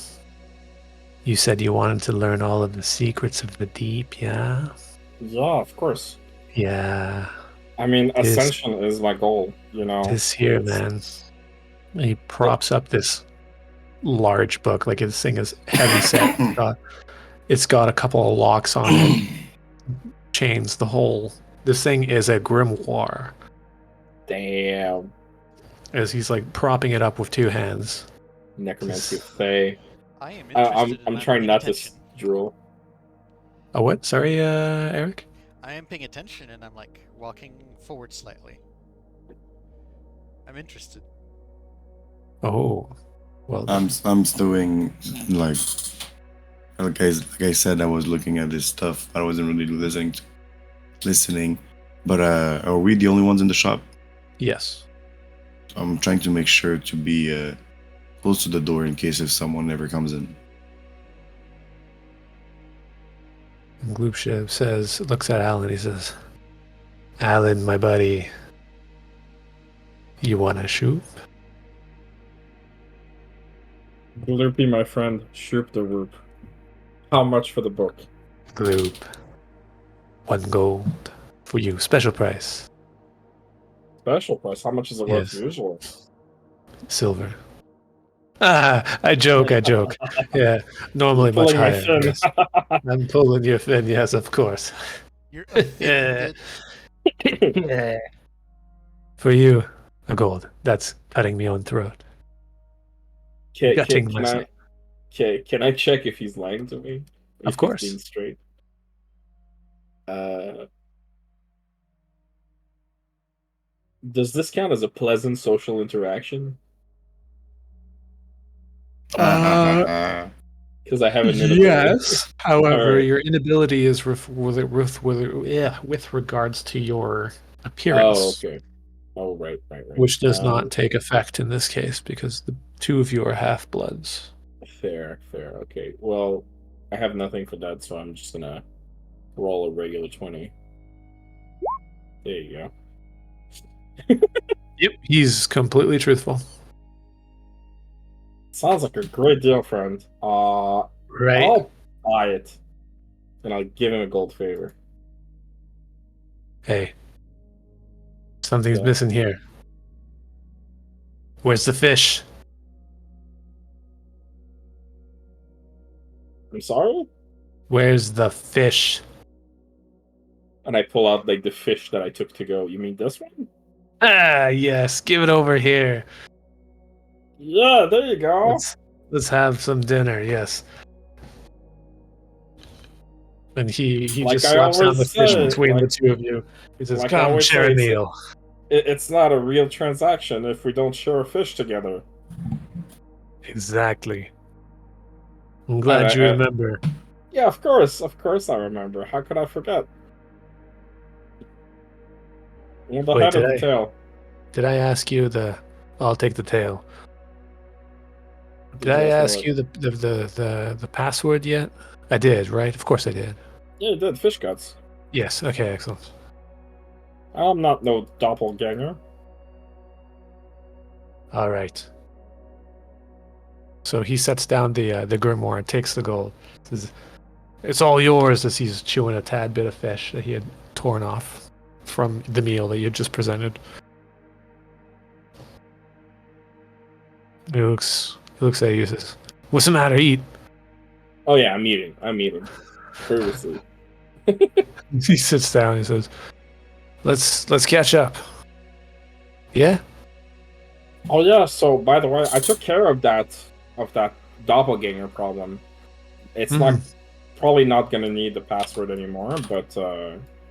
You said you wanted to learn all of the secrets of the deep, yeah? Yeah, of course. Yeah. I mean, This ascension is my goal. You know. this here, It's- man. He props up this large book, like this thing is heavy set. It's got a couple of locks on it, chains, the whole. This thing is a grimoire. Damn. As he's like propping it up with two hands. Necromancy of Fae. I am interested I'm and I'm trying paying not attention. to drool. Oh, what? Sorry, Eric? I am paying attention and I'm like walking forward slightly. I'm interested. Oh. Well, I'm doing like I said, I was looking at this stuff. I wasn't really listening. But are we the only ones in the shop? yes. I'm trying to make sure to be close to the door in case if someone ever comes in. And Gloop says, looks at Alan, he says, Alan, my buddy, you want to shoot? Gloopy, my friend. Shoop the whoop. How much for the book? Gloop. 1 gold for you. Special price. Special price. How much is it worth Yes. usually? Silver. Ah, I joke. Yeah, normally much Pulling my higher. fin. Yes. I'm pulling your fin, yes, of course. You're Yeah. offended. Yeah. For you, a gold. That's cutting me on throat. Gutting myself. Can I check if he's lying to me? Of If course. He's being straight. Does this count as a pleasant social interaction? Because I have an inability. Yes. However, Alright. your inability is with regards to your appearance, Oh, okay. Oh, right. which does not take effect in this case because the two of you are half bloods. Fair. Okay. Well, I have nothing for that, so I'm just gonna roll a regular 20. There you go. Yep. He's completely truthful. Sounds like a great deal, friend. Right. I'll buy it. And I'll give him a gold favor. Hey. Something's Yeah. missing here. Where's the fish? I'm sorry? Where's the fish? And I pull out like the fish that I took to go. You mean this one? Ah, yes. Give it over here. Yeah, there you go. Let's have some dinner. Yes. And he Like just I slaps down always the fish say, between the like- two of you. He says, like I "Come always share a say, meal." It's not a real transaction if we don't share a fish together. Exactly. I'm glad you remember. Yeah, of course I remember. How could I forget? On the Wait, head of the tail. Did I ask you the? I'll take the tail. Did I you ask what? you the password yet? I did, right? Of course I did. Yeah, you did. Fish guts. Yes. Okay. Excellent. I'm not no doppelganger. All right. So he sets down the grimoire and takes the gold. Says, "It's all yours." As he's chewing a tad bit of fish that he had torn off from the meal that you had just presented. He looks at you. Says, "What's the matter? Eat." Oh yeah, I'm eating. Previously. He sits down. He says, "Let's catch up." Yeah. Oh yeah. So by the way, I took care of that doppelganger problem. It's not probably not gonna need the password anymore, but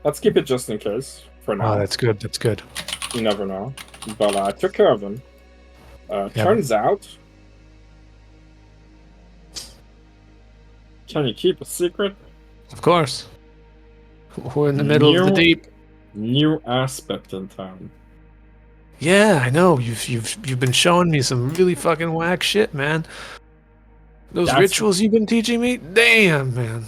let's keep it just in case for now. Oh, that's good. That's good. You never know. But I took care of him. Turns out, can you keep a secret? Of course. We're in the middle of the deep. New aspect in town. Yeah, I know. You've been showing me some really fucking whack shit, man. Those rituals you've been teaching me? Damn, man.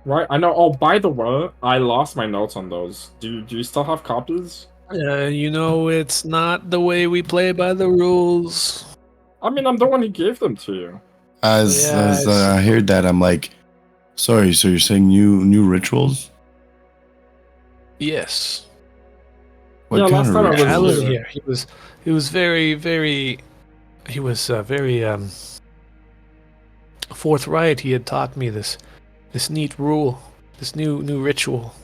Right, I know. Oh, by the way, I lost my notes on those. Do you still have copies? It's not the way we play by the rules. I mean, I'm the one who gave them to you. As Yeah, I heard that, I'm like, sorry. So you're saying new rituals? Yes. What Yeah, kind last of time I rituals? was Alan here. here. He was very forthright. He had taught me this neat rule, this new ritual.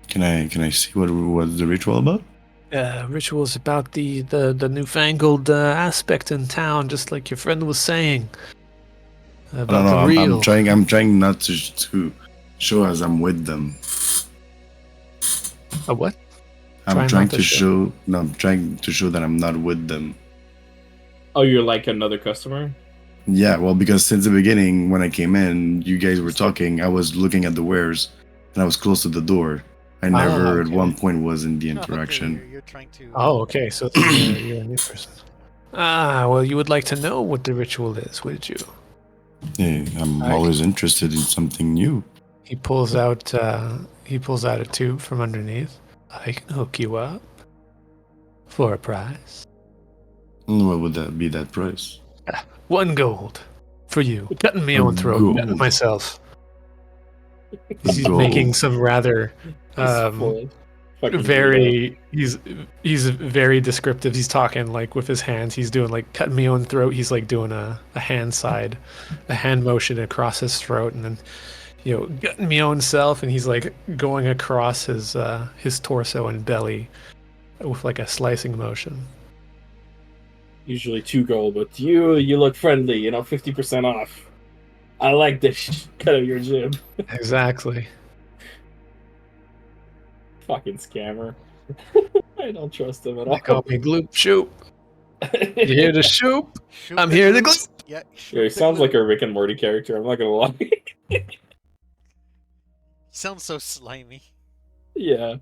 Can I see what's the ritual about? Rituals about the newfangled aspect in town, just like your friend was saying about the I'm real. trying not to show as I'm with them. A what? I'm Try trying not to to show. show. No, I'm trying to show that I'm not with them. Oh, you're like another customer? Yeah, well, because since the beginning, when I came in, you guys were talking. I was looking at the wares, and I was close to the door. I never, at okay. one point, was in the Oh, okay, interaction. you're trying to. Oh, okay. So then you're a new person. Ah, well, you would like to know what the ritual is, would you? Yeah, I'm I- always interested in something new. He pulls out a tube from underneath. I can hook you up for a price. What would that be? That price? 1 gold for you. Cutting me A own throat gold. myself. He's Gold. making some rather he's very descriptive. He's talking like with his hands. He's doing like cutting me own throat. He's like doing a hand motion across his throat, and then cutting me own self, and he's like going across his torso and belly with like a slicing motion. Usually 2 gold, but you look friendly, 50% off. I like this cut of your jib. Exactly. Fucking scammer. I don't trust him at all. They call me Gloop Shoop. You hear the Shoop? Shoop I'm the here to Gloop. Gloop. Yeah, Yeah, he sounds like a Rick and Morty character, I'm not gonna lie. Sounds so slimy. Yeah.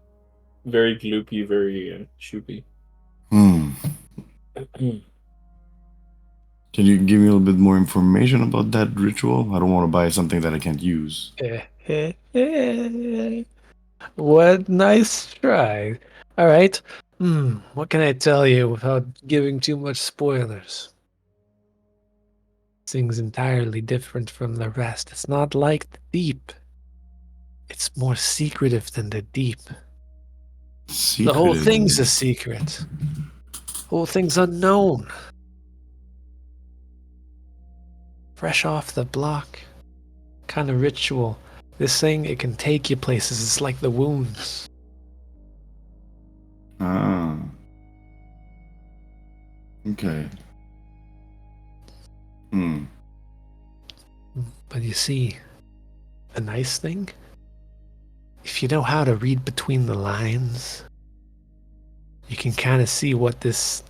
Very gloopy, very shoopy. Can you give me a little bit more information about that ritual? I don't want to buy something that I can't use. What nice try. All right. What can I tell you without giving too much spoilers? This thing's entirely different from the rest. It's not like the deep. It's more secretive than the deep. The whole thing's a secret. The whole thing's unknown. Fresh off the block. Kind of ritual. This thing, it can take you places. It's like the wounds. Ah. Okay. But you see, the nice thing, if you know how to read between the lines, you can kind of see what this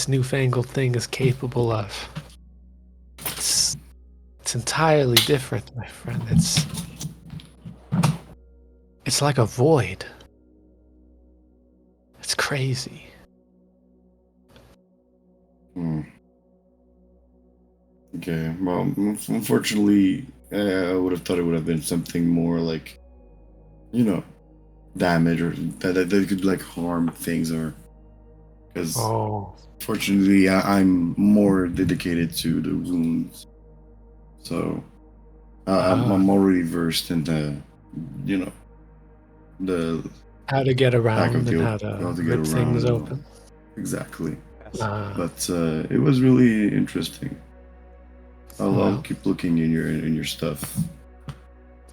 newfangled thing is capable of. It's entirely different, my friend. It's like a void. It's crazy. Okay. Well, unfortunately, I would have thought it would have been something more like, damage or that could like harm things or because fortunately I'm more dedicated to the wounds, so I'm already versed in the how to get around and how to get rip things around. open. Exactly. Yes. But it was really interesting. I'll Well. keep looking in your stuff.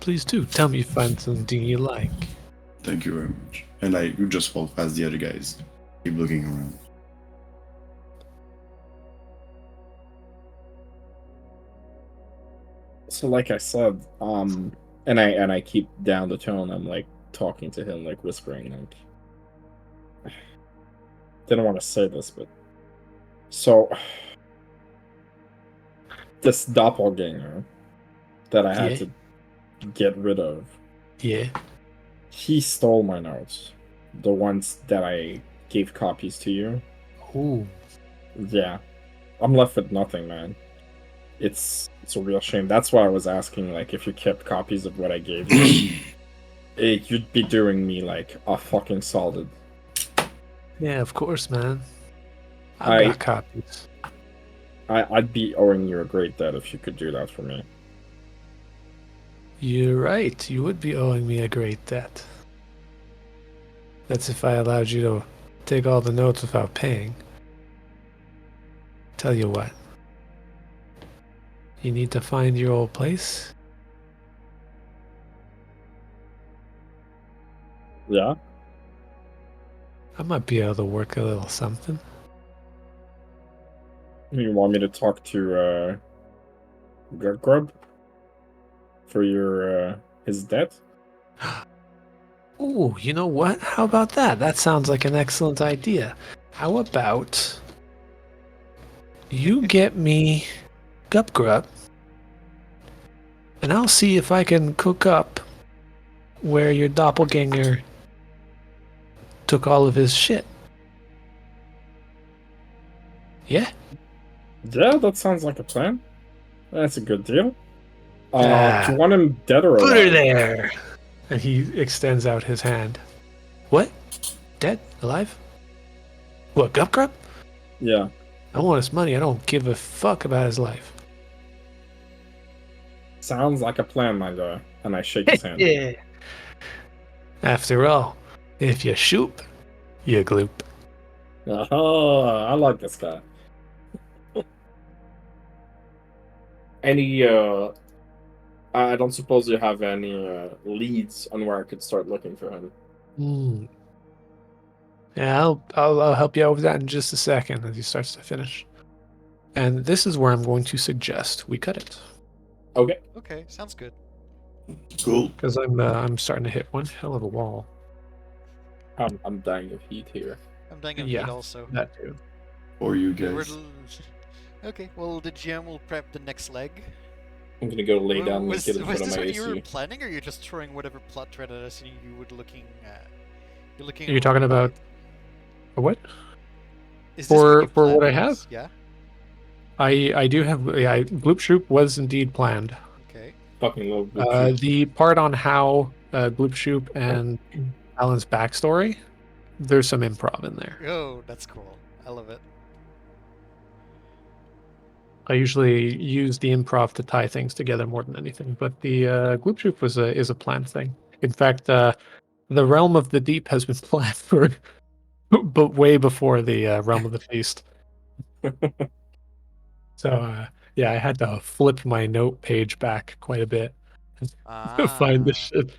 Please do tell me if you find something you like. Thank you very much. And you just walk past the other guys. Keep looking around. So like I said, and I keep down the tone. I'm like talking to him, like whispering, like didn't want to say this, but so this doppelganger that I had to get rid of. Yeah. He stole my notes. The ones that I gave copies to you. Ooh. Yeah. I'm left with nothing, man. It's a real shame. That's why I was asking, like, if you kept copies of what I gave you. You'd be doing me, like, a fucking solid. Yeah, of course, man. I've I- got copies. I'd be owing you a great debt if you could do that for me. You're right. You would be owing me a great debt. That's if I allowed you to take all the notes without paying. Tell you what. You need to find your old place. Yeah? I might be able to work a little something. You want me to talk to Grub for your his debt? Oh, you know what? How about that? That sounds like an excellent idea. How about you get me Gup Grub, and I'll see if I can cook up where your doppelganger took all of his shit. Yeah? Yeah, that sounds like a plan. That's a good deal. Do Ah, you want him dead or put her alive? there! And he extends out his hand. What? Dead? Alive? What, Gup Grub? Yeah. I want his money. I don't give a fuck about his life. Sounds like a plan, my guy. And I shake his hand. Yeah. After all, if you shoop, you gloop. Oh, I like this guy. Any I don't suppose you have any leads on where I could start looking for him. Hmm. Yeah, I'll help you out with that in just a second as he starts to finish. And this is where I'm going to suggest we cut it Okay. Okay, sounds good. Cool. because I'm starting to hit one hell of a wall. I'm dying of heat here. I'm dying of Yeah. heat also. That too. Or you Okay, guys. okay, well, the GM will prep the next leg. I'm gonna go lay down Was naked in front of this my what you were AC. planning, or you're just throwing whatever plot thread at us and you would looking at? You're looking. Are you talking about what? Is this what you For what planned I for have? us? Yeah. I do have Gloop Shoop was indeed planned. Okay. Fucking love Blue Shoot. The part on how Gloop Shoop and Alan's backstory, there's some improv in there. Oh, that's cool. I love it. I usually use the improv to tie things together more than anything, but the Gloop Shoop is a planned thing. In fact, the Realm of the Deep has been planned for, but way before the Realm of the Feast. So yeah, I had to flip my note page back quite a bit to find the Ah. shit.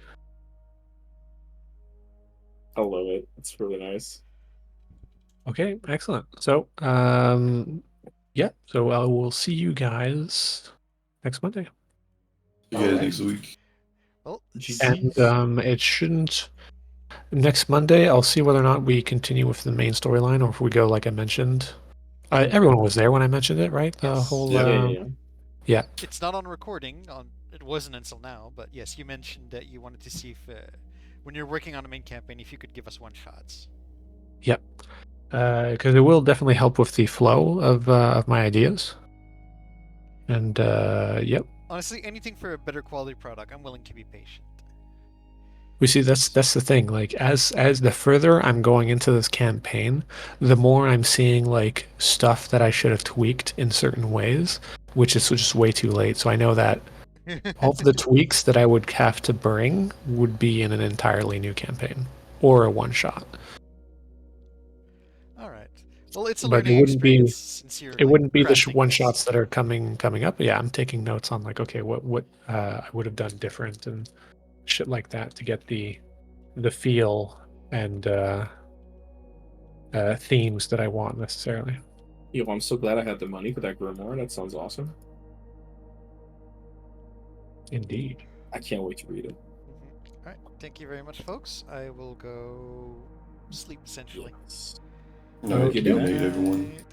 I love it. It's really nice. Okay, excellent. So yeah, so I will see you guys next Monday. You guys Alright. next week. Well, GG's. And it shouldn't. Next Monday, I'll see whether or not we continue with the main storyline or if we go like I mentioned. Everyone was there when I mentioned it, right? The Yes. whole. Yeah. it's not on recording. It wasn't until now, but yes, you mentioned that you wanted to see if, when you're working on a main campaign, if you could give us one shots. Yep. Because it will definitely help with the flow of my ideas. And yep. Honestly, anything for a better quality product, I'm willing to be patient. We see that's the thing. Like as the further I'm going into this campaign, the more I'm seeing like stuff that I should have tweaked in certain ways, which is just way too late. So I know that all of the tweaks that I would have to bring would be in an entirely new campaign or a one shot. All right. Well, it's a But it learning wouldn't be- experience since you're. It wouldn't be the crafting one this. shots that are coming up. Yeah, I'm taking notes on like, okay, what I would have done different and shit like that to get the feel and themes that I want necessarily. Yo, I'm so glad I had the money for that grimoire. That sounds awesome. Indeed. I can't wait to read it. All right. Thank you very much, folks. I will go sleep essentially. Yes. No, Okay. good night, everyone. Night.